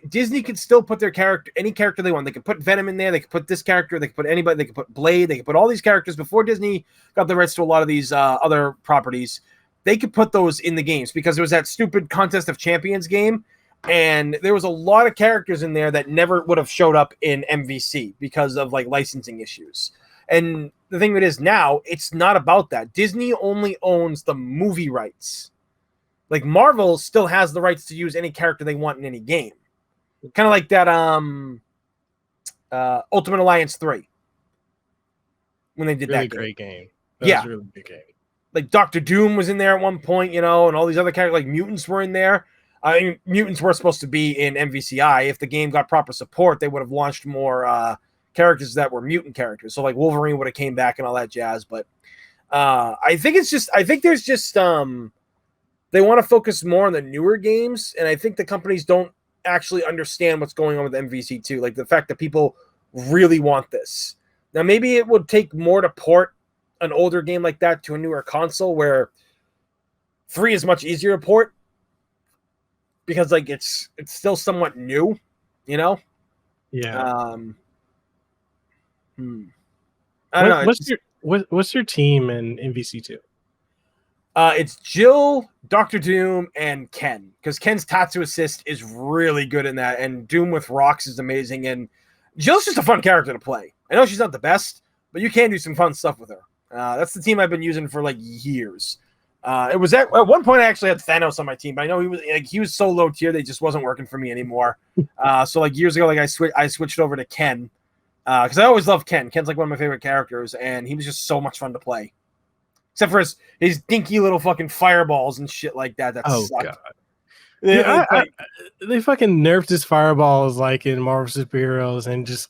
Disney could still put their any character they want. They could put Venom in there. They could put this character. They could put anybody. They could put Blade. They could put all these characters before Disney got the rights to a lot of these other properties. They could put those in the games, because there was that stupid Contest of Champions game, And there was a lot of characters in there that never would have showed up in MVC because of like licensing issues. And the thing that is now, it's not about that. Disney only owns the movie rights. Like Marvel still has the rights to use any character they want in any game. Kind of like that Ultimate Alliance 3. When they did really that game. Great game. That was a really good game. Like Doctor Doom was in there at one point, and all these other characters, like mutants were in there. I mean, mutants were supposed to be in MVCI. If the game got proper support, they would have launched more characters that were mutant characters. So like Wolverine would have came back and all that jazz. But I think there's just they want to focus more on the newer games, and I think the companies don't actually understand what's going on with MVC2. Like the fact that people really want this. Now maybe it would take more to port an older game like that to a newer console, where 3 is much easier to port. Because like it's still somewhat new, Yeah. I don't know. What's your team in MVC2? It's Jill, Doctor Doom, and Ken. Because Ken's Tatsu assist is really good in that, and Doom with rocks is amazing. And Jill's just a fun character to play. I know she's not the best, but you can do some fun stuff with her. That's the team I've been using for like years. It was at one point I actually had Thanos on my team, but I know he was so low tier that it just wasn't working for me anymore. So like years ago, like I switched over to Ken because I always loved Ken. Ken's like one of my favorite characters, and he was just so much fun to play. Except for his dinky little fucking fireballs and shit like that. That sucked. God. They fucking nerfed his fireballs like in Marvel Superheroes and just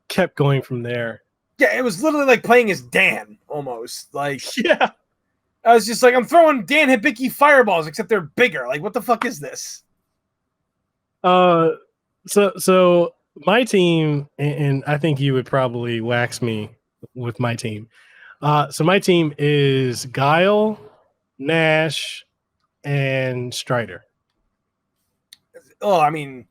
kept going from there. Yeah, it was literally like playing as Dan almost. Like yeah. I was just like, I'm throwing Dan Hibiki fireballs, except they're bigger. Like, what the fuck is this? So my team, and I think you would probably wax me with my team. So my team is Guile, Nash, and Strider. Oh, I mean,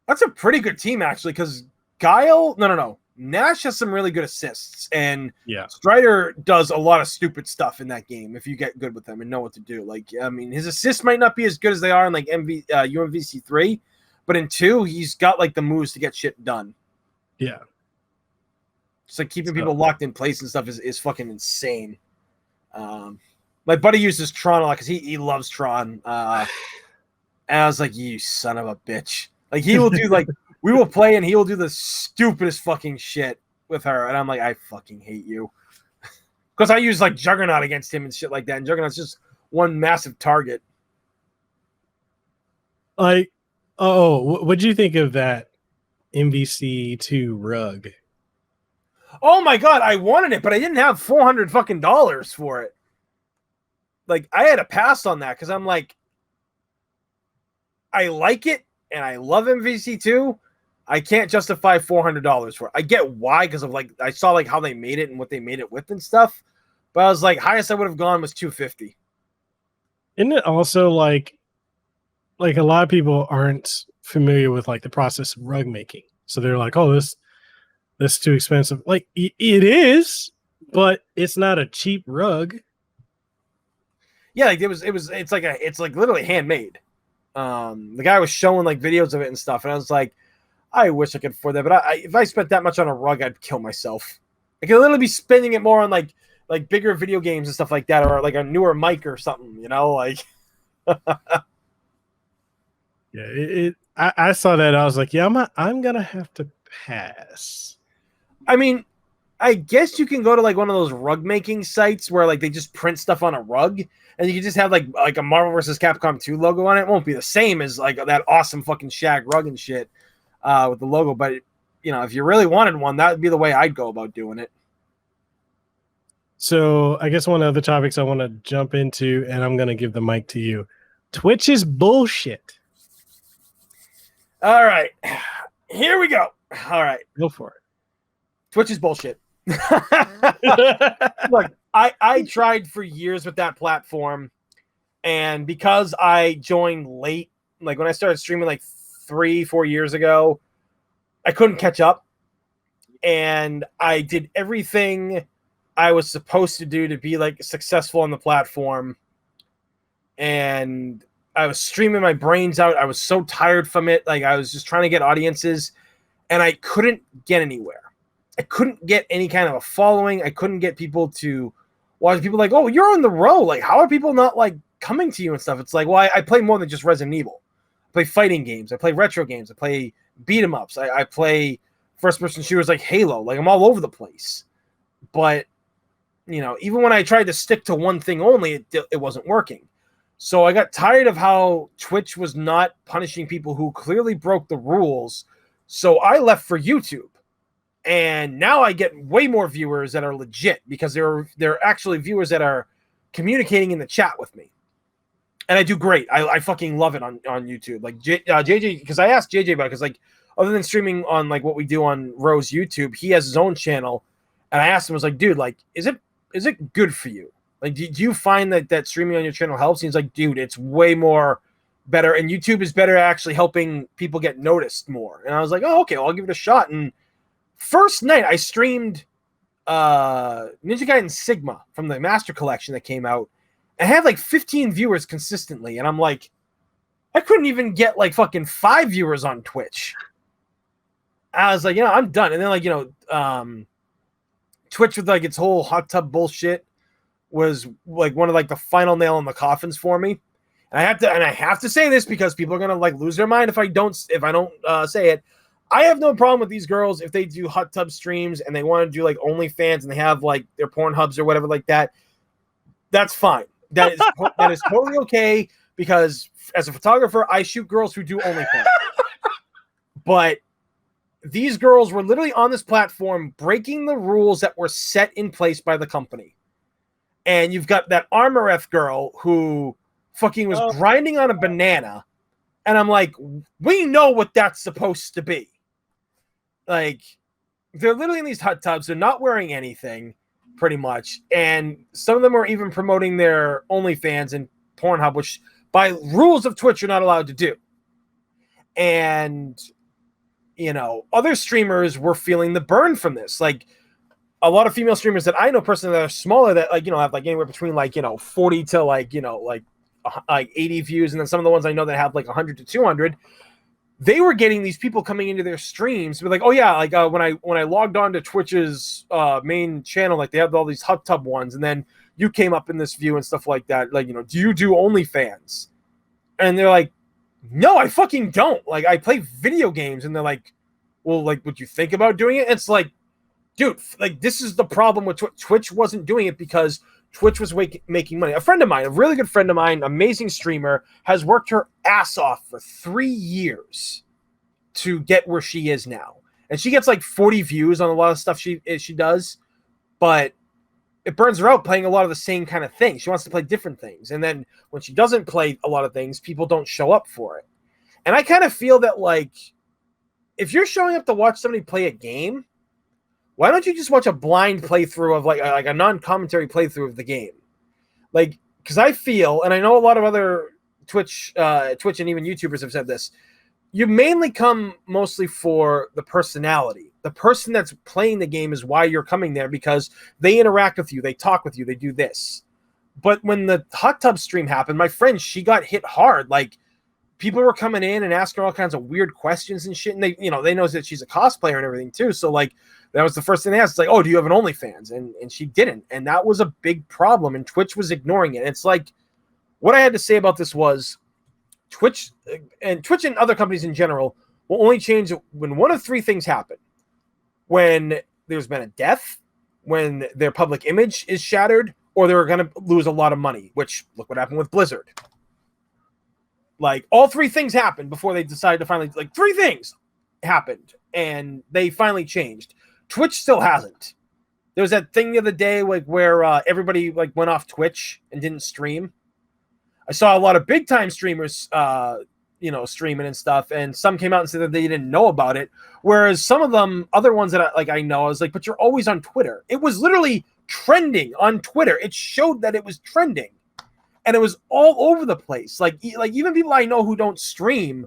that's a pretty good team, actually, because Guile... No. Nash has some really good assists, and Strider does a lot of stupid stuff in that game if you get good with him and know what to do. Like, I mean, his assists might not be as good as they are in like UMVC 3, but in 2, he's got like the moves to get shit done. Yeah. Just like keeping people locked in place and stuff is fucking insane. My buddy uses Tron a lot because he loves Tron. And I was like, you son of a bitch. Like, he will do like... We will play, and he will do the stupidest fucking shit with her. And I'm like, I fucking hate you. Because I use, like, Juggernaut against him and shit like that. And Juggernaut's just one massive target. Like, what'd you think of that MVC2 rug? Oh, my God. I wanted it, but I didn't have $400 fucking dollars for it. Like, I had to pass on that because I'm like, I like it, and I love MVC2. I can't justify $400 for it. I get why, because of like I saw like how they made it and what they made it with and stuff. But I was like, highest I would have gone was $250. Isn't it also like a lot of people aren't familiar with like the process of rug making, so they're like, oh, this is too expensive. Like it is, but it's not a cheap rug. Yeah, like it's like literally handmade. The guy was showing like videos of it and stuff, and I was like, I wish I could afford that, but if I spent that much on a rug, I'd kill myself. I could literally be spending it more on like bigger video games and stuff like that, or like a newer mic or something, like. Yeah, I saw that. I was like, yeah, I'm gonna have to pass. I mean, I guess you can go to like one of those rug making sites where like they just print stuff on a rug, and you can just have like a Marvel vs. Capcom 2 logo on it. It won't be the same as like that awesome fucking shag rug and shit with the logo, but if you really wanted one, that would be the way I'd go about doing it. So I guess one of the topics I want to jump into, and I'm going to give the mic to you. Twitch is bullshit. All right, here we go. All right, go for it. Twitch is bullshit. Look, I tried for years with that platform, and because I joined late, like when I started streaming like 3-4 years ago, I couldn't catch up, and I did everything I was supposed to do to be like successful on the platform, and I was streaming my brains out. I was so tired from it. Like, I was just trying to get audiences, and I couldn't get anywhere. I couldn't get any kind of a following. I couldn't get people to watch. People like, oh, you're on the row. Like, how are people not like coming to you and stuff? It's like, well, I play more than just Resident Evil. I play fighting games. I play retro games. I play beat 'em ups. I play first person shooters like Halo. Like, I'm all over the place. But, you know, even when I tried to stick to one thing only, it wasn't working. So I got tired of how Twitch was not punishing people who clearly broke the rules. So I left for YouTube. And now I get way more viewers that are legit because they're actually viewers that are communicating in the chat with me. And I do great. I fucking love it on YouTube. Like JJ, because I asked JJ about it, because like other than streaming on like what we do on Ro's YouTube, he has his own channel. And I asked him, I was like, dude, like, is it good for you? Like, do you find that streaming on your channel helps? And he's like, dude, it's way more better. And YouTube is better at actually helping people get noticed more. And I was like, oh, okay, well, I'll give it a shot. And first night I streamed Ninja Gaiden Sigma from the Master Collection that came out. I had like 15 viewers consistently. And I'm like, I couldn't even get like fucking 5 viewers on Twitch. I was like, you know, I'm done. And then like, you know, Twitch with like its whole hot tub bullshit was like one of like the final nail in the coffins for me. And I have to say this because people are gonna like lose their mind if I don't say it. I have no problem with these girls if they do hot tub streams and they want to do like OnlyFans and they have like their Pornhubs or whatever like that. That's fine. That is totally okay, because as a photographer, I shoot girls who do OnlyFans. But these girls were literally on this platform breaking the rules that were set in place by the company. And you've got that Armoreth girl who fucking was grinding on a banana. And I'm like, we know what that's supposed to be. Like, they're literally in these hot tubs. They're not wearing anything, pretty much. And some of them are even promoting their OnlyFans and Pornhub, which by rules of Twitch you're not allowed to do. And, you know, other streamers were feeling the burn from this. Like, a lot of female streamers that I know personally that are smaller that, like, you know, have like anywhere between like, you know, 40 to like, you know, like 80 views. And then some of the ones I know that have like 100 to 200, they were getting these people coming into their streams. But like, oh yeah, like when I logged on to Twitch's main channel, like they have all these hot tub ones. And then you came up in this view and stuff like that. Like, you know, do you do OnlyFans? And they're like, no, I fucking don't. Like, I play video games. And they're like, well, like, would you think about doing it? It's like, dude, like, this is the problem with Twitch. Twitch wasn't doing it because Twitch was making money. A friend of mine, a really good friend of mine, amazing streamer, has worked her ass off for 3 years to get where she is now. And she gets like 40 views on a lot of stuff she does, but it burns her out playing a lot of the same kind of things. She wants to play different things. And then when she doesn't play a lot of things, people don't show up for it. And I kind of feel that, like, if you're showing up to watch somebody play a game, why don't you just watch a blind playthrough of like a non-commentary playthrough of the game? Like, because I feel, and I know a lot of other Twitch and even YouTubers have said this, you mainly come mostly for the personality. The person that's playing the game is why you're coming there, because they interact with you, they talk with you, they do this. But when the hot tub stream happened, my friend, she got hit hard. Like, people were coming in and asking her all kinds of weird questions and shit. And they know that she's a cosplayer and everything too. So like, that was the first thing they asked. It's like, oh, do you have an OnlyFans? And she didn't. And that was a big problem. And Twitch was ignoring it. And it's like, what I had to say about this was Twitch and other companies in general will only change when one of 3 things happen. When there's been a death, when their public image is shattered, or they're going to lose a lot of money, which look what happened with Blizzard. Like, all 3 things happened before they decided to finally, like, 3 things happened and they finally changed. Twitch still hasn't. There was that thing the other day, like, where everybody like went off Twitch and didn't stream. I saw a lot of big time streamers, streaming and stuff, and some came out and said that they didn't know about it. Whereas some of them, other ones that I know, I was like, but you're always on Twitter. It was literally trending on Twitter. It showed that it was trending, and it was all over the place. Like even people I know who don't stream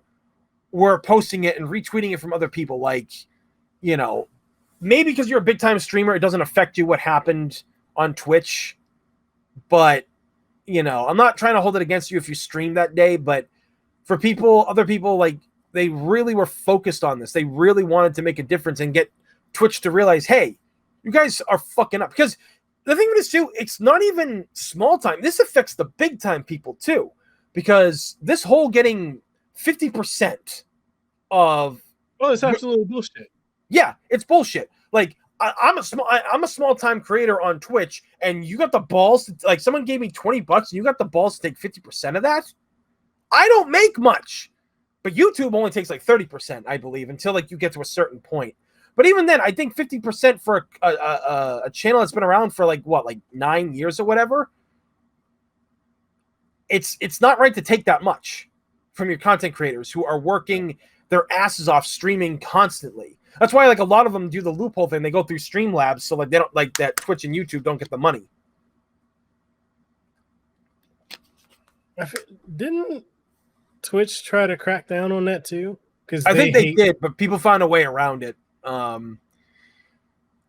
were posting it and retweeting it from other people. Like, you know, maybe because you're a big time streamer, it doesn't affect you what happened on Twitch, but I'm not trying to hold it against you if you stream that day, but for other people, like, they really were focused on this. They really wanted to make a difference and get Twitch to realize, hey, you guys are fucking up. Because the thing is, too, it's not even small time. This affects the big time people, too. Because this whole getting 50% of... Well, it's absolutely bullshit. Yeah, it's bullshit. Like, I'm a small time creator on Twitch, and you got the balls to, like, someone gave me $20 and you got the balls to take 50% of that. I don't make much, but YouTube only takes like 30%, I believe, until like you get to a certain point. But even then, I think 50% for a channel that's been around for like 9 years or whatever. It's not right to take that much from your content creators who are working their asses off streaming constantly. That's why like a lot of them do the loophole thing. They go through Streamlabs, so like they don't like that Twitch and YouTube don't get the money. Didn't Twitch try to crack down on that too? Because I think they did, but people found a way around it.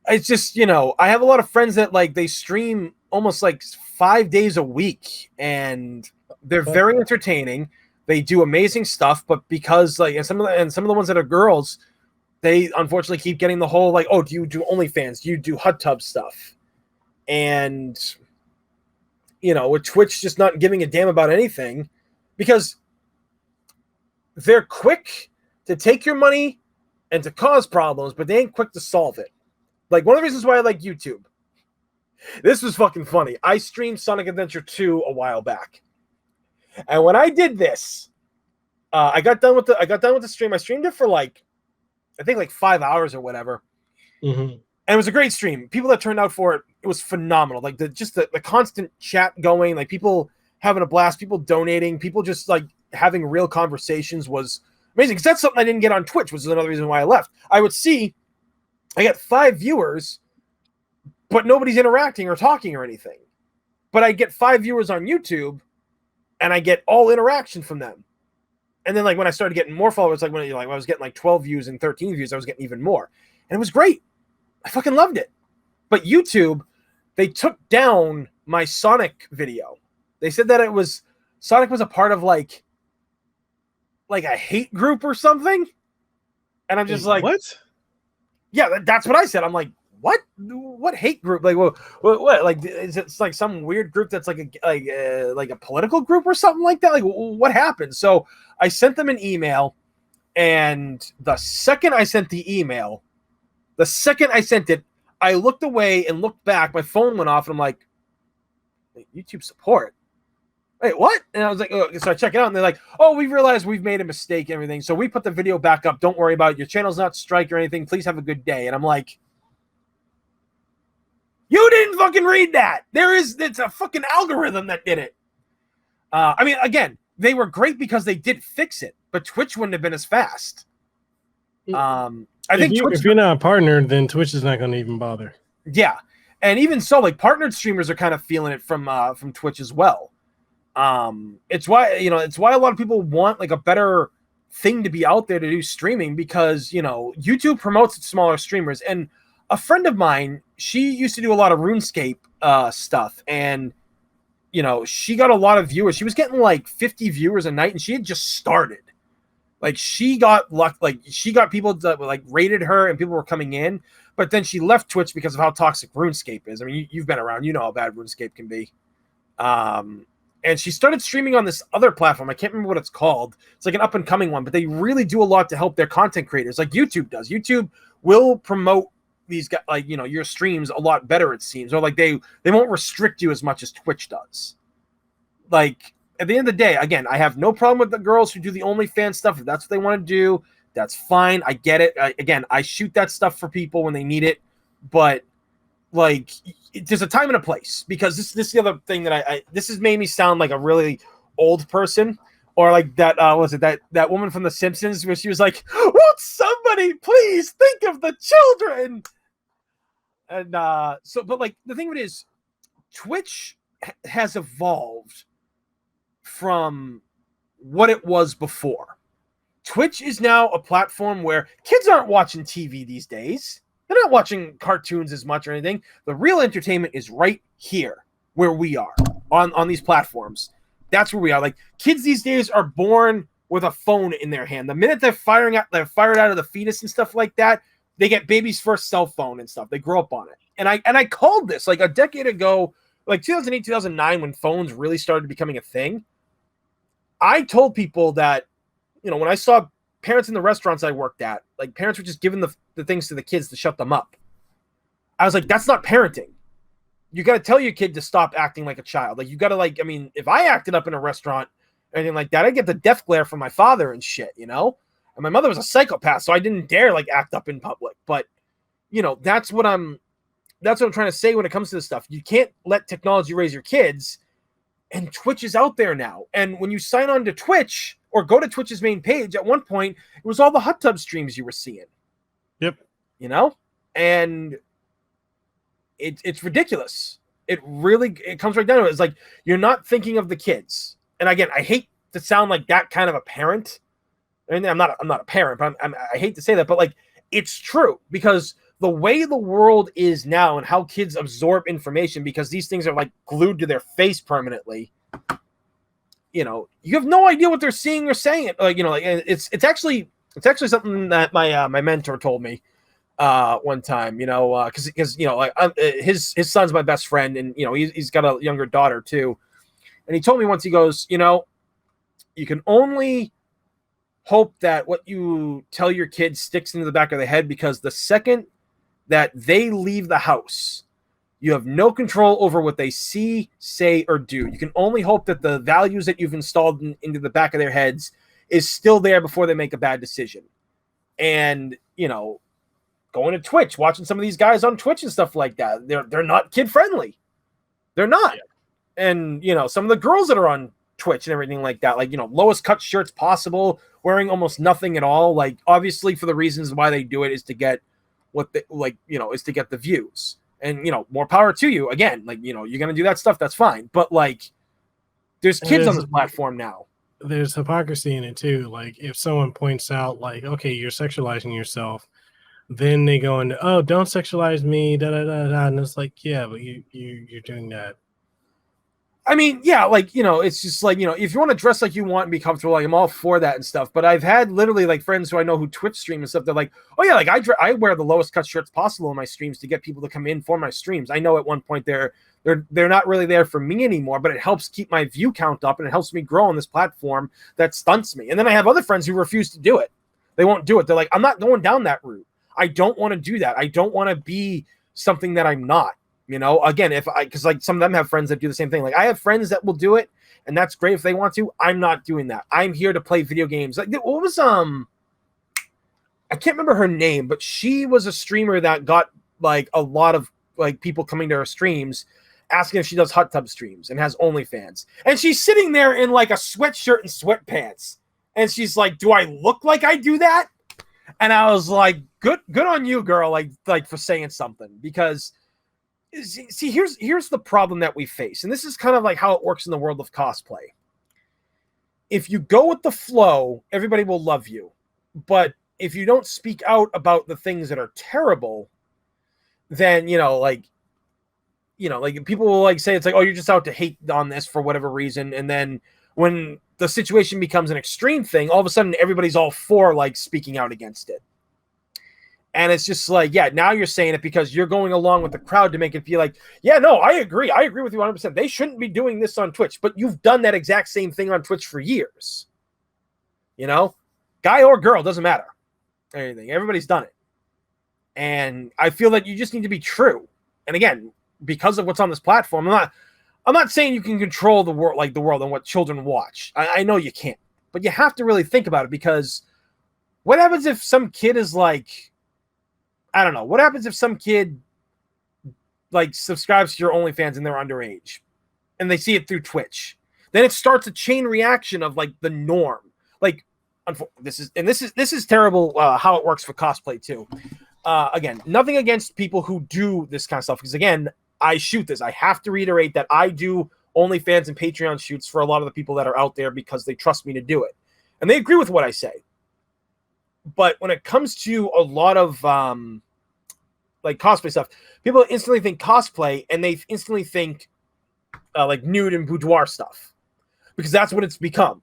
It's just, I have a lot of friends that like they stream almost like 5 days a week, and they're very entertaining. They do amazing stuff, but because like and some of the ones that are girls, they unfortunately keep getting the whole like, oh, do you do OnlyFans? Do you do hot tub stuff? And with Twitch just not giving a damn about anything, because they're quick to take your money and to cause problems, but they ain't quick to solve it. Like, one of the reasons why I like YouTube, this was fucking funny. I streamed Sonic Adventure 2 a while back. And when I did this, I got done with the stream. I streamed it for like, I think like 5 hours or whatever. Mm-hmm. And it was a great stream. People that turned out for it, it was phenomenal. Like the constant chat going, like people having a blast, people donating, people just like having real conversations was amazing. Because that's something I didn't get on Twitch, which is another reason why I left. I would see, I got 5 viewers, but nobody's interacting or talking or anything. But I get 5 viewers on YouTube, and I get all interaction from them. And then like when I started getting more followers, like when I was getting like 12 views and 13 views, I was getting even more. And it was great. I fucking loved it. But YouTube, they took down my Sonic video. They said that Sonic was a part of like a hate group or something. And I'm just like, what? Yeah, that's what I said. I'm like, what hate group? Like, what? Like, is it like some weird group that's like a political group or something like that? Like, what happened? So I sent them an email, and the second I sent it, I looked away and looked back. My phone went off, and I'm like, YouTube support. Wait, what? And I was like, oh. So I check it out, and they're like, oh, we realized we've made a mistake and everything. So we put the video back up. Don't worry about it. Your channel's not strike or anything. Please have a good day. And I'm like, you didn't fucking read that. It's a fucking algorithm that did it. I mean, again, they were great because they did fix it, but Twitch wouldn't have been as fast. I think if you're not a partner, then Twitch is not going to even bother. Yeah, and even so, like partnered streamers are kind of feeling it from Twitch as well. It's why a lot of people want like a better thing to be out there to do streaming, because YouTube promotes its smaller streamers. And a friend of mine, she used to do a lot of RuneScape stuff, and she got a lot of viewers. She was getting like 50 viewers a night, and she had just started. Like, she got luck. Like, she got people that like rated her, and people were coming in. But then she left Twitch because of how toxic RuneScape is. I mean, you've been around, you know how bad RuneScape can be. And she started streaming on this other platform. I can't remember what it's called. It's like an up and coming one, but they really do a lot to help their content creators, like YouTube does. YouTube will promote these guys, like your streams a lot better, it seems, or like they won't restrict you as much as Twitch does. Like, at the end of the day, again, I have no problem with the girls who do the OnlyFans stuff. If that's what they want to do, that's fine. I get it. Again, I shoot that stuff for people when they need it, but like, there's a time and a place, because this is the other thing that this has made me sound like a really old person, or like that that woman from The Simpsons where she was like, won't somebody please think of the children? And but like the thing of it is, Twitch has evolved from what it was before. Twitch is now a platform where kids aren't watching TV these days. They're not watching cartoons as much or anything. The real entertainment is right here where we are. on these platforms. That's where we are. Like, kids these days are born with a phone in their hand. The minute they're fired out of the fetus and stuff like that, they get baby's first cell phone and stuff. They grow up on it. And I called this like a decade ago, like 2008, 2009, when phones really started becoming a thing. I told people that, when I saw parents in the restaurants I worked at, like, parents were just giving the things to the kids to shut them up. I was like, that's not parenting. You got to tell your kid to stop acting like a child. Like, you got to, if I acted up in a restaurant or anything like that, I'd get the death glare from my father and shit, And my mother was a psychopath, so I didn't dare, act up in public. But, that's what I'm trying to say when it comes to this stuff. You can't let technology raise your kids, and Twitch is out there now. And when you sign on to Twitch or go to Twitch's main page, at one point, it was all the hot tub streams you were seeing. Yep. And it's ridiculous. It comes right down to it. It's like, you're not thinking of the kids. And again, I hate to sound like that kind of a parent. I mean, I'm not a parent, but I hate to say that, but it's true, because the way the world is now and how kids absorb information, because these things are glued to their face permanently. You have no idea what they're seeing or saying. It's actually something that my mentor told me one time. Because his son's my best friend, and he's got a younger daughter too. And he told me once, he goes, you can only hope that what you tell your kids sticks into the back of their head, because the second that they leave the house, you have no control over what they see, say, or do. You can only hope that the values that you've installed into the back of their heads is still there before they make a bad decision. And, going to Twitch, watching some of these guys on Twitch and stuff like that, they're not kid friendly. They're not. And, some of the girls that are on Twitch and everything like that, lowest cut shirts possible, wearing almost nothing at all. Obviously for the reasons why they do it is to get is to get the views. And, more power to you. Again, you're going to do that stuff, that's fine. But, there's kids on this platform now. There's hypocrisy in it, too. If someone points out, okay, you're sexualizing yourself, then they go into, oh, don't sexualize me, da-da-da-da. And it's yeah, but you're doing that. I mean, yeah, it's just if you want to dress like you want and be comfortable, I'm all for that and stuff. But I've had literally friends who I know who Twitch stream and stuff. They're oh yeah, I wear the lowest cut shirts possible in my streams to get people to come in for my streams. I know at one point they're not really there for me anymore, but it helps keep my view count up and it helps me grow on this platform that stunts me. And then I have other friends who refuse to do it. They won't do it. They're I'm not going down that route. I don't want to do that. I don't want to be something that I'm not. Again, because some of them have friends that do the same thing. I have friends that will do it, and that's great if they want to. I'm not doing that. I'm here to play video games. What was I can't remember her name, but she was a streamer that got a lot of people coming to her streams asking if she does hot tub streams and has OnlyFans. And she's sitting there in a sweatshirt and sweatpants, and she's do I look like I do that? And I was good on you, girl, for saying something, because. See, here's the problem that we face, and this is kind of how it works in the world of cosplay. If you go with the flow, everybody will love you. But if you don't speak out about the things that are terrible, then, people will say, it's oh, you're just out to hate on this for whatever reason. And then when the situation becomes an extreme thing, all of a sudden everybody's all for speaking out against it. And it's just yeah, now you're saying it because you're going along with the crowd to make it feel yeah, no, I agree. I agree with you 100%. They shouldn't be doing this on Twitch, but you've done that exact same thing on Twitch for years. Guy or girl, doesn't matter. Anything. Everybody's done it. And I feel that you just need to be true. And again, because of what's on this platform, I'm not saying you can control the world, the world and what children watch. I know you can't, but you have to really think about it, because what happens if some kid is I don't know. What happens if some kid subscribes to your OnlyFans and they're underage and they see it through Twitch? Then it starts a chain reaction of the norm. This is terrible how it works for cosplay too. Again, nothing against people who do this kind of stuff, because again, I shoot this. I have to reiterate that I do OnlyFans and Patreon shoots for a lot of the people that are out there because they trust me to do it. And they agree with what I say. But when it comes to a lot of cosplay stuff, people instantly think cosplay, and they instantly think like nude and boudoir stuff, because that's what it's become.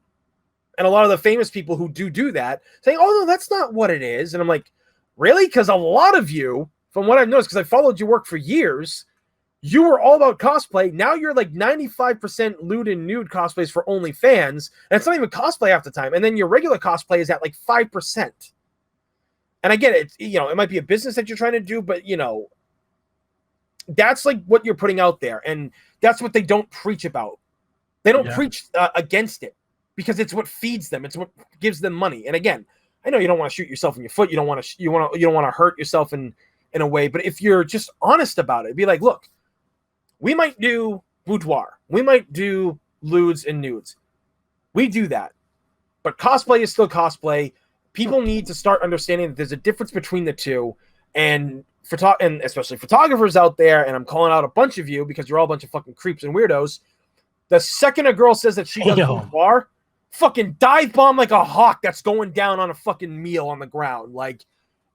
And a lot of the famous people who do that saying, oh, no, that's not what it is. And I'm like, really? Because a lot of you, from what I've noticed, because I followed your work for years, you were all about cosplay. Now you're like 95% lewd and nude cosplays for OnlyFans. And it's not even cosplay half the time. And then your regular cosplay is at like 5%. And I get it. It might be a business that you're trying to do, but, that's like what you're putting out there. And that's what they don't preach about. They don't preach against it, because it's what feeds them. It's what gives them money. And again, I know you don't want to shoot yourself in your foot. You don't want to hurt yourself in a way. But if you're just honest about it, be like, look, we might do boudoir. We might do lewds and nudes. We do that. But cosplay is still cosplay. People need to start understanding that there's a difference between the two. And especially photographers out there, and I'm calling out a bunch of you because you're all a bunch of fucking creeps and weirdos. The second a girl says that she does boudoir, fucking dive bomb like a hawk that's going down on a fucking meal on the ground. Like,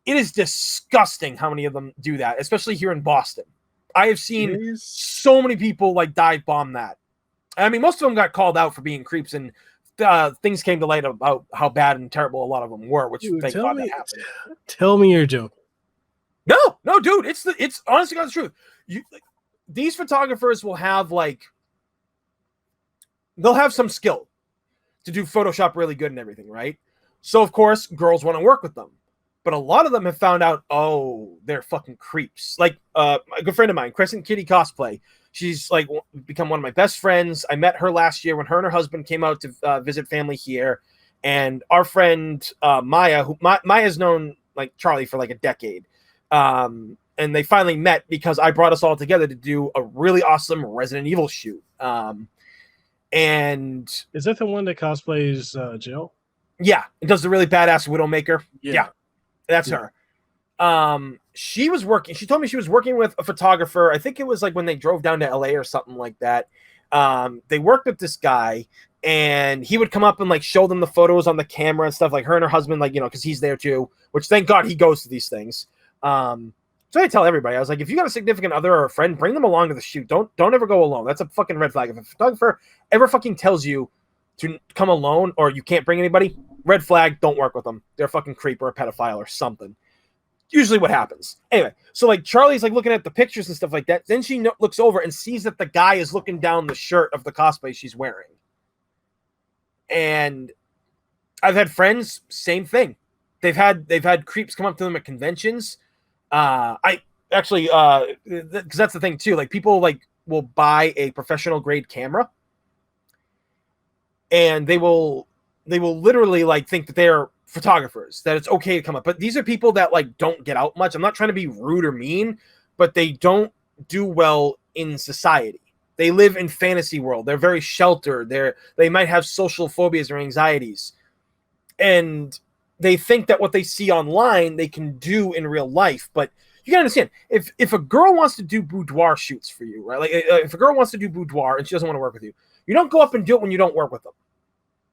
it is disgusting how many of them do that, especially here in Boston. I have seen so many people like dive bomb that. I mean, most of them got called out for being creeps, and things came to light about how bad and terrible a lot of them were, which thank God that happened. Tell me you're joking. No, dude, it's honestly God's truth. These photographers will have they'll have some skill to do Photoshop really good and everything, right? So of course, girls want to work with them. But a lot of them have found out, oh, they're fucking creeps. Like a good friend of mine, Crescent Kitty Cosplay. She's like become one of my best friends. I met her last year when her and her husband came out to visit family here. And our friend Maya, Maya's known like Charlie for like a decade. And they finally met because I brought us all together to do a really awesome Resident Evil shoot. And is that the one that cosplays Jill? Yeah, it does the really badass Widowmaker. Yeah. That's her. She was working. She told me she was working with a photographer. I think it was like when they drove down to LA or something like that. They worked with this guy, and he would come up and like show them the photos on the camera and stuff. Like her and her husband, like because he's there too. Which thank God he goes to these things. So I tell everybody, I was like, if you got a significant other or a friend, bring them along to the shoot. Don't ever go alone. That's a fucking red flag. If a photographer ever fucking tells you to come alone or you can't bring anybody, red flag, don't work with them. They're a fucking creep or a pedophile or something. Usually what happens. Anyway, so like Charlie's like looking at the pictures and stuff like that. Then she looks over and sees that the guy is looking down the shirt of the cosplay she's wearing. And I've had friends, same thing. They've had creeps come up to them at conventions. I actually, because that's the thing too. Like people like will buy a professional grade camera, and they will literally like think that they're photographers, that it's okay to come up. But these are people that like don't get out much. I'm not trying to be rude or mean, but they don't do well in society. They live in fantasy world. They're very sheltered. They might have social phobias or anxieties, and they think that what they see online they can do in real life. But you gotta understand, if a girl wants to do boudoir shoots for you, right? Like if a girl wants to do boudoir and she doesn't want to work with you, you don't go up and do it when you don't work with them.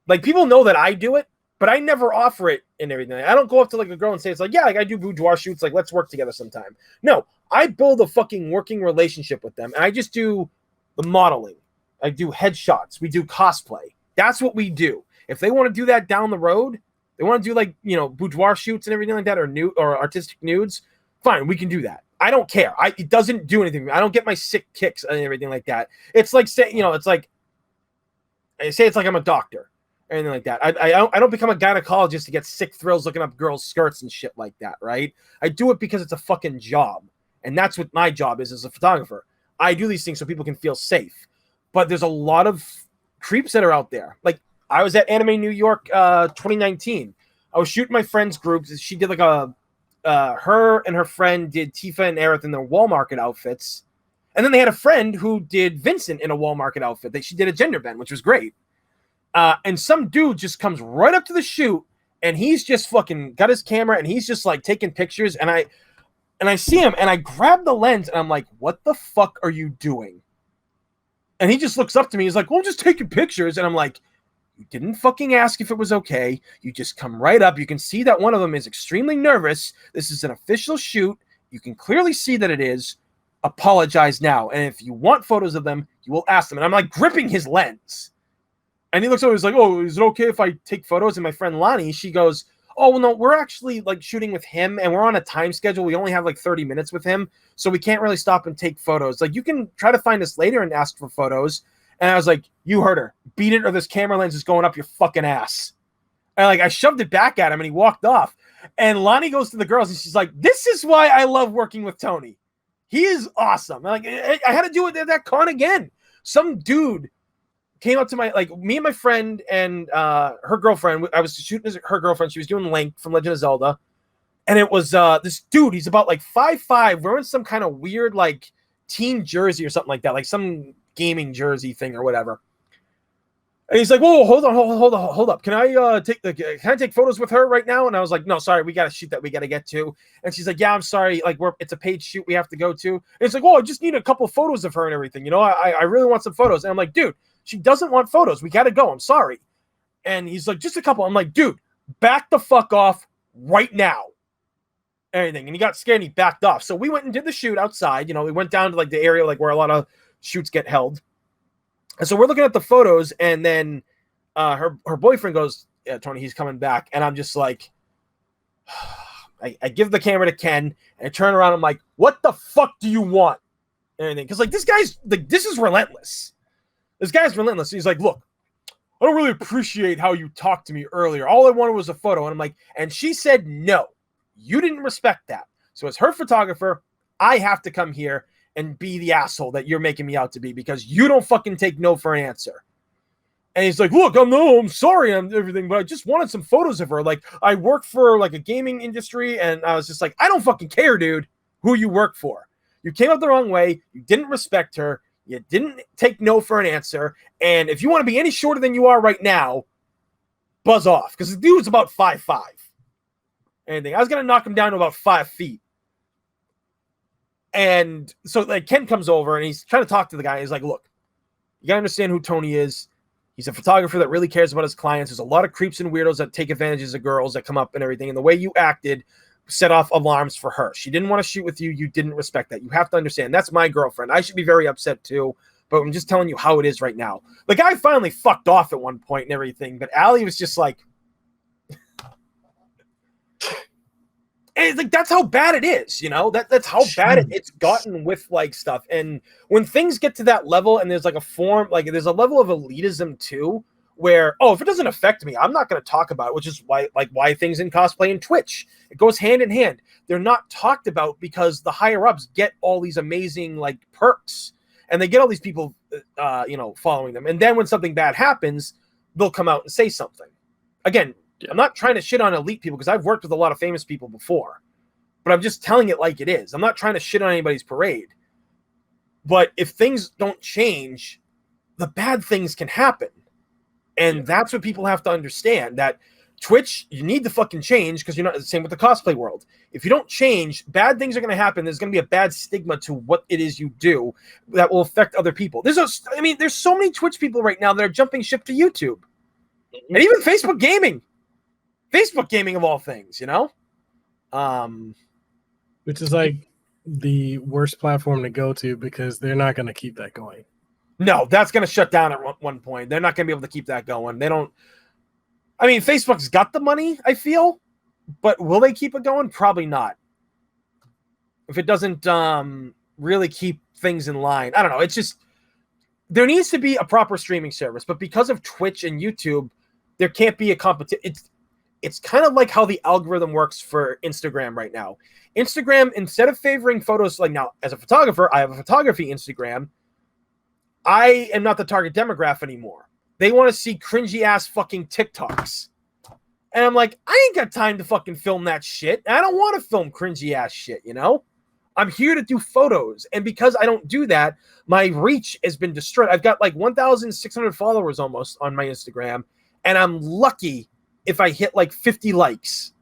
Like people know that I do it, but I never offer it and everything. I don't go up to like a girl and say, it's like, yeah, like I do boudoir shoots. Like let's work together sometime. No, I build a fucking working relationship with them. And I just do the modeling. I do headshots. We do cosplay. That's what we do. If they want to do that down the road, they want to do like, boudoir shoots and everything like that, or nude or artistic nudes, fine, we can do that. I don't care. It doesn't do anything. I don't get my sick kicks and everything like that. It's like it's like I'm a doctor or anything like that. I don't become a gynecologist to get sick thrills looking up girls' skirts and shit like that, right? I do it because it's a fucking job. And that's what my job is as a photographer. I do these things so people can feel safe. But there's a lot of creeps that are out there. Like I was at Anime New York 2019. I was shooting my friend's groups. She did like her and her friend did Tifa and Aerith in their wall market outfits. And then they had a friend who did Vincent in a wall market outfit. She did a gender bend, which was great. And some dude just comes right up to the shoot and he's just fucking got his camera and he's just like taking pictures. And I see him and I grab the lens and I'm like, what the fuck are you doing? And he just looks up to me. He's like, well, I'm just taking pictures. And I'm like, you didn't fucking ask if it was okay. You just come right up. You can see that one of them is extremely nervous. This is an official shoot. You can clearly see that it is. apologize now. And if you want photos of them, you will ask them. And I'm like gripping his lens. And he looks over, he's like, oh, is it okay if I take photos? And my friend Lonnie, she goes, oh, well, no, we're actually like shooting with him and we're on a time schedule. We only have like 30 minutes with him. So we can't really stop and take photos. Like, you can try to find us later and ask for photos. And I was like, you heard her. Beat it or this camera lens is going up your fucking ass. And like, I shoved it back at him and he walked off. And Lonnie goes to the girls and she's like, this is why I love working with Tony. He is awesome. And like, I had to do it at that con again. Some dude came up to me and my friend and her girlfriend. I was shooting as her girlfriend. She was doing Link from Legend of Zelda. And it was this dude. He's about like 5'5", wearing some kind of weird like team jersey or something like that. Like some gaming jersey thing or whatever. And he's like, whoa, hold up. Can I take photos with her right now? And I was like, no, sorry, we got to shoot that. We got to get to. And she's like, yeah, I'm sorry. Like, it's a paid shoot we have to go to. And it's like, well, I just need a couple photos of her and everything. You know, I really want some photos. And I'm like, dude, she doesn't want photos. We got to go. I'm sorry. And he's like, just a couple. I'm like, dude, back the fuck off right now. Everything. And he got scared and he backed off. So we went and did the shoot outside. You know, we went down to like the area like where a lot of shoots get held. And so we're looking at the photos, and then her boyfriend goes, yeah, Tony, he's coming back. And I'm just like, I give the camera to Ken, and I turn around. I'm like, what the fuck do you want? And everything. Because like this guy's like, this is relentless. This guy's relentless. He's like, look, I don't really appreciate how you talked to me earlier. All I wanted was a photo. And I'm like, and she said no. You didn't respect that. So as her photographer, I have to come here and be the asshole that you're making me out to be because you don't fucking take no for an answer. And he's like, look, I'm sorry and everything, but I just wanted some photos of her. Like, I work for like a gaming industry, and I was just like, I don't fucking care, dude, who you work for. You came up the wrong way. You didn't respect her. You didn't take no for an answer. And if you want to be any shorter than you are right now, buzz off. Because the dude's about 5'5". Anything. I was going to knock him down to about 5 feet. And so like Ken comes over and he's trying to talk to the guy. He's like, look, you got to understand who Tony is. He's a photographer that really cares about his clients. There's a lot of creeps and weirdos that take advantages of girls that come up and everything. And the way you acted set off alarms for her. She didn't want to shoot with you. You didn't respect that. You have to understand. That's my girlfriend. I should be very upset too. But I'm just telling you how it is right now. The guy finally fucked off at one point and everything. But Allie was just like, and it's like, that's how bad it is, you know? That's how bad it's gotten with like stuff. And when things get to that level and there's like a form, like there's a level of elitism too, where, oh, if it doesn't affect me, I'm not going to talk about it, which is why things in cosplay and Twitch, it goes hand in hand. They're not talked about because the higher ups get all these amazing like perks and they get all these people, following them. And then when something bad happens, they'll come out and say something. Again, I'm not trying to shit on elite people because I've worked with a lot of famous people before, but I'm just telling it like it is. I'm not trying to shit on anybody's parade. But if things don't change, the bad things can happen. And that's what people have to understand, that Twitch, you need to fucking change because you're not the same with the cosplay world. If you don't change, bad things are going to happen. There's going to be a bad stigma to what it is you do that will affect other people. There's so many Twitch people right now that are jumping ship to YouTube. And even Facebook gaming. Facebook gaming of all things, you know? Which is like the worst platform to go to because they're not going to keep that going. No, that's going to shut down at one point. They're not going to be able to keep that going. Facebook's got the money, I feel, but will they keep it going? Probably not. If it doesn't really keep things in line. I don't know. It's just, there needs to be a proper streaming service, but because of Twitch and YouTube, there can't be a competition. It's kind of like how the algorithm works for Instagram right now. Instagram, instead of favoring photos, like now, as a photographer, I have a photography Instagram. I am not the target demographic anymore. They want to see cringy-ass fucking TikToks. And I'm like, I ain't got time to fucking film that shit. I don't want to film cringy-ass shit, you know? I'm here to do photos. And because I don't do that, my reach has been destroyed. I've got like 1,600 followers almost on my Instagram. And I'm lucky if I hit like 50 likes.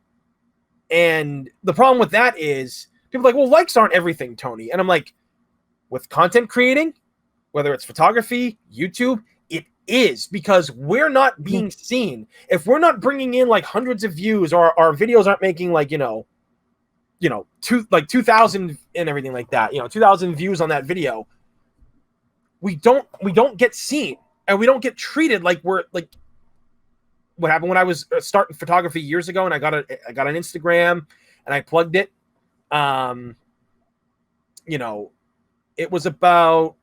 And the problem with that is people are like, well, likes aren't everything, Tony. And I'm like, with content creating, whether it's photography, YouTube, it is, because we're not being seen. If we're not bringing in like hundreds of views, or our videos aren't making like, 2,000 and everything like that, 2,000 views on that video, we don't get seen, and we don't get treated like we're like what happened when I was starting photography years ago, and I got an Instagram and I plugged it. It was about,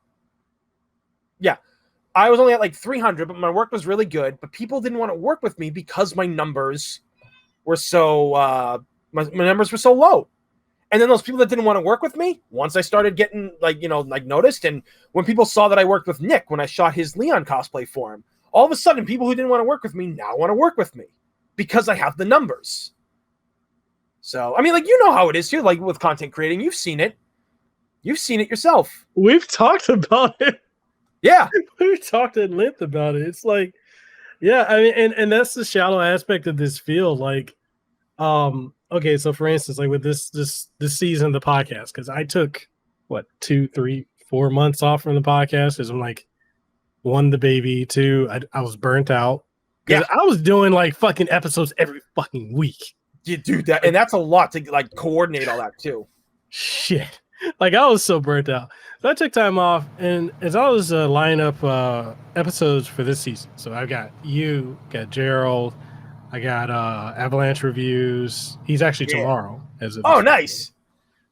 I was only at like 300, but my work was really good, but people didn't want to work with me because my numbers were so my numbers were so low. And then those people that didn't want to work with me, once I started getting noticed, and when people saw that I worked with Nick when I shot his Leon cosplay for him, all of a sudden people who didn't want to work with me now want to work with me because I have the numbers. So, I mean, how it is too, like with content creating. You've seen it yourself. We've talked about it. Yeah. We've talked at length about it. It's like, yeah, I mean, and that's the shallow aspect of this field. Like, okay, so for instance, like with this season of the podcast, because I took 2, 3, 4 months off from the podcast because I'm like, 1, the baby, 2, I was burnt out. Yeah, I was doing like fucking episodes every fucking week. You do that, and that's a lot to like coordinate all that too. Shit. Like, I was so burnt out. So I took time off, and as I was lining up episodes for this season, so I got you, got Gerald, I got Avalanche Reviews. He's actually tomorrow. Oh, nice.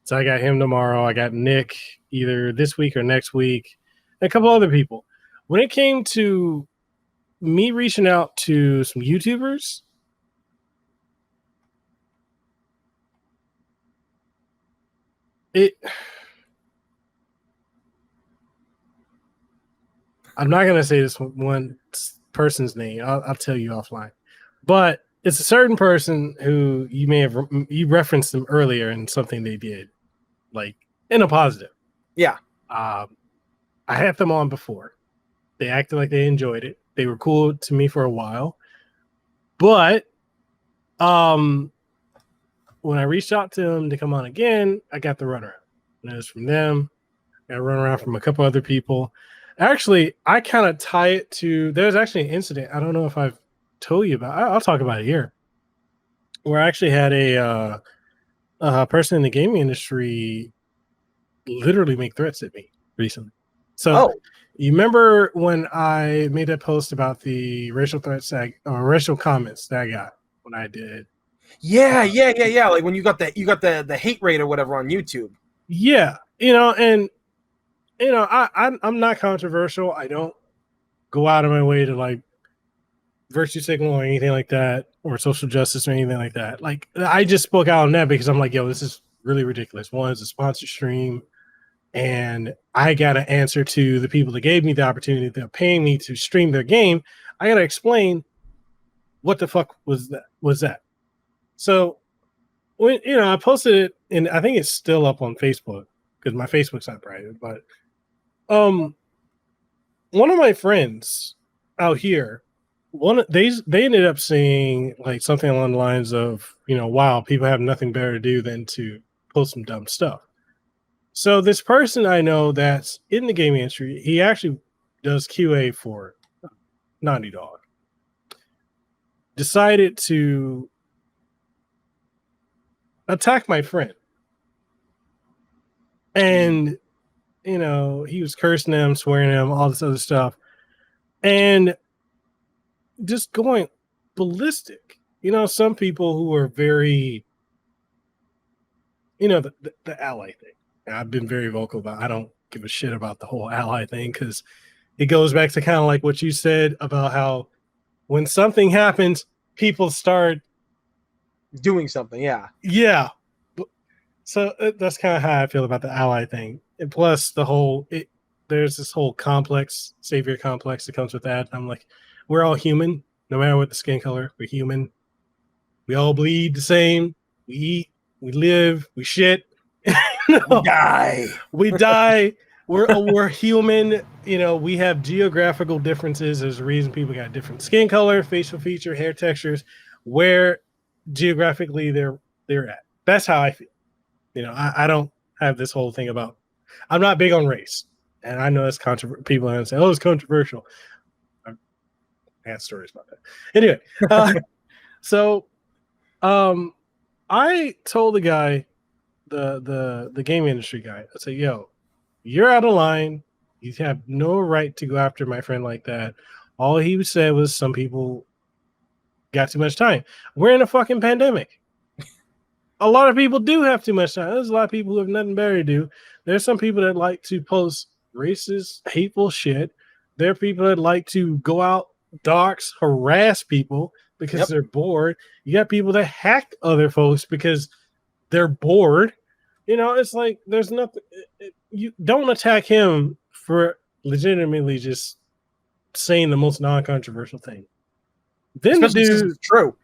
So I got him tomorrow. I got Nick either this week or next week, and a couple other people. When it came to me reaching out to some YouTubers, I'm not going to say this one person's name. I'll tell you offline. But it's a certain person who you may have you referenced them earlier in something they did, like in a positive. Yeah. I had them on before. They acted like they enjoyed it. They were cool to me for a while. But when I reached out to them to come on again, I got the runaround. And it was from them. I got a runaround from a couple other people. Actually, I kind of tie it to, there's actually an incident. I don't know if I've told you about. I'll talk about it here. Where I actually had a person in the gaming industry literally make threats at me recently. So you remember when I made a post about the racial threats or racial comments that I got when I did? Yeah. Like when you got the hate rate or whatever on YouTube. Yeah, I'm not controversial. I don't go out of my way to like virtue signal or anything like that, or social justice or anything like that. Like, I just spoke out on that because I'm like, yo, this is really ridiculous. One, it's a sponsored stream, and I got to answer to the people that gave me the opportunity. They're paying me to stream their game. I got to explain what the fuck was that. So when I posted it, and I think it's still up on Facebook because my Facebook's not private, but one of my friends out here, they ended up saying like something along the lines of, wow, people have nothing better to do than to post some dumb stuff. So this person I know that's in the gaming industry, he actually does QA for Naughty Dog, decided to attack my friend. And, he was cursing them, swearing them, all this other stuff. And just going ballistic. Some people who are very, the ally thing. I've been very vocal about, I don't give a shit about the whole ally thing because it goes back to kind of like what you said about how when something happens, people start doing something. Yeah. Yeah. So that's kind of how I feel about the ally thing. And plus there's this whole savior complex that comes with that. I'm like, we're all human, no matter what the skin color. We're human. We all bleed the same. We eat, we live, we shit. We die. We're human. We have geographical differences. There's a reason people got different skin color, facial feature, hair textures, where geographically they're at. That's how I feel. I don't have this whole thing about, I'm not big on race. And I know that's controversial. People are going to say, oh, it's controversial. I had stories about that. Anyway, so I told the guy, the game industry guy. I say, yo, you're out of line. You have no right to go after my friend like that. All he said was some people got too much time. We're in a fucking pandemic. A lot of people do have too much time. There's a lot of people who have nothing better to do. There's some people that like to post racist, hateful shit. There are people that like to go out, dox, harass people because they're bored. You got people that hack other folks because they're bored. You know, it's like there's nothing. You don't attack him for legitimately just saying the most non-controversial thing. Then Especially since it's true.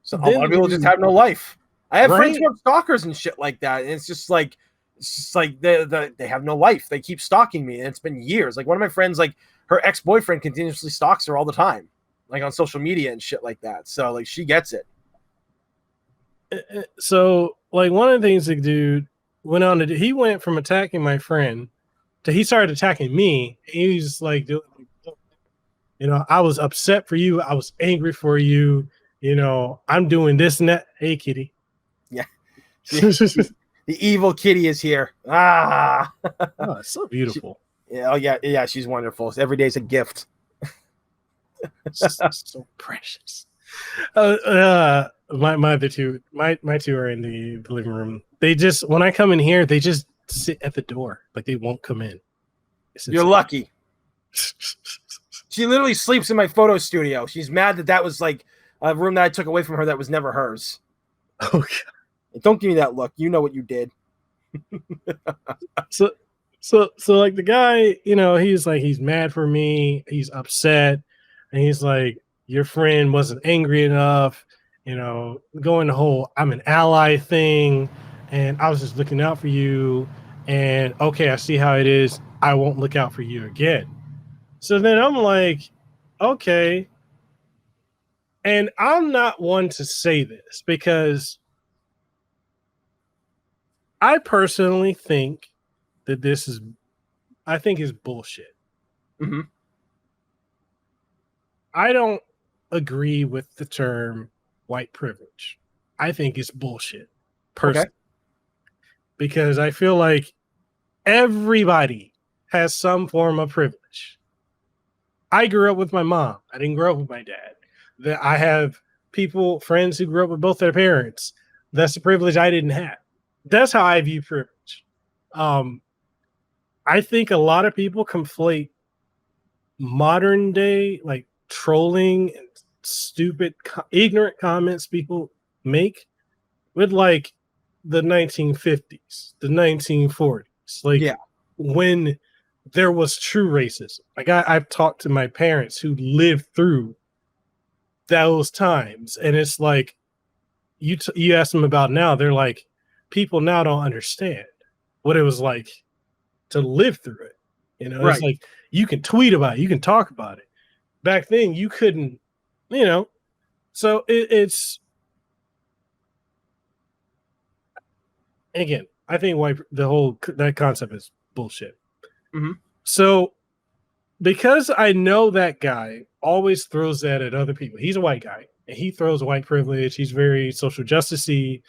So a lot of people just have no life. I have friends who have stalkers and shit like that, and it's just like they have no life. They keep stalking me, and it's been years. Like one of my friends, like her ex-boyfriend continuously stalks her all the time, like on social media and shit like that. So like she gets it. So like one of the things the dude went on to do, he went from attacking my friend to he started attacking me. He was like, you know, I was upset for you. I was angry for you. You know, I'm doing this and that. Hey, kitty. Yeah. The evil kitty is here. Ah. Oh, it's so beautiful. Yeah, she's wonderful. Every day's a gift. So precious. My other two, my two are in the living room. They just, when I come in here, they just sit at the door. Like they won't come in. You're lucky. She literally sleeps in my photo studio. She's mad that was like a room that I took away from her that was never hers. Oh, God. Don't give me that look. You know what you did. So like the guy, you know, he's like, he's mad for me. He's upset. And he's like, your friend wasn't angry enough, you know, going the whole, I'm an ally thing. And I was just looking out for you. And okay, I see how it is. I won't look out for you again. So then I'm like, okay. And I'm not one to say this because I personally think that I think is bullshit. Mm-hmm. I don't agree with the term white privilege. I think it's bullshit, personally. Okay. Because I feel like everybody has some form of privilege. I grew up with my mom. I didn't grow up with my dad. I have friends who grew up with both their parents. That's a privilege I didn't have. That's how I view privilege. I think a lot of people conflate modern day, like trolling and stupid, ignorant comments people make with like the 1950s, the 1940s. Like when there was true racism. Like I've talked to my parents who lived through those times, and it's like you ask them about now, they're like, people now don't understand what it was like to live through it. You know, It's like you can tweet about it, you can talk about it. Back then you couldn't, you know. So it's again, I think that concept is bullshit. Mm-hmm. So because I know that guy always throws that at other people. He's a white guy and he throws white privilege. He's very social justice-y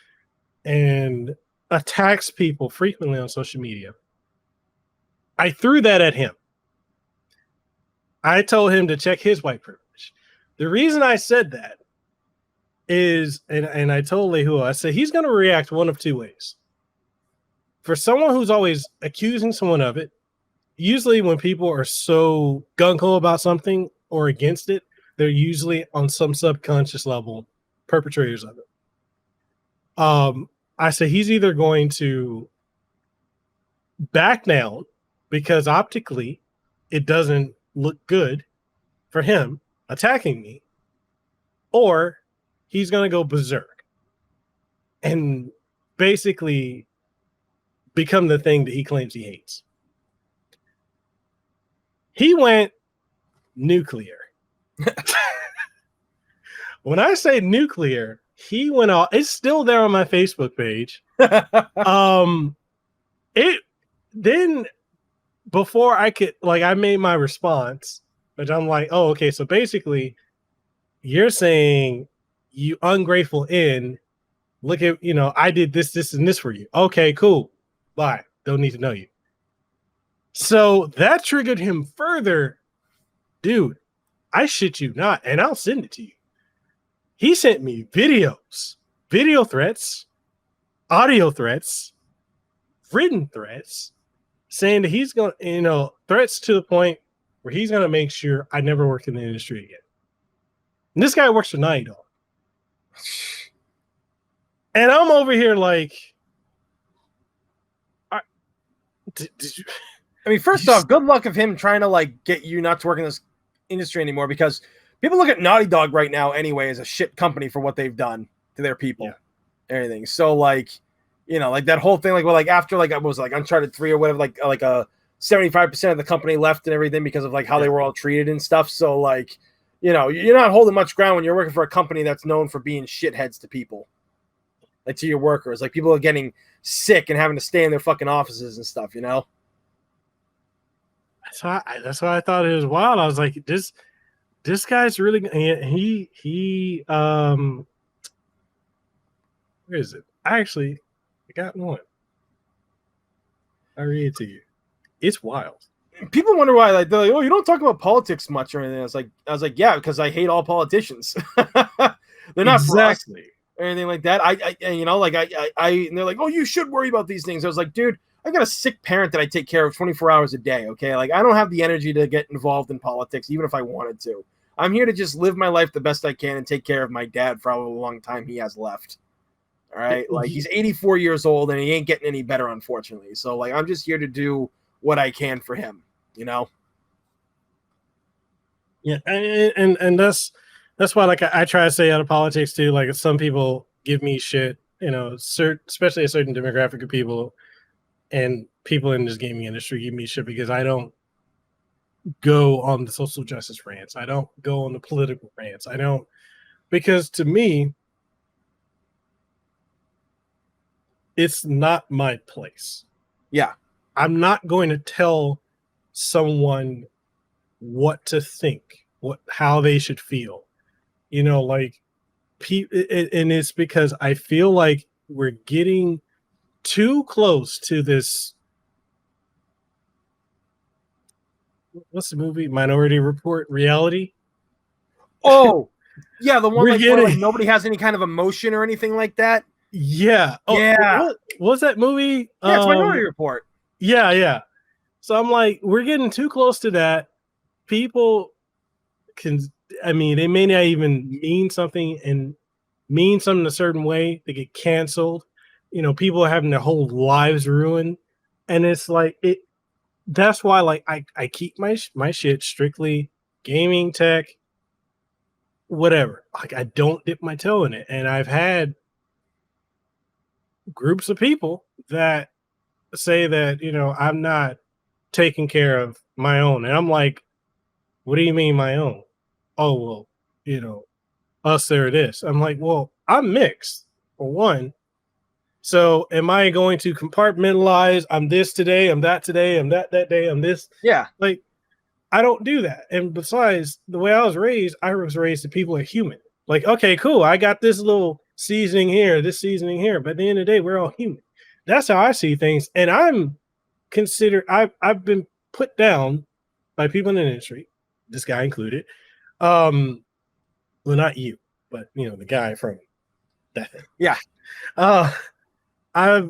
and attacks people frequently on social media. I threw that at him. I told him to check his white privilege. The reason I said that is, and I told Lehua, I said, he's going to react one of two ways. For someone who's always accusing someone of it, usually when people are so gung-ho about something or against it, they're usually on some subconscious level perpetrators of it. I say he's either going to back down because optically it doesn't look good for him attacking me, or he's going to go berserk and basically become the thing that he claims he hates. He went nuclear. When I say nuclear, he went off. It's still there on my Facebook page. It then before I could, like, I made my response, which I'm like, oh, okay. So basically, you're saying you ungrateful in look at, I did this, this, and this for you. Okay, cool. Bye. Don't need to know you. So that triggered him further. Dude, I shit you not, and I'll send it to you. He sent me videos, video threats, audio threats, written threats, saying that he's going to, threats to the point where he's going to make sure I never work in the industry again. And this guy works for Naughty Dog. And I'm over here like, did you? I mean, first off, good luck of him trying to like get you not to work in this industry anymore, because people look at Naughty Dog right now anyway as a shit company for what they've done to their people, everything. So like, like that whole thing, like after like I was like Uncharted 3 or whatever, like a 75% of the company left and everything because of like how they were all treated and stuff. So like, you're not holding much ground when you're working for a company that's known for being shitheads to people, like to your workers. Like people are getting sick and having to stay in their fucking offices and stuff, That's why I thought it was wild. I was like, this guy's really, he where is it? I got one. I read it to you. It's wild. People wonder why, like, they're like, oh, you don't talk about politics much or anything. I was like, yeah, because I hate all politicians. They're not exactly or anything like that. I and they're like, oh, you should worry about these things. I was like, dude, I got a sick parent that I take care of 24 hours a day. Okay. Like, I don't have the energy to get involved in politics, even if I wanted to. I'm here to just live my life the best I can and take care of my dad for however long time he has left. All right. Like, he's 84 years old and he ain't getting any better, unfortunately. So like, I'm just here to do what I can for him, Yeah. And that's why, like, I try to stay out of politics too. Like, some people give me shit, especially a certain demographic of people, and people in this gaming industry give me shit because I don't go on the social justice rants. I don't go on the political rants. Because to me, it's not my place. Yeah. I'm not going to tell someone what to think, how they should feel. Like, and it's because I feel like we're getting too close to this. What's the movie? Minority Report reality. Oh, yeah, the one where like nobody has any kind of emotion or anything like that. Yeah. Oh, yeah. What was that movie? Yeah, it's Minority Report. Yeah. So I'm like, we're getting too close to that. People they may not even mean something a certain way. They get canceled. People are having their whole lives ruined. And it's like, that's why, like, I keep my shit strictly gaming, tech, whatever. Like, I don't dip my toe in it. And I've had groups of people that say that, I'm not taking care of my own. And I'm like, what do you mean my own? Oh, well, us there it is. I'm like, well, I'm mixed, for one. So am I going to compartmentalize? I'm this today, I'm that today, I'm that day, I'm this. Yeah. Like, I don't do that. And besides, the way I was raised that people are human. Like, okay, cool. I got this little seasoning here, this seasoning here. But at the end of the day, we're all human. That's how I see things. And I've been put down by people in the industry, this guy included. Well, not you, but the guy from that thing. Yeah. I've,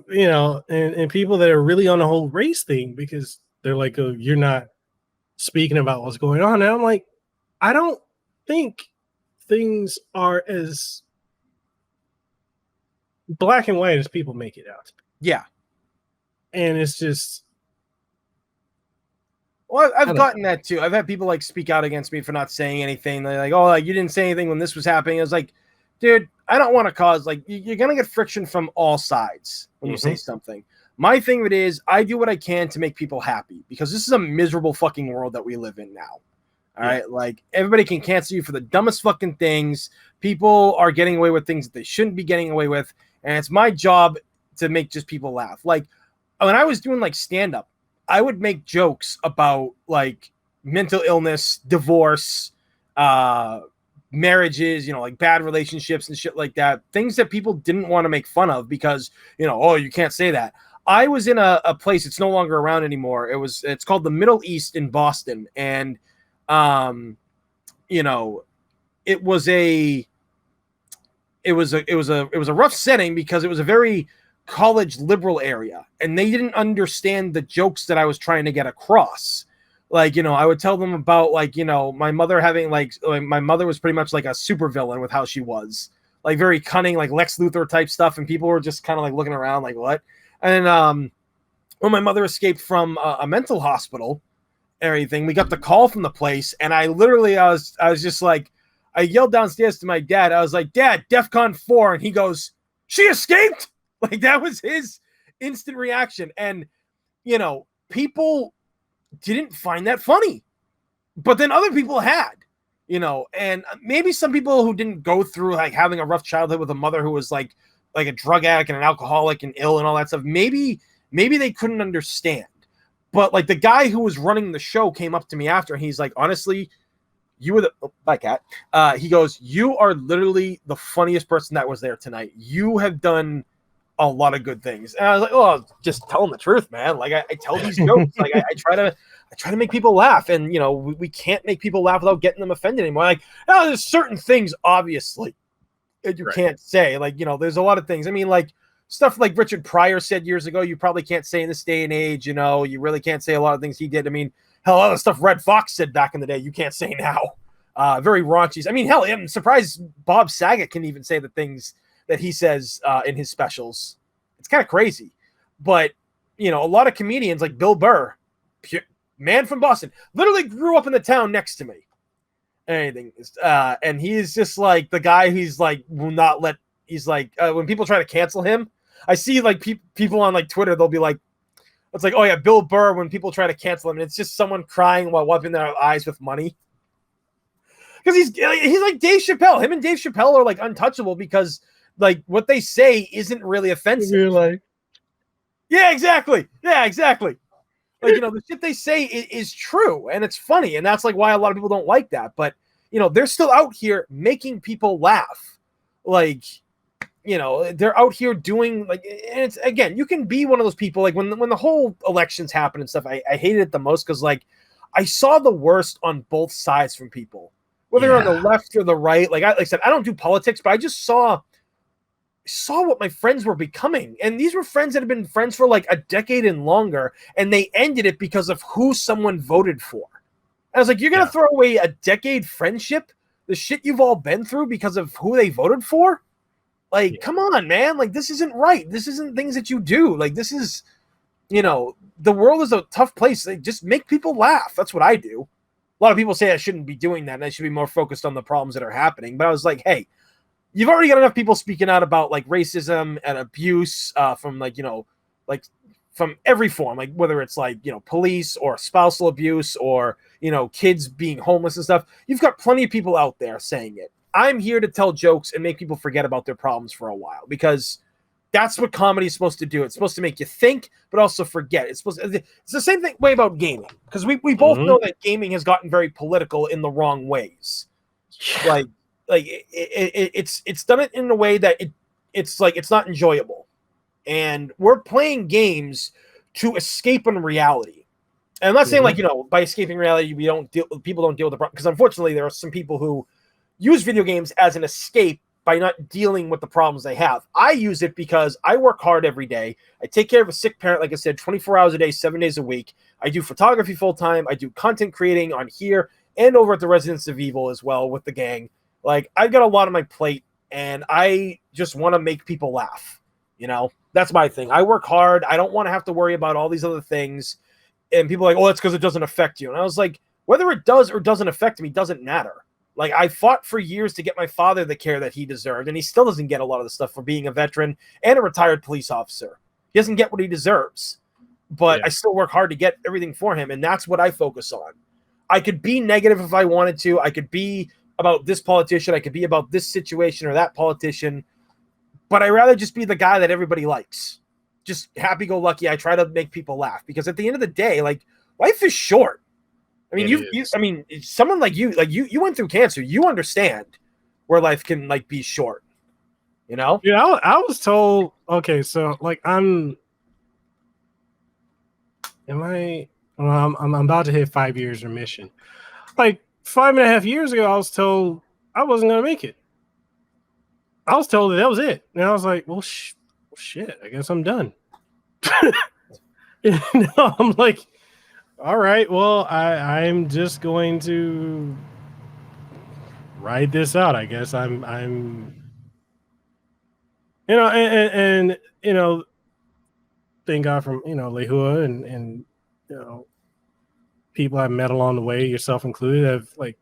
and people that are really on the whole race thing, because they're like, oh, you're not speaking about what's going on. And I'm like, I don't think things are as black and white as people make it out. Yeah. And it's just, well, I've gotten that too. I've had people like speak out against me for not saying anything. They're like, oh, like, you didn't say anything when this was happening. I was like, dude, I don't want to cause, like, you're going to get friction from all sides when you say something. My thing with it is, I do what I can to make people happy, because this is a miserable fucking world that we live in now. All right. Like, everybody can cancel you for the dumbest fucking things. People are getting away with things that they shouldn't be getting away with. And it's my job to make just people laugh. Like, when I was doing like stand-up, I would make jokes about like mental illness, divorce, marriages, like bad relationships and shit like that, things that people didn't want to make fun of because, oh, you can't say that. I was in a place, it's no longer around anymore. It's called the Middle East in Boston. And, it was a rough setting because it was a very college liberal area, and they didn't understand the jokes that I was trying to get across. Like, I would tell them about, like, my mother having, like my mother was pretty much like a supervillain with how she was, like very cunning, like Lex Luthor type stuff. And people were just kind of like looking around like, what? And when my mother escaped from a mental hospital and everything, we got the call from the place. And I was just like, I yelled downstairs to my dad. I was like, Dad, DEFCON 4. And he goes, she escaped? Like, that was his instant reaction. And, people didn't find that funny, but then other people had, and maybe some people who didn't go through like having a rough childhood with a mother who was like a drug addict and an alcoholic and ill and all that stuff. Maybe they couldn't understand. But like the guy who was running the show came up to me after, and he's like, honestly, you were bye, cat. He goes, you are literally the funniest person that was there tonight. You have done a lot of good things. And I was like, oh, just tell them the truth, man. Like I tell these jokes. Like I try to make people laugh, and we can't make people laugh without getting them offended anymore. Like, there's certain things obviously that you can't say. Like, there's a lot of things. I mean, like stuff like Richard Pryor said years ago, you probably can't say in this day and age. You really can't say a lot of things he did. I mean, hell, a lot of stuff Red Fox said back in the day, you can't say now. Very raunchy. I mean, hell, I'm surprised Bob Saget can even say the things that he says in his specials. It's kind of crazy. But, a lot of comedians like Bill Burr, man from Boston, literally grew up in the town next to me. Anything. And he's just like the guy who's like, will not let, he's like, when people try to cancel him, I see like people on like Twitter, they'll be like, it's like, oh yeah, Bill Burr, when people try to cancel him, and it's just someone crying while wiping their eyes with money. Because he's like Dave Chappelle. Him and Dave Chappelle are like untouchable because like what they say isn't really offensive. You're like, yeah, exactly. Like, the shit they say is true and it's funny. And that's like why a lot of people don't like that. But, they're still out here making people laugh. Like, they're out here doing like, and it's, again, you can be one of those people like when the whole elections happen and stuff, I hated it the most because like I saw the worst on both sides from people. Whether you're on the left or the right, like I said, I don't do politics, but I just saw what my friends were becoming. And these were friends that had been friends for like a decade and longer, and they ended it because of who someone voted for. And I was like, you're going to throw away a decade friendship, the shit you've all been through because of who they voted for? Like, come on, man. Like, this isn't right. This isn't things that you do. Like, this is, the world is a tough place. They just make people laugh. That's what I do. A lot of people say I shouldn't be doing that and I should be more focused on the problems that are happening. But I was like, hey, you've already got enough people speaking out about like racism and abuse from like, like from every form, like whether it's like, police or spousal abuse or, kids being homeless and stuff. You've got plenty of people out there saying it. I'm here to tell jokes and make people forget about their problems for a while because that's what comedy is supposed to do. It's supposed to make you think, but also forget. It's the same way about gaming because we both know that gaming has gotten very political in the wrong ways. Like it's done it in a way that it's like it's not enjoyable, and we're playing games to escape in reality. And I'm not saying like by escaping reality people don't deal with the problem because unfortunately there are some people who use video games as an escape by not dealing with the problems they have. I use it because I work hard every day. I take care of a sick parent, like I said, 24 hours a day, 7 days a week. I do photography full time. I do content creating on here and over at the Residents of Evil as well with the gang. Like, I've got a lot on my plate, and I just want to make people laugh. That's my thing. I work hard. I don't want to have to worry about all these other things. And people are like, oh, that's because it doesn't affect you. And I was like, whether it does or doesn't affect me doesn't matter. Like, I fought for years to get my father the care that he deserved, and he still doesn't get a lot of the stuff for being a veteran and a retired police officer. He doesn't get what he deserves. But I still work hard to get everything for him, and that's what I focus on. I could be negative if I wanted to. I could be about this politician. I could be about this situation or that politician. But I'd rather just be the guy that everybody likes. Just happy-go-lucky. I try to make people laugh. Because at the end of the day, like, life is short. I mean, someone like you went through cancer. You understand where life can like be short. You know? Yeah, I was told. Okay, so like I'm about to hit 5 years remission. Like 5.5 years ago, I was told I wasn't gonna make it. I was told that was it, and I was like, well shit, I guess I'm done. I'm like, all right, well, I'm just going to ride this out. I guess I'm and thank God from Lehua and people I've met along the way, yourself included, have like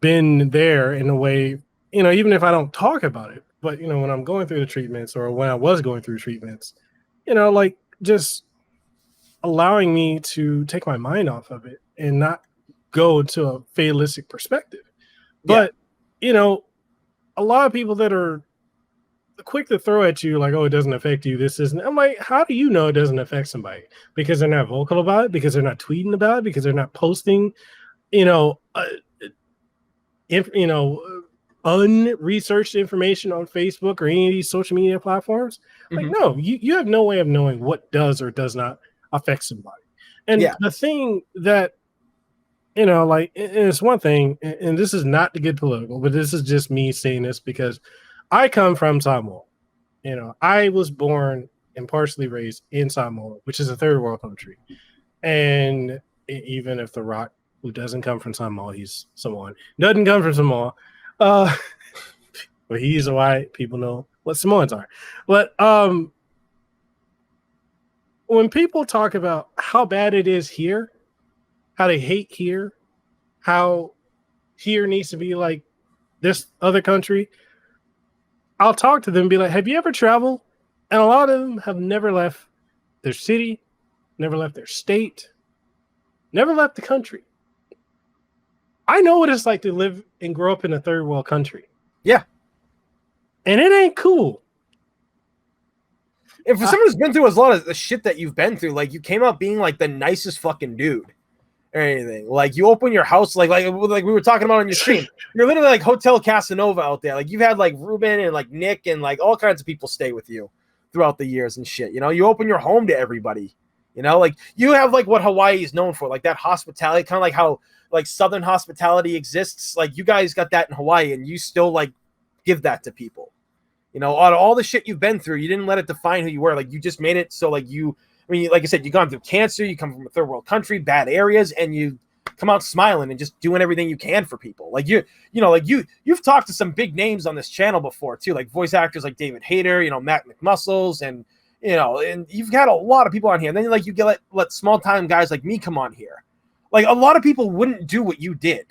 been there in a way, even if I don't talk about it, but when I'm going through the treatments or when I was going through treatments, like just allowing me to take my mind off of it and not go to a fatalistic perspective. But a lot of people that are quick to throw at you like, oh, it doesn't affect you, this isn't. I'm like, how do you know it doesn't affect somebody? Because they're not vocal about it, because they're not tweeting about it, because they're not posting unresearched information on Facebook or any of these social media platforms. Like, no, you have no way of knowing what does or does not affect somebody. And the thing that like, it's one thing, and this is not to get political, but this is just me saying this because I come from Samoa. I was born and partially raised in Samoa, which is a third world country. And even if The Rock, who doesn't come from Samoa, he's Samoan, doesn't come from Samoa, but he's a white, people know what Samoans are. But when people talk about how bad it is here, how they hate here, how here needs to be like this other country, I'll talk to them and be like, have you ever traveled? And a lot of them have never left their city, never left their state, never left the country. I know what it's like to live and grow up in a third world country. Yeah. And it ain't cool. And for someone who's been through a lot of the shit that you've been through, like you came out being like the nicest fucking dude or anything. Like you open your house, like we were talking about on your stream. You're literally like Hotel Casanova out there. Like you've had like Ruben and like Nick and like all kinds of people stay with you throughout the years and shit. You open your home to everybody. Like you have like what Hawaii is known for, like that hospitality, kind of like how like Southern hospitality exists. Like you guys got that in Hawaii, and you still like give that to people. Out of all the shit you've been through, you didn't let it define who you were. Like you just made it so like like I said, you've gone through cancer, you come from a third world country, bad areas, and you come out smiling and just doing everything you can for people. Like you've talked to some big names on this channel before too, like voice actors like David Hayter, Matt McMuscles, and and you've got a lot of people on here. And then like you get let small time guys like me come on here. Like a lot of people wouldn't do what you did,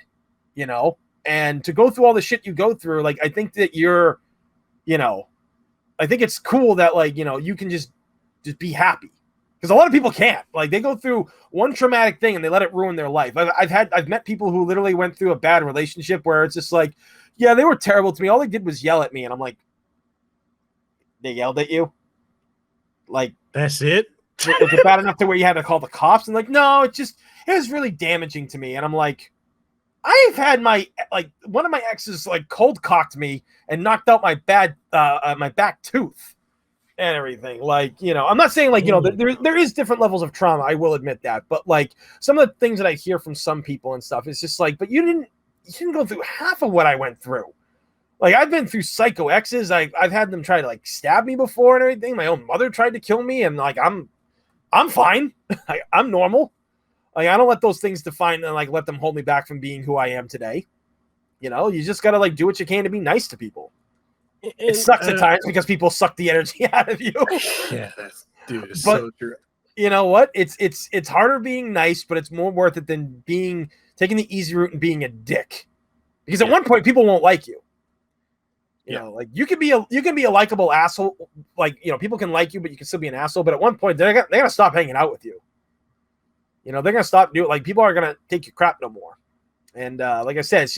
and to go through all the shit you go through, like I think that you're, I think it's cool that like, you can just be happy. Because a lot of people can't. Like they go through one traumatic thing and they let it ruin their life. I've met people who literally went through a bad relationship where it's just like, yeah, they were terrible to me. All they did was yell at me, and I'm like, they yelled at you? Like that's it? Was it bad enough to where you had to call the cops? And like, no, it was really damaging to me. And I'm like, I've had one of my exes like cold cocked me and knocked out my back tooth and everything. Like, I'm not saying like, there is different levels of trauma. I will admit that. But like some of the things that I hear from some people and stuff, it's just like, but you didn't go through half of what I went through. Like I've been through psycho exes. I've had them try to like stab me before and everything. My own mother tried to kill me, and like, I'm fine. I'm normal. Like I don't let those things define and like let them hold me back from being who I am today. You just got to like do what you can to be nice to people. It sucks at times because people suck the energy out of you. Yeah, it's so true. You know what? It's harder being nice, but it's more worth it than taking the easy route and being a dick. Because at one point people won't like you. Like you can be a likable asshole. Like, people can like you, but you can still be an asshole. But at one point they're gonna stop hanging out with you. They're gonna stop doing, like, people aren't gonna take your crap no more. And like I said,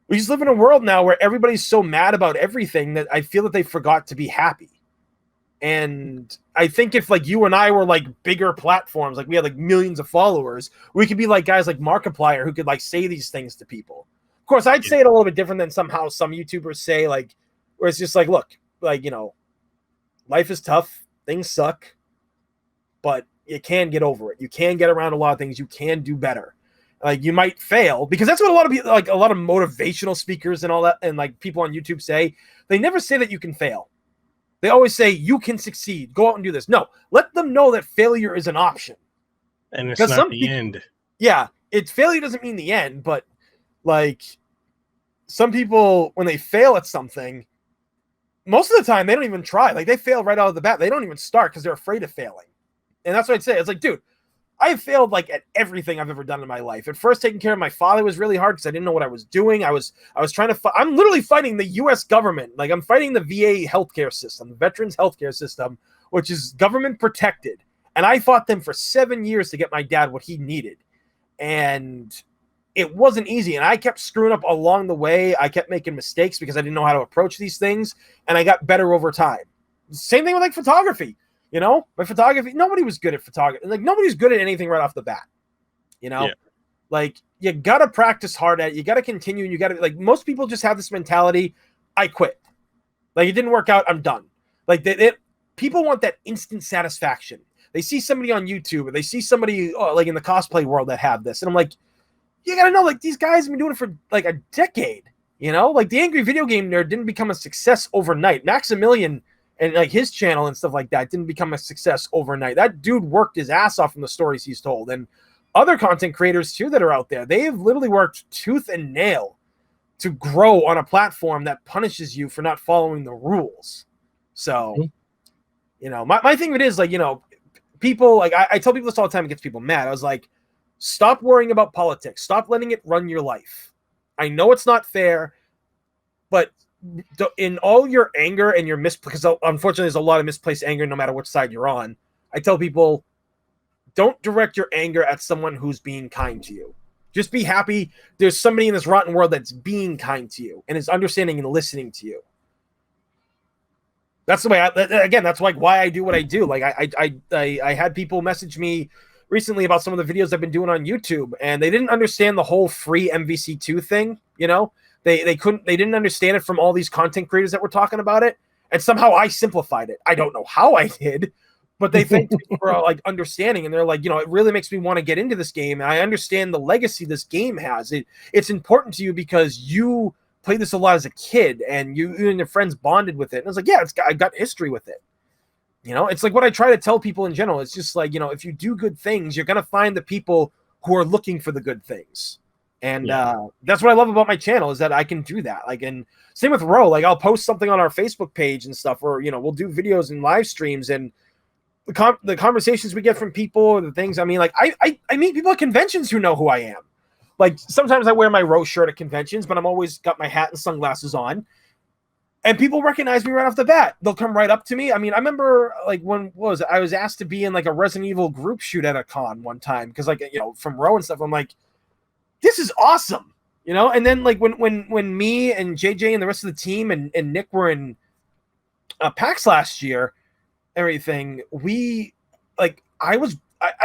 we just live in a world now where everybody's so mad about everything that I feel that they forgot to be happy. And I think if like you and I were like bigger platforms, like we had like millions of followers, we could be like guys like Markiplier who could like say these things to people. Of course, I'd say it a little bit different than somehow some YouTubers say, like, where it's just like, look, like, you know, life is tough, things suck, but you can get over it. You can get around a lot of things. You can do better. Like, you might fail, because that's what a lot of people, like a lot of motivational speakers and all that, and like people on YouTube say. They never say that you can fail. They always say you can succeed. Go out and do this. No, let them know that failure is an option. And it's not the end. Yeah, failure doesn't mean the end, but like some people, when they fail at something, most of the time they don't even try. Like, they fail right out of the bat. They don't even start because they're afraid of failing. And that's what I'd say. It's like, dude, I have failed like at everything I've ever done in my life. At first, taking care of my father was really hard because I didn't know what I was doing. I was trying to I'm literally fighting the U.S. government. Like, I'm fighting the VA healthcare system, the Veterans Healthcare System, which is government protected. And I fought them for 7 years to get my dad what he needed. And it wasn't easy. And I kept screwing up along the way. I kept making mistakes because I didn't know how to approach these things. And I got better over time. Same thing with like photography. You know, my photography, nobody was good at photography. Like, nobody's good at anything right off the bat. You know, like, you got to practice hard at it. You got to continue. And you got to, like, most people just have this mentality. I quit. Like, it didn't work out. I'm done. Like, people want that instant satisfaction. They see somebody on YouTube or they see somebody like in the cosplay world that have this. And I'm like, you got to know, like, these guys have been doing it for like a decade. You know, like, the Angry Video Game Nerd didn't become a success overnight. Maximilian and like his channel and stuff like that didn't become a success overnight. That dude worked his ass off from the stories he's told. And other content creators too that are out there, they have literally worked tooth and nail to grow on a platform that punishes you for not following the rules. So, you know, my thing with it is, like, you know, people, like, I tell people this all the time, it gets people mad. I was like, stop worrying about politics. Stop letting it run your life. I know it's not fair, but in all your anger and your because unfortunately there's a lot of misplaced anger no matter which side you're on, I tell people, don't direct your anger at someone who's being kind to you. Just be happy there's somebody in this rotten world that's being kind to you and is understanding and listening to you. That's the way again, that's like why I do what I do. Like, I had people message me recently about some of the videos I've been doing on YouTube, and they didn't understand the whole free MVC2 thing. You know, they didn't understand it from all these content creators that were talking about it. And somehow I simplified it. I don't know how I did, but they thanked me for like understanding. And they're like, you know, it really makes me want to get into this game. And I understand the legacy this game has. It's important to you because you played this a lot as a kid and you and your friends bonded with it. And I was like, yeah, I got history with it. You know, it's like what I try to tell people in general. It's just like, you know, if you do good things, you're going to find the people who are looking for the good things. And that's what I love about my channel, is that I can do that. Like, and same with Ro. Like, I'll post something on our Facebook page and stuff, or, you know, we'll do videos and live streams, and the conversations we get from people, or the things. I mean, like, I meet people at conventions who know who I am. Like, sometimes I wear my Ro shirt at conventions, but I'm always got my hat and sunglasses on. And people recognize me right off the bat. They'll come right up to me. I mean, I remember, like, I was asked to be in, like, a Resident Evil group shoot at a con one time, because, like, you know, from Ro and stuff, I'm like, this is awesome, you know? And then, like, when me and JJ and the rest of the team and Nick were in PAX last year, everything, I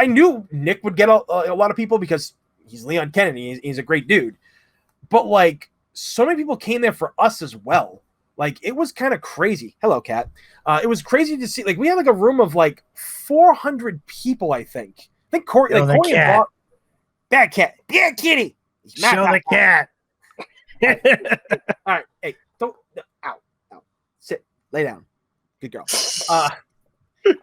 knew Nick would get a lot of people because he's Leon Kennedy. He's a great dude. But, like, so many people came there for us as well. Like, it was kind of crazy. Hello, Cat. It was crazy to see. Like, we had, like, a room of, like, 400 people, I think. I think Corey, like, Corey and Bob. Bad cat. Bad kitty. Show the cat. All right. Hey, don't. Ow. Sit. Lay down. Good girl. I'm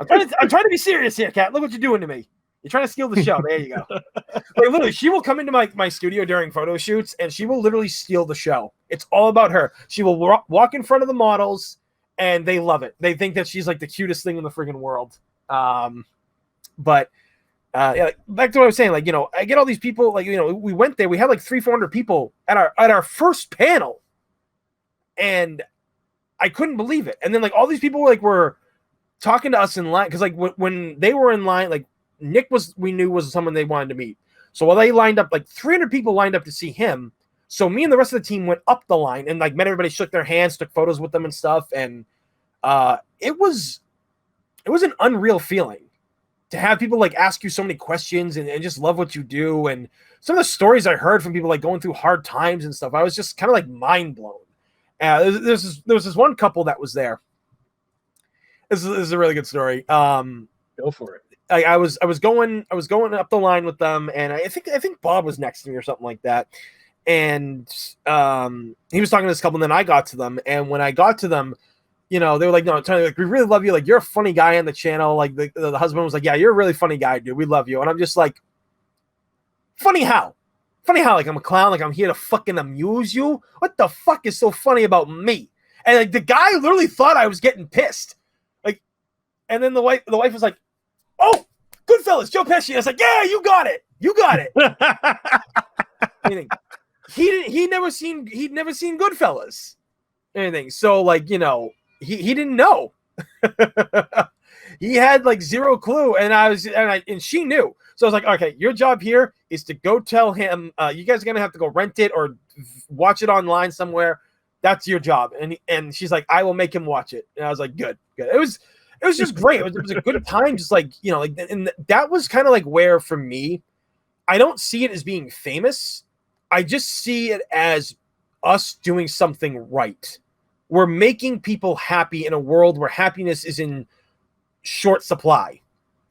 trying to be serious here, Cat. Look what you're doing to me. You're trying to steal the show. There you go. Like, literally, she will come into my studio during photo shoots, and she will literally steal the show. It's all about her. She will walk in front of the models, and they love it. They think that she's like the cutest thing in the friggin' world. But yeah, back to what I was saying. Like, you know, I get all these people. Like, you know, we went there. We had like 300-400 people at our first panel, and I couldn't believe it. And then, like, all these people were talking to us in line, because, like, when they were in line, like, Nick we knew was someone they wanted to meet. So while they lined up, like 300 people lined up to see him. So me and the rest of the team went up the line and, like, met everybody, shook their hands, took photos with them and stuff. And it was it was an unreal feeling to have people like ask you so many questions and just love what you do. And some of the stories I heard from people like going through hard times and stuff, I was just kind of like mind blown. There was this one couple that was there. This is a really good story. Go for it. I was going up the line with them, and I think Bob was next to me or something like that. And he was talking to this couple, and then I got to them. And when I got to them, you know, they were like, "No, Tony, like, we really love you. Like, you're a funny guy on the channel." Like, the husband was like, "Yeah, you're a really funny guy, dude. We love you." And I'm just like, "Funny how? Funny how? Like, I'm a clown. Like, I'm here to fucking amuse you. What the fuck is so funny about me?" And like, the guy literally thought I was getting pissed. Like, and then the wife was like, "Oh, Goodfellas, Joe Pesci." I was like, "Yeah, you got it. You got it." Anything. He'd never seen Goodfellas. Anything. So like, you know, he didn't know. He had like zero clue, and she knew. So I was like, okay, your job here is to go tell him, you guys are gonna have to go rent it or watch it online somewhere. That's your job. And she's like, I will make him watch it. And I was like, good. It was just great. It was a good time. Just like, you know, like, and that was kind of like where for me, I don't see it as being famous. I just see it as us doing something right. We're making people happy in a world where happiness is in short supply.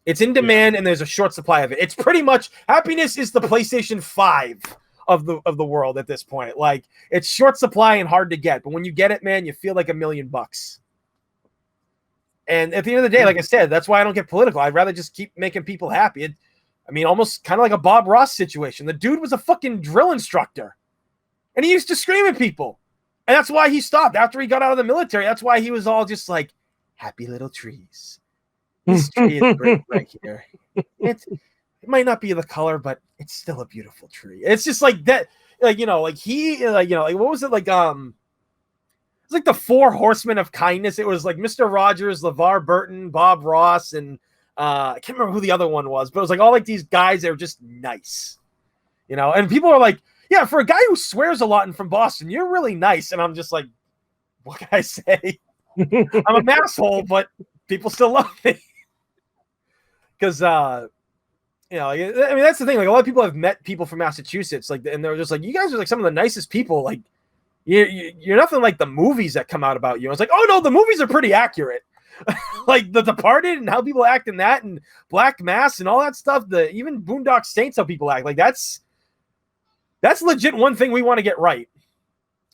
It's in demand, and there's a short supply of it. It's pretty much happiness is the PlayStation 5 of the world at this point. Like, it's short supply and hard to get, but when you get it, man, you feel like $1 million. And at the end of the day, like I said, that's why I don't get political. I'd rather just keep making people happy. Almost kind of like a Bob Ross situation. The dude was a fucking drill instructor, and he used to scream at people. And that's why he stopped after he got out of the military. That's why he was all just like, happy little trees. This tree is great right here. It might not be the color, but it's still a beautiful tree. It's just like that. Like, you know, like like, what was it? Like, it's like the 4 horsemen of kindness. It was like Mr. Rogers, LeVar Burton, Bob Ross, and I can't remember who the other one was, but it was like all like these guys that were just nice, you know. And people are like, yeah, for a guy who swears a lot and from Boston, you're really nice. And I'm just like, what can I say? I'm an asshole, but people still love me. Because, you know, I mean, that's the thing. Like, a lot of people have met people from Massachusetts, like, and they're just like, you guys are like some of the nicest people. Like, you're nothing like the movies that come out about you. I was like, oh no, the movies are pretty accurate. Like The Departed and how people act in that, and Black Mass and all that stuff. Even Boondock Saints, how people act. Like, that's legit one thing we want to get right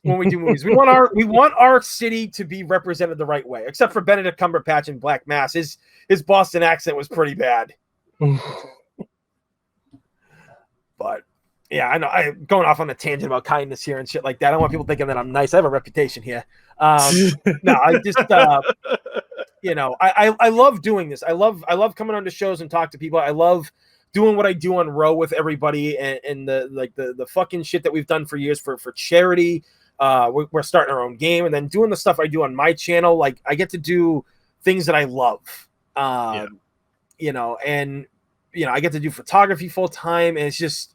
when we do movies. We want our city to be represented the right way. Except for Benedict Cumberbatch in Black Mass, his Boston accent was pretty bad. But yeah, I know I'm going off on a tangent about kindness here and shit like that. I don't want people thinking that I'm nice. I have a reputation here. No, I just you know, I love doing this. I love coming on to shows and talk to people. I love doing what I do on Row with everybody, and the fucking shit that we've done for years for charity. We're starting our own game, and then doing the stuff I do on my channel. Like, I get to do things that I love. You know, and you know, I get to do photography full time, and it's just,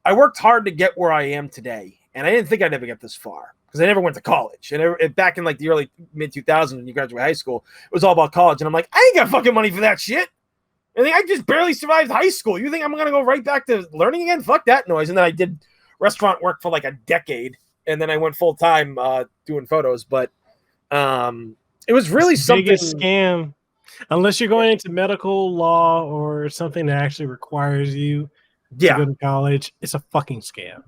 I worked hard to get where I am today, and I didn't think I'd ever get this far because I never went to college. And back in like the early mid 2000s when you graduate high school, it was all about college, and I'm like, I ain't got fucking money for that shit. I just barely survived high school. You think I'm gonna go right back to learning again? Fuck that noise. And then I did restaurant work for like a decade, and then I went full time doing photos. But it was really it's something. Biggest scam. Unless you're going into medical law or something that actually requires you to go to college, it's a fucking scam.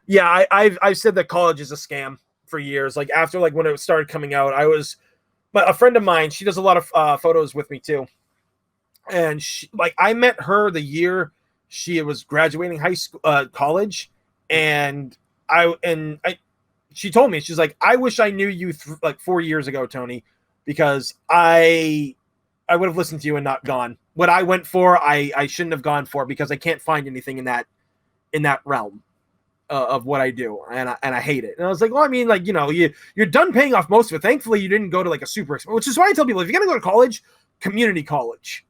Yeah, I've said that college is a scam for years. Like, after like when it started coming out, a friend of mine, she does a lot of photos with me too. And I met her the year she was graduating college, and she told me, she's like, I wish I knew you like 4 years ago, Tony, because I would have listened to you and not gone. What I went for, I shouldn't have gone for, because I can't find anything in that realm of what I do, and I hate it. And I was like, well, I mean, like, you know, you're done paying off most of it. Thankfully, you didn't go to like a super, which is why I tell people, if you're gonna go to college, community college.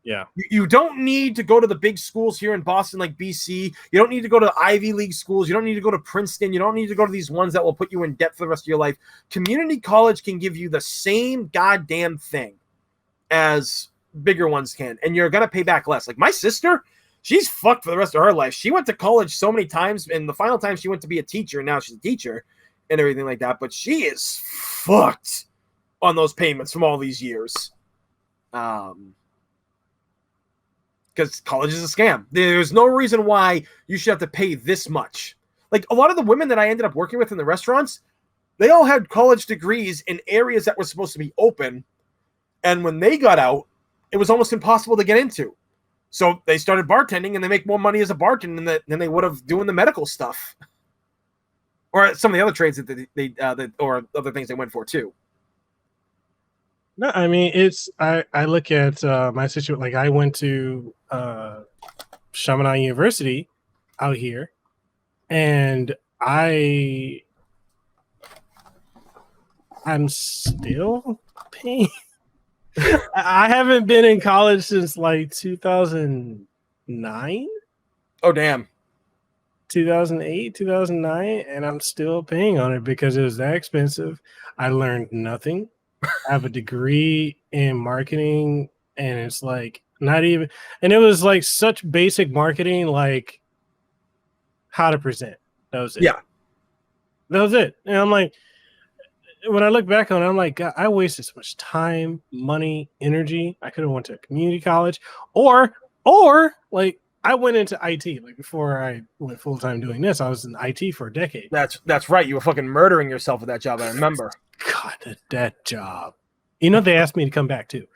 Yeah. You don't need to go to the big schools here in Boston, like BC. You don't need to go to Ivy League schools. You don't need to go to Princeton. You don't need to go to these ones that will put you in debt for the rest of your life. Community college can give you the same goddamn thing as bigger ones can, and you're gonna pay back less. Like my sister, she's fucked for the rest of her life. She went to college so many times, and the final time she went to be a teacher, and now she's a teacher and everything like that. But she is fucked on those payments from all these years. Because college is a scam. There's no reason why you should have to pay this much. Like a lot of the women that I ended up working with in the restaurants, they all had college degrees in areas that were supposed to be open. And when they got out, it was almost impossible to get into. So they started bartending, and they make more money as a bartender than they would have doing the medical stuff. Or some of the other trades that or other things they went for too. No, I mean, I look at my situation. Like I went to Chaminade University out here, and I'm still paying. I haven't been in college since like 2009. Oh, damn. 2008, 2009, and I'm still paying on it because it was that expensive. I learned nothing. I have a degree in marketing, and it's like not even, and it was like such basic marketing, like how to present. That was it. Yeah. That was it. And I'm like, when I look back on it, I'm like, God, I wasted so much time, money, energy. I could have went to a community college, or like I went into IT. Like before I went full time doing this, I was in IT for a decade. That's right. You were fucking murdering yourself with that job. I remember. God, that job. You know, they asked me to come back too.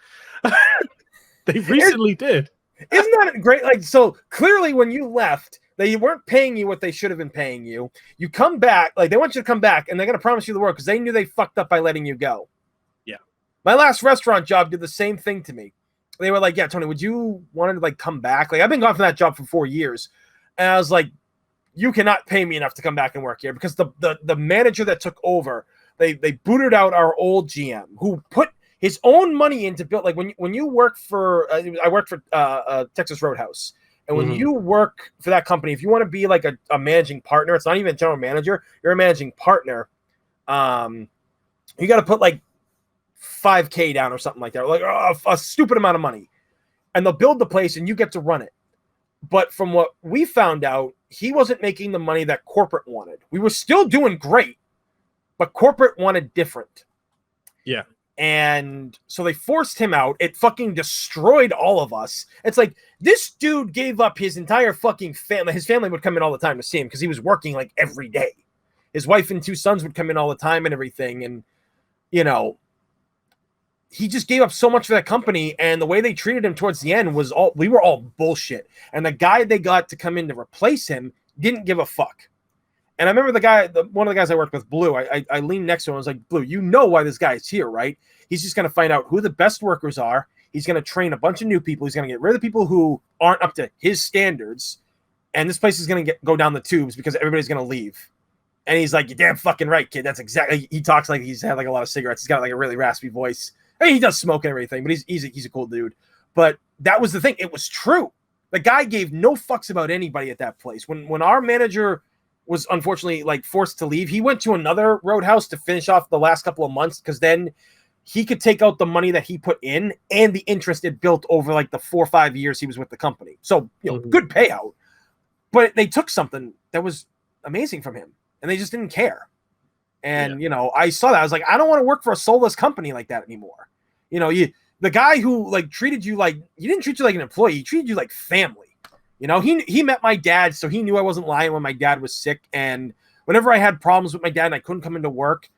They recently did. Isn't that great? Like, so clearly when you left, they weren't paying you what they should have been paying you. You come back, like they want you to come back, and they're going to promise you the world because they knew they fucked up by letting you go. Yeah. My last restaurant job did the same thing to me. They were like, yeah, Tony, would you want to like come back? Like I've been gone from that job for 4 years. And I was like, you cannot pay me enough to come back and work here because the manager that took over, they booted out our old GM who put his own money into build. Like when you work for, I worked for Texas Roadhouse. And when you work for that company, if you want to be like a managing partner, it's not even a general manager, you're a managing partner. You got to put like $5,000 down or something like that, like a stupid amount of money, and they'll build the place and you get to run it. But from what we found out, he wasn't making the money that corporate wanted. We were still doing great, but corporate wanted different. Yeah. And so they forced him out. It fucking destroyed all of us. It's like this dude gave up his entire fucking family. His family would come in all the time to see him because he was working like every day. His wife and 2 sons would come in all the time and everything. And, you know, he just gave up so much for that company, and the way they treated him towards the end was we were all bullshit. And the guy they got to come in to replace him didn't give a fuck. And I remember one of the guys I worked with, Blue, I leaned next to him. I was like, Blue, you know why this guy's here, right? He's just going to find out who the best workers are. He's going to train a bunch of new people. He's going to get rid of the people who aren't up to his standards. And this place is going to go down the tubes because everybody's going to leave. And he's like, you're damn fucking right, kid. That's exactly, he talks like he's had like a lot of cigarettes. He's got like a really raspy voice. I mean, he does smoke and everything, but he's a cool dude. But that was the thing. It was true. The guy gave no fucks about anybody at that place. When our manager was unfortunately like forced to leave, he went to another roadhouse to finish off the last couple of months because then he could take out the money that he put in and the interest it built over like the 4 or 5 years he was with the company. So, you know, good payout. But they took something that was amazing from him, and they just didn't care. And, you know, I saw that. I was like, I don't want to work for a soulless company like that anymore. You know, the guy who like treated you like, he didn't treat you like an employee. He treated you like family. You know, he met my dad, so he knew I wasn't lying when my dad was sick. And whenever I had problems with my dad and I couldn't come into work,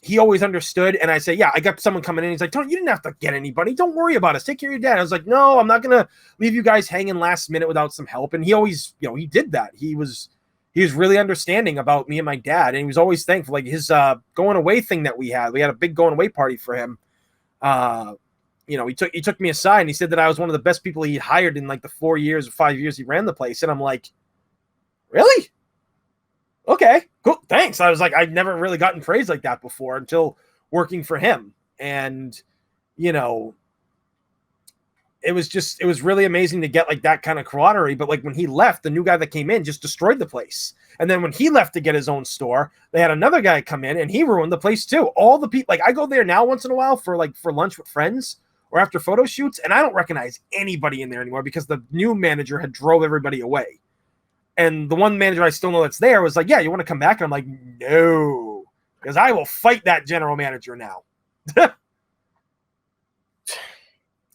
he always understood. And I say, yeah, I got someone coming in. He's like, Tony, you didn't have to get anybody. Don't worry about us. Take care of your dad. I was like, no, I'm not going to leave you guys hanging last minute without some help. And he always, you know, he did that. He was really understanding about me and my dad. And he was always thankful. Like his going away thing that we had a big going away party for him. You know, he took me aside and he said that I was one of the best people he hired in like the 4 years or 5 years he ran the place. And I'm like, really? Okay, cool. Thanks. I was like, I'd never really gotten praise like that before until working for him. And, you know, it was really amazing to get like that kind of camaraderie. But like when he left, the new guy that came in just destroyed the place. And then when he left to get his own store, they had another guy come in and he ruined the place too. All the people, like I go there now once in a while for lunch with friends or after photo shoots, and I don't recognize anybody in there anymore because the new manager had drove everybody away. And the one manager I still know that's there was like, yeah, you want to come back? And I'm like, no, because I will fight that general manager now.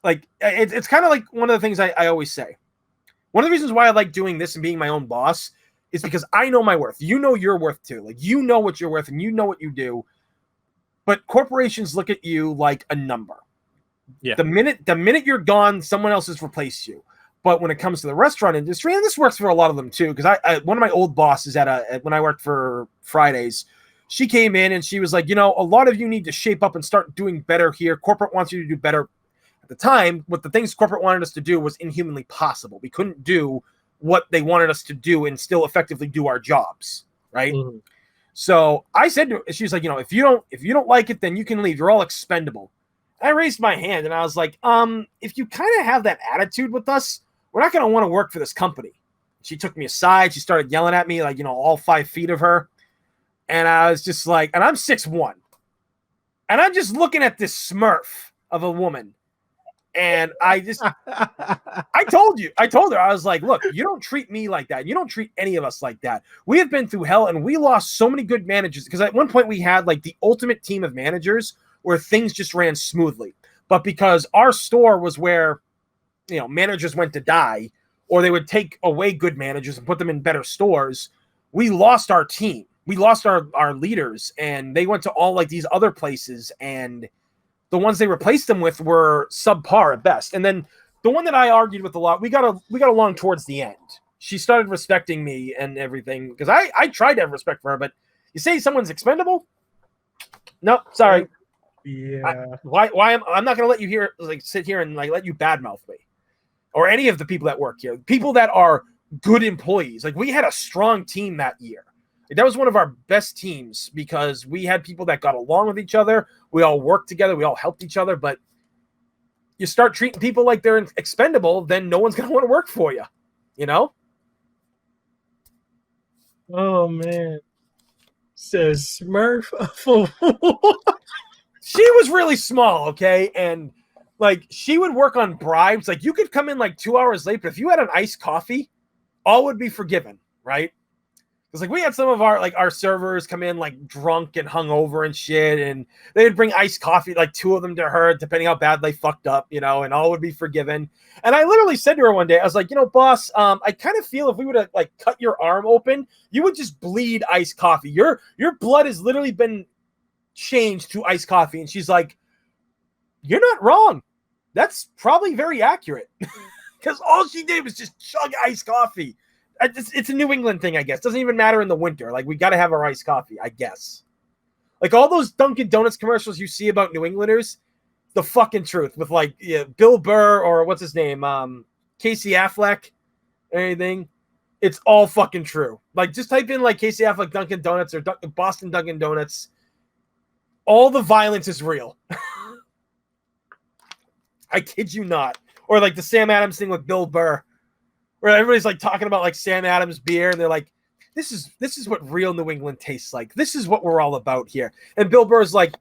Like, it's kind of like one of the things I always say. One of the reasons why I like doing this and being my own boss is because I know my worth. You know your worth too. Like, you know what you're worth and you know what you do. But corporations look at you like a number. Yeah. The minute you're gone, someone else has replaced you. But when it comes to the restaurant industry, and this works for a lot of them too, because I one of my old bosses when I worked for Fridays, she came in and she was like, a lot of you need to shape up and start doing better here. Corporate wants you to do better. At the time, what the things corporate wanted us to do was inhumanly possible. We couldn't do what they wanted us to do and still effectively do our jobs, right? Mm-hmm. So I said to her, she was like, if you don't like it, then you can leave. You're all expendable. I raised my hand and I was like, if you kind of have that attitude with us, we're not going to want to work for this company. She took me aside. She started yelling at me, like, all 5 feet of her. And I was just like, and I'm 6'1". And I'm just looking at this smurf of a woman. And I told her, I was like, look, you don't treat me like that. You don't treat any of us like that. We have been through hell and we lost so many good managers because at one point we had like the ultimate team of managers where things just ran smoothly. But because our store was where, managers went to die, or they would take away good managers and put them in better stores, we lost our team. We lost our leaders and they went to all like these other places, and the ones they replaced them with were subpar at best. And then the one that I argued with a lot, we got along towards the end. She started respecting me and everything because I tried to have respect for her, but you say someone's expendable? No, sorry. Yeah. I'm not going to let you sit here and like let you badmouth me or any of the people that work here. People that are good employees. Like, we had a strong team that year. That was one of our best teams because we had people that got along with each other. We all worked together. We all helped each other. But you start treating people like they're expendable, then no one's going to want to work for you, Oh, man. Says Smurf. She was really small, okay? And, like, she would work on bribes. Like, you could come in, like, 2 hours late, but if you had an iced coffee, all would be forgiven, right? Because like we had some of our servers come in like drunk and hungover and shit, and they would bring iced coffee, like 2 of them to her, depending how bad they fucked up, and all would be forgiven. And I literally said to her one day, I was like, boss, I kind of feel if we would have like cut your arm open, you would just bleed iced coffee. Your blood has literally been changed to iced coffee. And she's like, you're not wrong. That's probably very accurate. Because all she did was just chug iced coffee. It's a New England thing, I guess. Doesn't even matter in the winter. Like, we got to have our iced coffee, I guess. Like, all those Dunkin' Donuts commercials you see about New Englanders, the fucking truth. With, like, Bill Burr or what's his name? Casey Affleck, anything. It's all fucking true. Like, just type in, like, Casey Affleck Dunkin' Donuts or Boston Dunkin' Donuts. All the violence is real. I kid you not. Or, like, the Sam Adams thing with Bill Burr, where everybody's like talking about like Sam Adams beer, and they're like, this is what real New England tastes like. This is what we're all about here. And Bill Burr's like,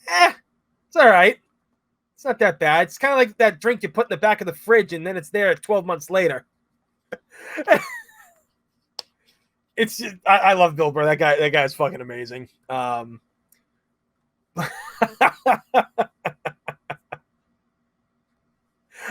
it's all right. It's not that bad. It's kind of like that drink you put in the back of the fridge, and then it's there 12 months later. It's just, I love Bill Burr. That guy is fucking amazing.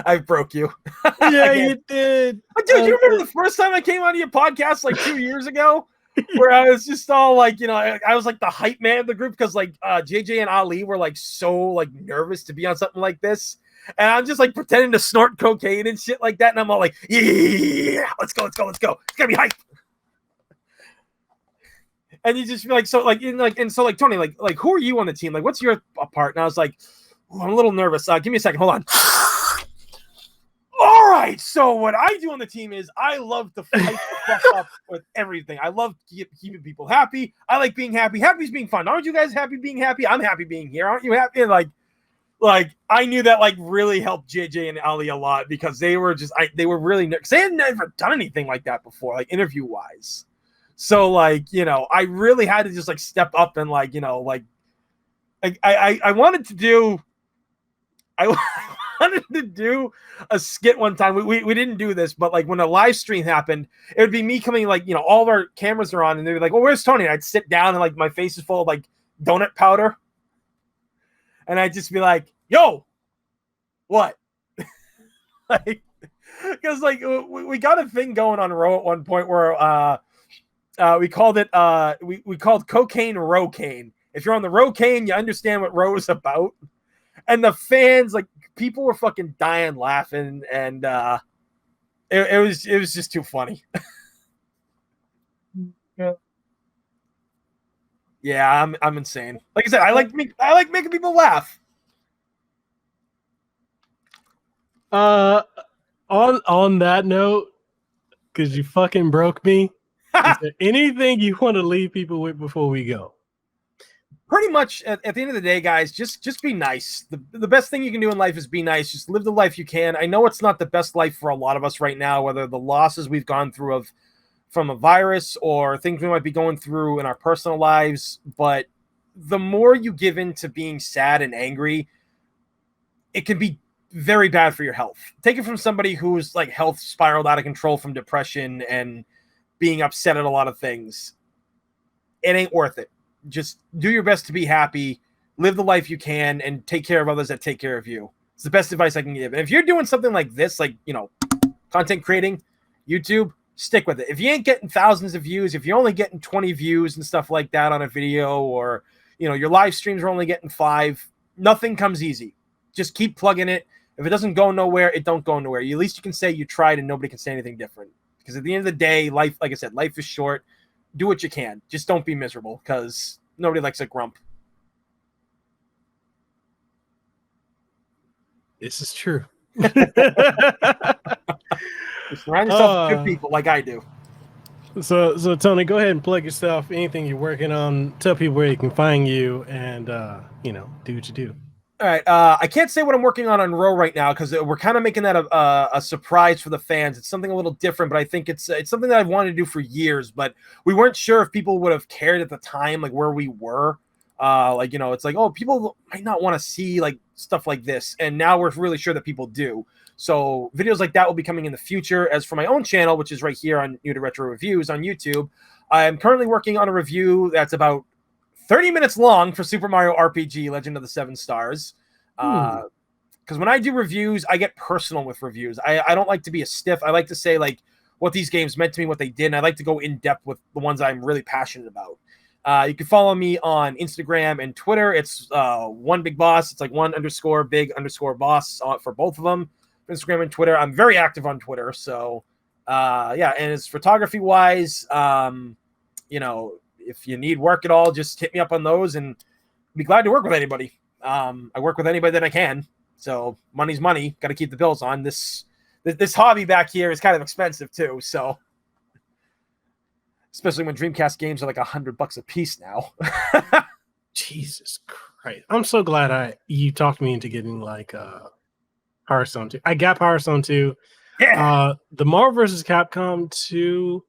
I broke you. Yeah, you did. Dude, you remember the first time I came onto your podcast like 2 years ago? Where I was just all like, I was like the hype man of the group because like JJ and Ali were like so like nervous to be on something like this. And I'm just like pretending to snort cocaine and shit like that. And I'm all like, yeah, let's go. It's gonna be hype. And you just feel like, so like, so Tony, like who are you on the team? Like, what's your part? And I was like, I'm a little nervous. Give me a second. Hold on. All right, so what I do on the team is I love to fight the fuck up with everything. I love keeping people happy. I like being happy. Happy is being fun. Aren't you guys happy being happy? I'm happy being here. Aren't you happy? And like I knew that like really helped JJ and Ali a lot because they were just they were really because they had never done anything like that before, like interview wise. So like I really had to just like step up and like I wanted to do I wanted to do a skit one time. We didn't do this, but like when a live stream happened, it would be me coming, like, you know, all of our cameras are on, and they'd be like, "Well, where's Tony?" And I'd sit down and like my face is full of like donut powder, and I'd just be like, "Yo, what?" Like, because like we got a thing going on Row at one point where we called it we called cocaine Rocaine. If you're on the Rocaine, you understand what Row is about. And the fans, like, people were fucking dying laughing, and it was just too funny. Yeah, I'm insane. Like I said, I like making people laugh. On that note, because you fucking broke me, is there anything you want to leave people with before we go? Pretty much at the end of the day, guys, just be nice. The best thing you can do in life is be nice. Just live the life you can. I know it's not the best life for a lot of us right now, whether the losses we've gone through from a virus or things we might be going through in our personal lives. But the more you give in to being sad and angry, it can be very bad for your health. Take it from somebody who's like health spiraled out of control from depression and being upset at a lot of things. It ain't worth it. Just do your best to be happy, live the life you can, and take care of others that take care of you. It's the best advice I can give. And if you're doing something like this, like, you know, content creating, YouTube, stick with it. If you ain't getting thousands of views, if you're only getting 20 views and stuff like that on a video, or, you know, your live streams are only getting 5, nothing comes easy. Just keep plugging it. If it doesn't go nowhere, it don't go nowhere. At least you can say you tried, and nobody can say anything different. Because at the end of the day, life, like I said, life is short. Do what you can. Just don't be miserable, because nobody likes a grump. This is true. Just surround yourself with good people like I do. So Tony, go ahead and plug yourself. Anything you're working on, tell people where you can find you, and you know, do what you do. All right. I can't say what I'm working on Row right now, because we're kind of making that a surprise for the fans. It's something a little different, but I think it's something that I've wanted to do for years, but we weren't sure if people would have cared at the time, like where we were. Like, you know, it's like, oh, people might not want to see like stuff like this. And now we're really sure that people do. So videos like that will be coming in the future. As for my own channel, which is right here on New to Retro Reviews on YouTube, I'm currently working on a review that's about 30 minutes long for Super Mario RPG Legend of the Seven Stars. Because when I do reviews, I get personal with reviews. I don't like to be a stiff. I like to say like what these games meant to me, what they did, and I like to go in depth with the ones I'm really passionate about. You can follow me on Instagram and Twitter. It's one big boss. It's like one_big_boss for both of them. Instagram and Twitter. I'm very active on Twitter. So yeah, and as photography wise, you know, if you need work at all, just hit me up on those, and be glad to work with anybody. I work with anybody that I can. So money's money. Got to keep the bills on. This hobby back here is kind of expensive too. So especially when Dreamcast games are like $100 a piece now. Jesus Christ! I'm so glad you talked me into getting like Power Stone 2. I got Power Stone 2. Yeah. The Marvel vs. Capcom 2.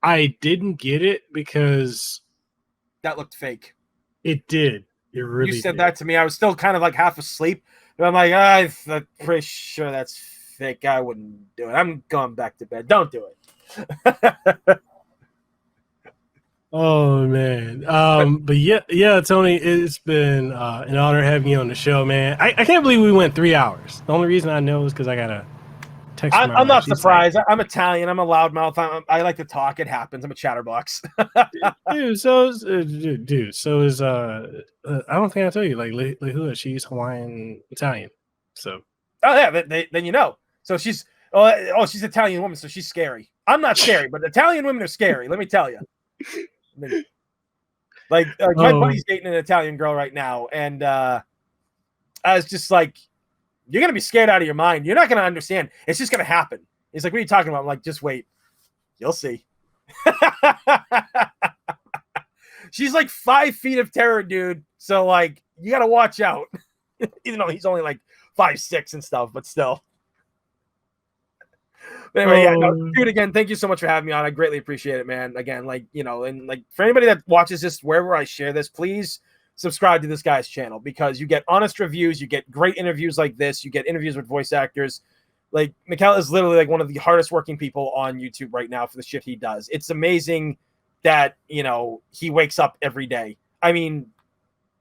I didn't get it because that looked fake. It did. It really You said did. that to me. I was still kind of like half asleep. And I'm like, I'm pretty sure that's fake. I wouldn't do it. I'm going back to bed. Don't do it. Oh man. But yeah, Tony, it's been an honor having you on the show, man. I can't believe we went 3 hours. The only reason I know is because I got a text. I'm not surprised. I'm Italian. I'm a loudmouth. I like to talk. It happens. I'm a chatterbox. dude. So is I don't think I tell you like Lehua. She's Hawaiian Italian. So oh yeah, then you know. So she's she's an Italian woman, so she's scary. I'm not scary, but Italian women are scary. Let me tell you. Like my buddy's dating an Italian girl right now, and I was just like, you're gonna be scared out of your mind. You're not gonna understand. It's just gonna happen. He's like, what are you talking about? I'm like, just wait. You'll see. She's like 5 feet of terror, dude. So like, you gotta watch out. Even though he's only like 5'6" and stuff, but still. But anyway, yeah, no, dude, again, thank you so much for having me on. I greatly appreciate it, man. Again, like, you know, and like for anybody that watches this, wherever I share this, please subscribe to this guy's channel, because you get honest reviews, you get great interviews like this, you get interviews with voice actors. Like, Mekel is literally like one of the hardest working people on YouTube right now for the shit he does. It's amazing that, you know, he wakes up every day. I mean,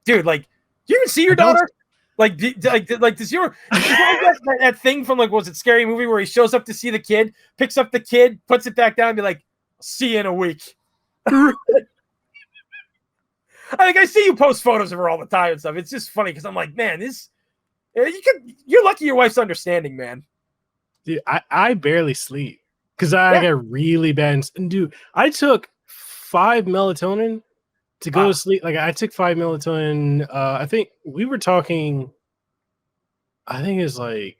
dude, like, do you even see your daughter? Like, does your that thing from, like, was it Scary Movie where he shows up to see the kid, picks up the kid, puts it back down, and be like, see you in a week. I see you post photos of her all the time and stuff. It's just funny because I'm like, man, you're lucky your wife's understanding, man. Dude, I barely sleep because I got really bad. And dude, I took 5 melatonin to go to sleep. Like, I took 5 melatonin. I think we were talking. I think it's like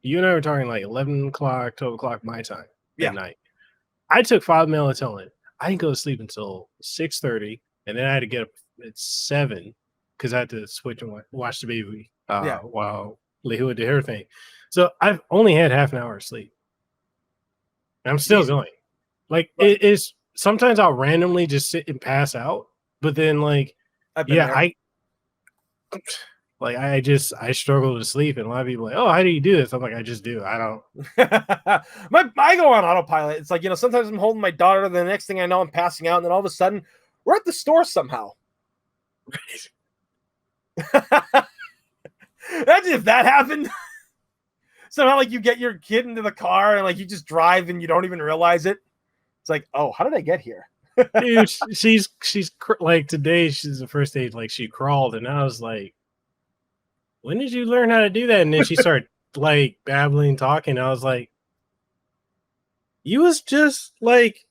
you and I were talking like 11 o'clock, 12 o'clock my time at night. I took 5 melatonin. I didn't go to sleep until 6:30. And then I had to get up at 7 because I had to switch and watch the baby while Lehua did her thing. So I've only had half an hour of sleep. And I'm still going. Like, it is sometimes I'll randomly just sit and pass out, but then like I struggle to sleep, and a lot of people are like, oh, how do you do this? I'm like, I just do. I don't. I go on autopilot. It's like, you know, sometimes I'm holding my daughter, the next thing I know I'm passing out, and then all of a sudden we're at the store somehow. Imagine if that happened. Somehow, like, you get your kid into the car and like you just drive and you don't even realize it. It's like, oh, how did I get here? Dude, she's like, today she's the first day, like, she crawled, and I was like, when did you learn how to do that? And then she started like babbling, talking. I was like, you was just like,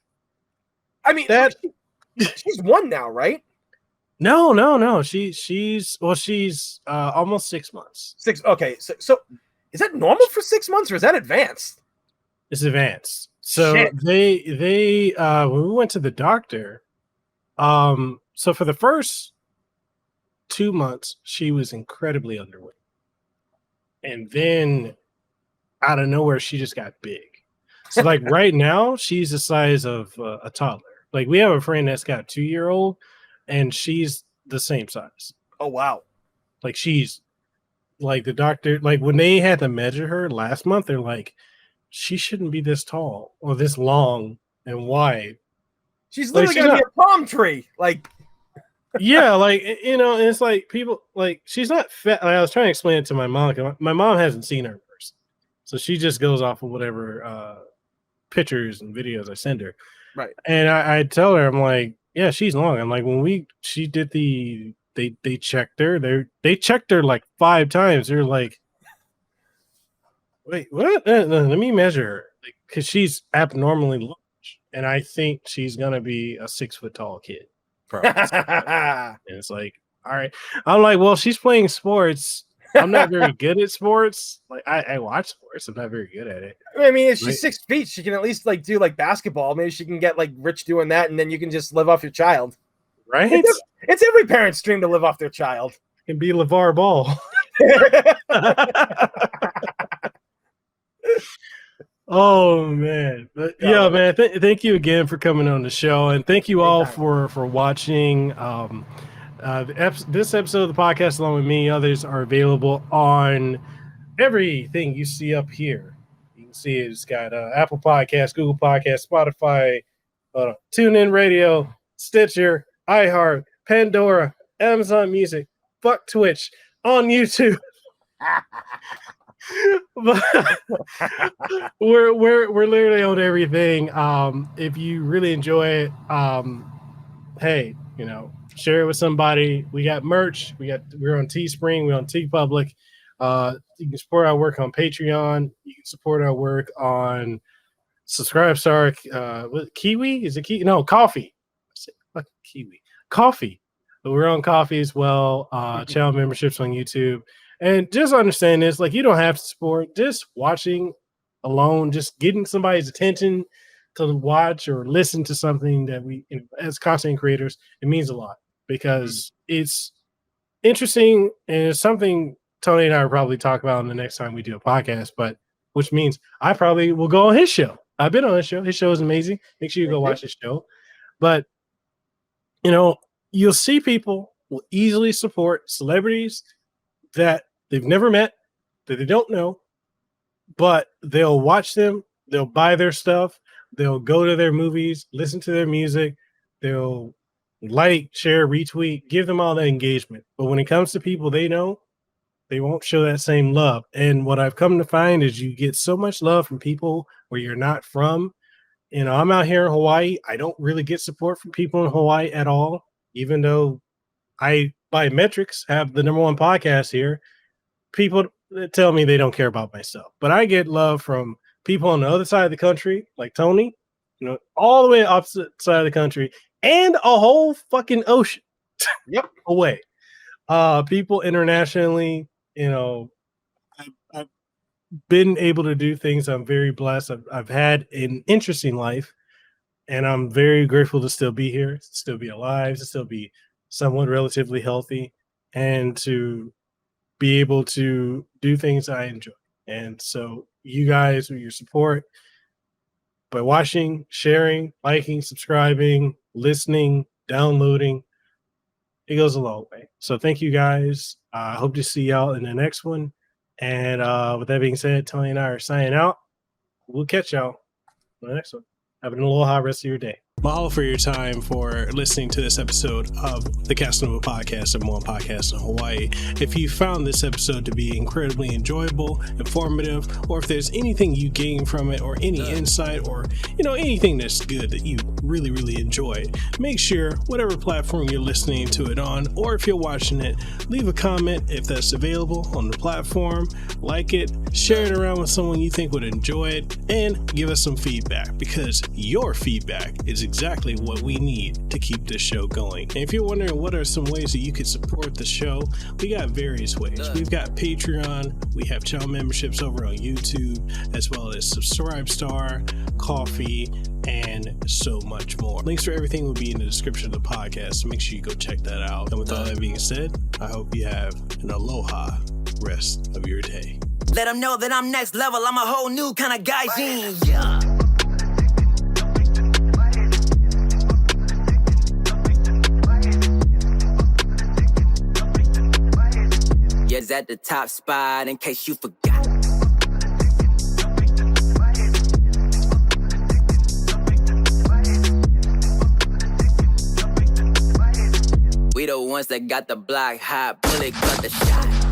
I mean, that. She's 1 now, right? No. She's almost 6 months. 6. Okay. So is that normal for 6 months, or is that advanced? It's advanced. So they when we went to the doctor, so for the first 2 months, she was incredibly underweight. And then out of nowhere, she just got big. So like right now, she's the size of a toddler. Like, we have a friend that's got a 2-year-old, and she's the same size. Oh, wow. Like, she's like, the doctor, like, when they had to measure her last month, they're like, she shouldn't be this tall or this long and wide. She's literally going to be a palm tree. Like, yeah, like, you know, it's like people, like, she's not fat. Like, I was trying to explain it to my mom. My mom hasn't seen her in person. So she just goes off of whatever pictures and videos I send her. Right. And I tell her, I'm like, yeah, she's long. I'm like, when she did they checked her. They checked her like 5 times. They're like, wait, what? Let me measure her, because she's abnormally large, and I think she's gonna be a 6 foot tall kid. Probably. And it's like, all right. I'm like, well, she's playing sports. I'm not very good at sports. Like, I watch sports. I'm not very good at it. I mean, if she's 6 feet, she can at least like do like basketball. Maybe she can get like rich doing that, and then you can just live off your child. Right? It's every parent's dream to live off their child. Can be LeVar Ball. Oh man. But yeah, man, thank you again for coming on the show, and thank you all for watching. This episode of the podcast, along with many others, are available on everything you see up here. You can see it's got Apple Podcasts, Google Podcasts, Spotify, TuneIn Radio, Stitcher, iHeart, Pandora, Amazon Music, fuck Twitch, on YouTube. But we're literally on everything. If you really enjoy it, hey, you know, share it with somebody. We got merch. We're on Teespring. We're on TeePublic. You can support our work on Patreon. You can support our work on Subscribestar. Kiwi? Is it Kiwi? No, Coffee. Kiwi. Coffee. But we're on Coffee as well. Channel memberships on YouTube. And just understand this, like, you don't have to support. Just watching alone, just getting somebody's attention to watch or listen to something that we, as content creators, it means a lot, because it's interesting, and it's something Tony and I will probably talk about in the next time we do a podcast, but which means I probably will go on his show. I've been on his show. His show is amazing. Make sure you go watch his show. But, you know, you'll see people will easily support celebrities that they've never met, that they don't know, but they'll watch them, they'll buy their stuff, they'll go to their movies, listen to their music, they'll like, share, retweet, give them all that engagement. But when it comes to people they know, they won't show that same love. And what I've come to find is you get so much love from people where you're not from. You know, I'm out here in Hawaii. I don't really get support from people in Hawaii at all, even though I, by metrics, have the #1 podcast here. People tell me they don't care about my stuff, but I get love from people on the other side of the country, like Tony, you know, all the way opposite side of the country, and a whole fucking ocean away. People internationally, you know, I've been able to do things. I'm very blessed. I've had an interesting life, and I'm very grateful to still be here, to still be alive, to still be somewhat relatively healthy, and to be able to do things I enjoy. And so you guys, with your support, by watching, sharing, liking, subscribing, listening, downloading, it goes a long way. So thank you guys. I hope to see y'all in the next one. And with that being said, Tony and I are signing out. We'll catch y'all on the next one. Have an aloha rest of your day. Mahalo for your time for listening to this episode of the Kasanova Podcast, #1 podcast in Hawaii. If you found this episode to be incredibly enjoyable, informative, or if there's anything you gain from it, or any insight, or anything that's good that you really, really enjoyed, make sure whatever platform you're listening to it on, or if you're watching it, leave a comment if that's available on the platform, like it, share it around with someone you think would enjoy it, and give us some feedback, because your feedback is exactly what we need to keep this show going. And if you're wondering what are some ways that you could support the show, we got various ways. We've got Patreon, we have channel memberships over on YouTube, as well as Subscribestar, Coffee, and so much more. Links for everything will be in the description of the podcast, so make sure you go check that out. And with all that being said, I hope you have an aloha rest of your day. Let them know that I'm next level. I'm a whole new kind of guy. Yeah. Yes, at the top spot, in case you forgot. We the ones that got the block hot, bullet got the shot.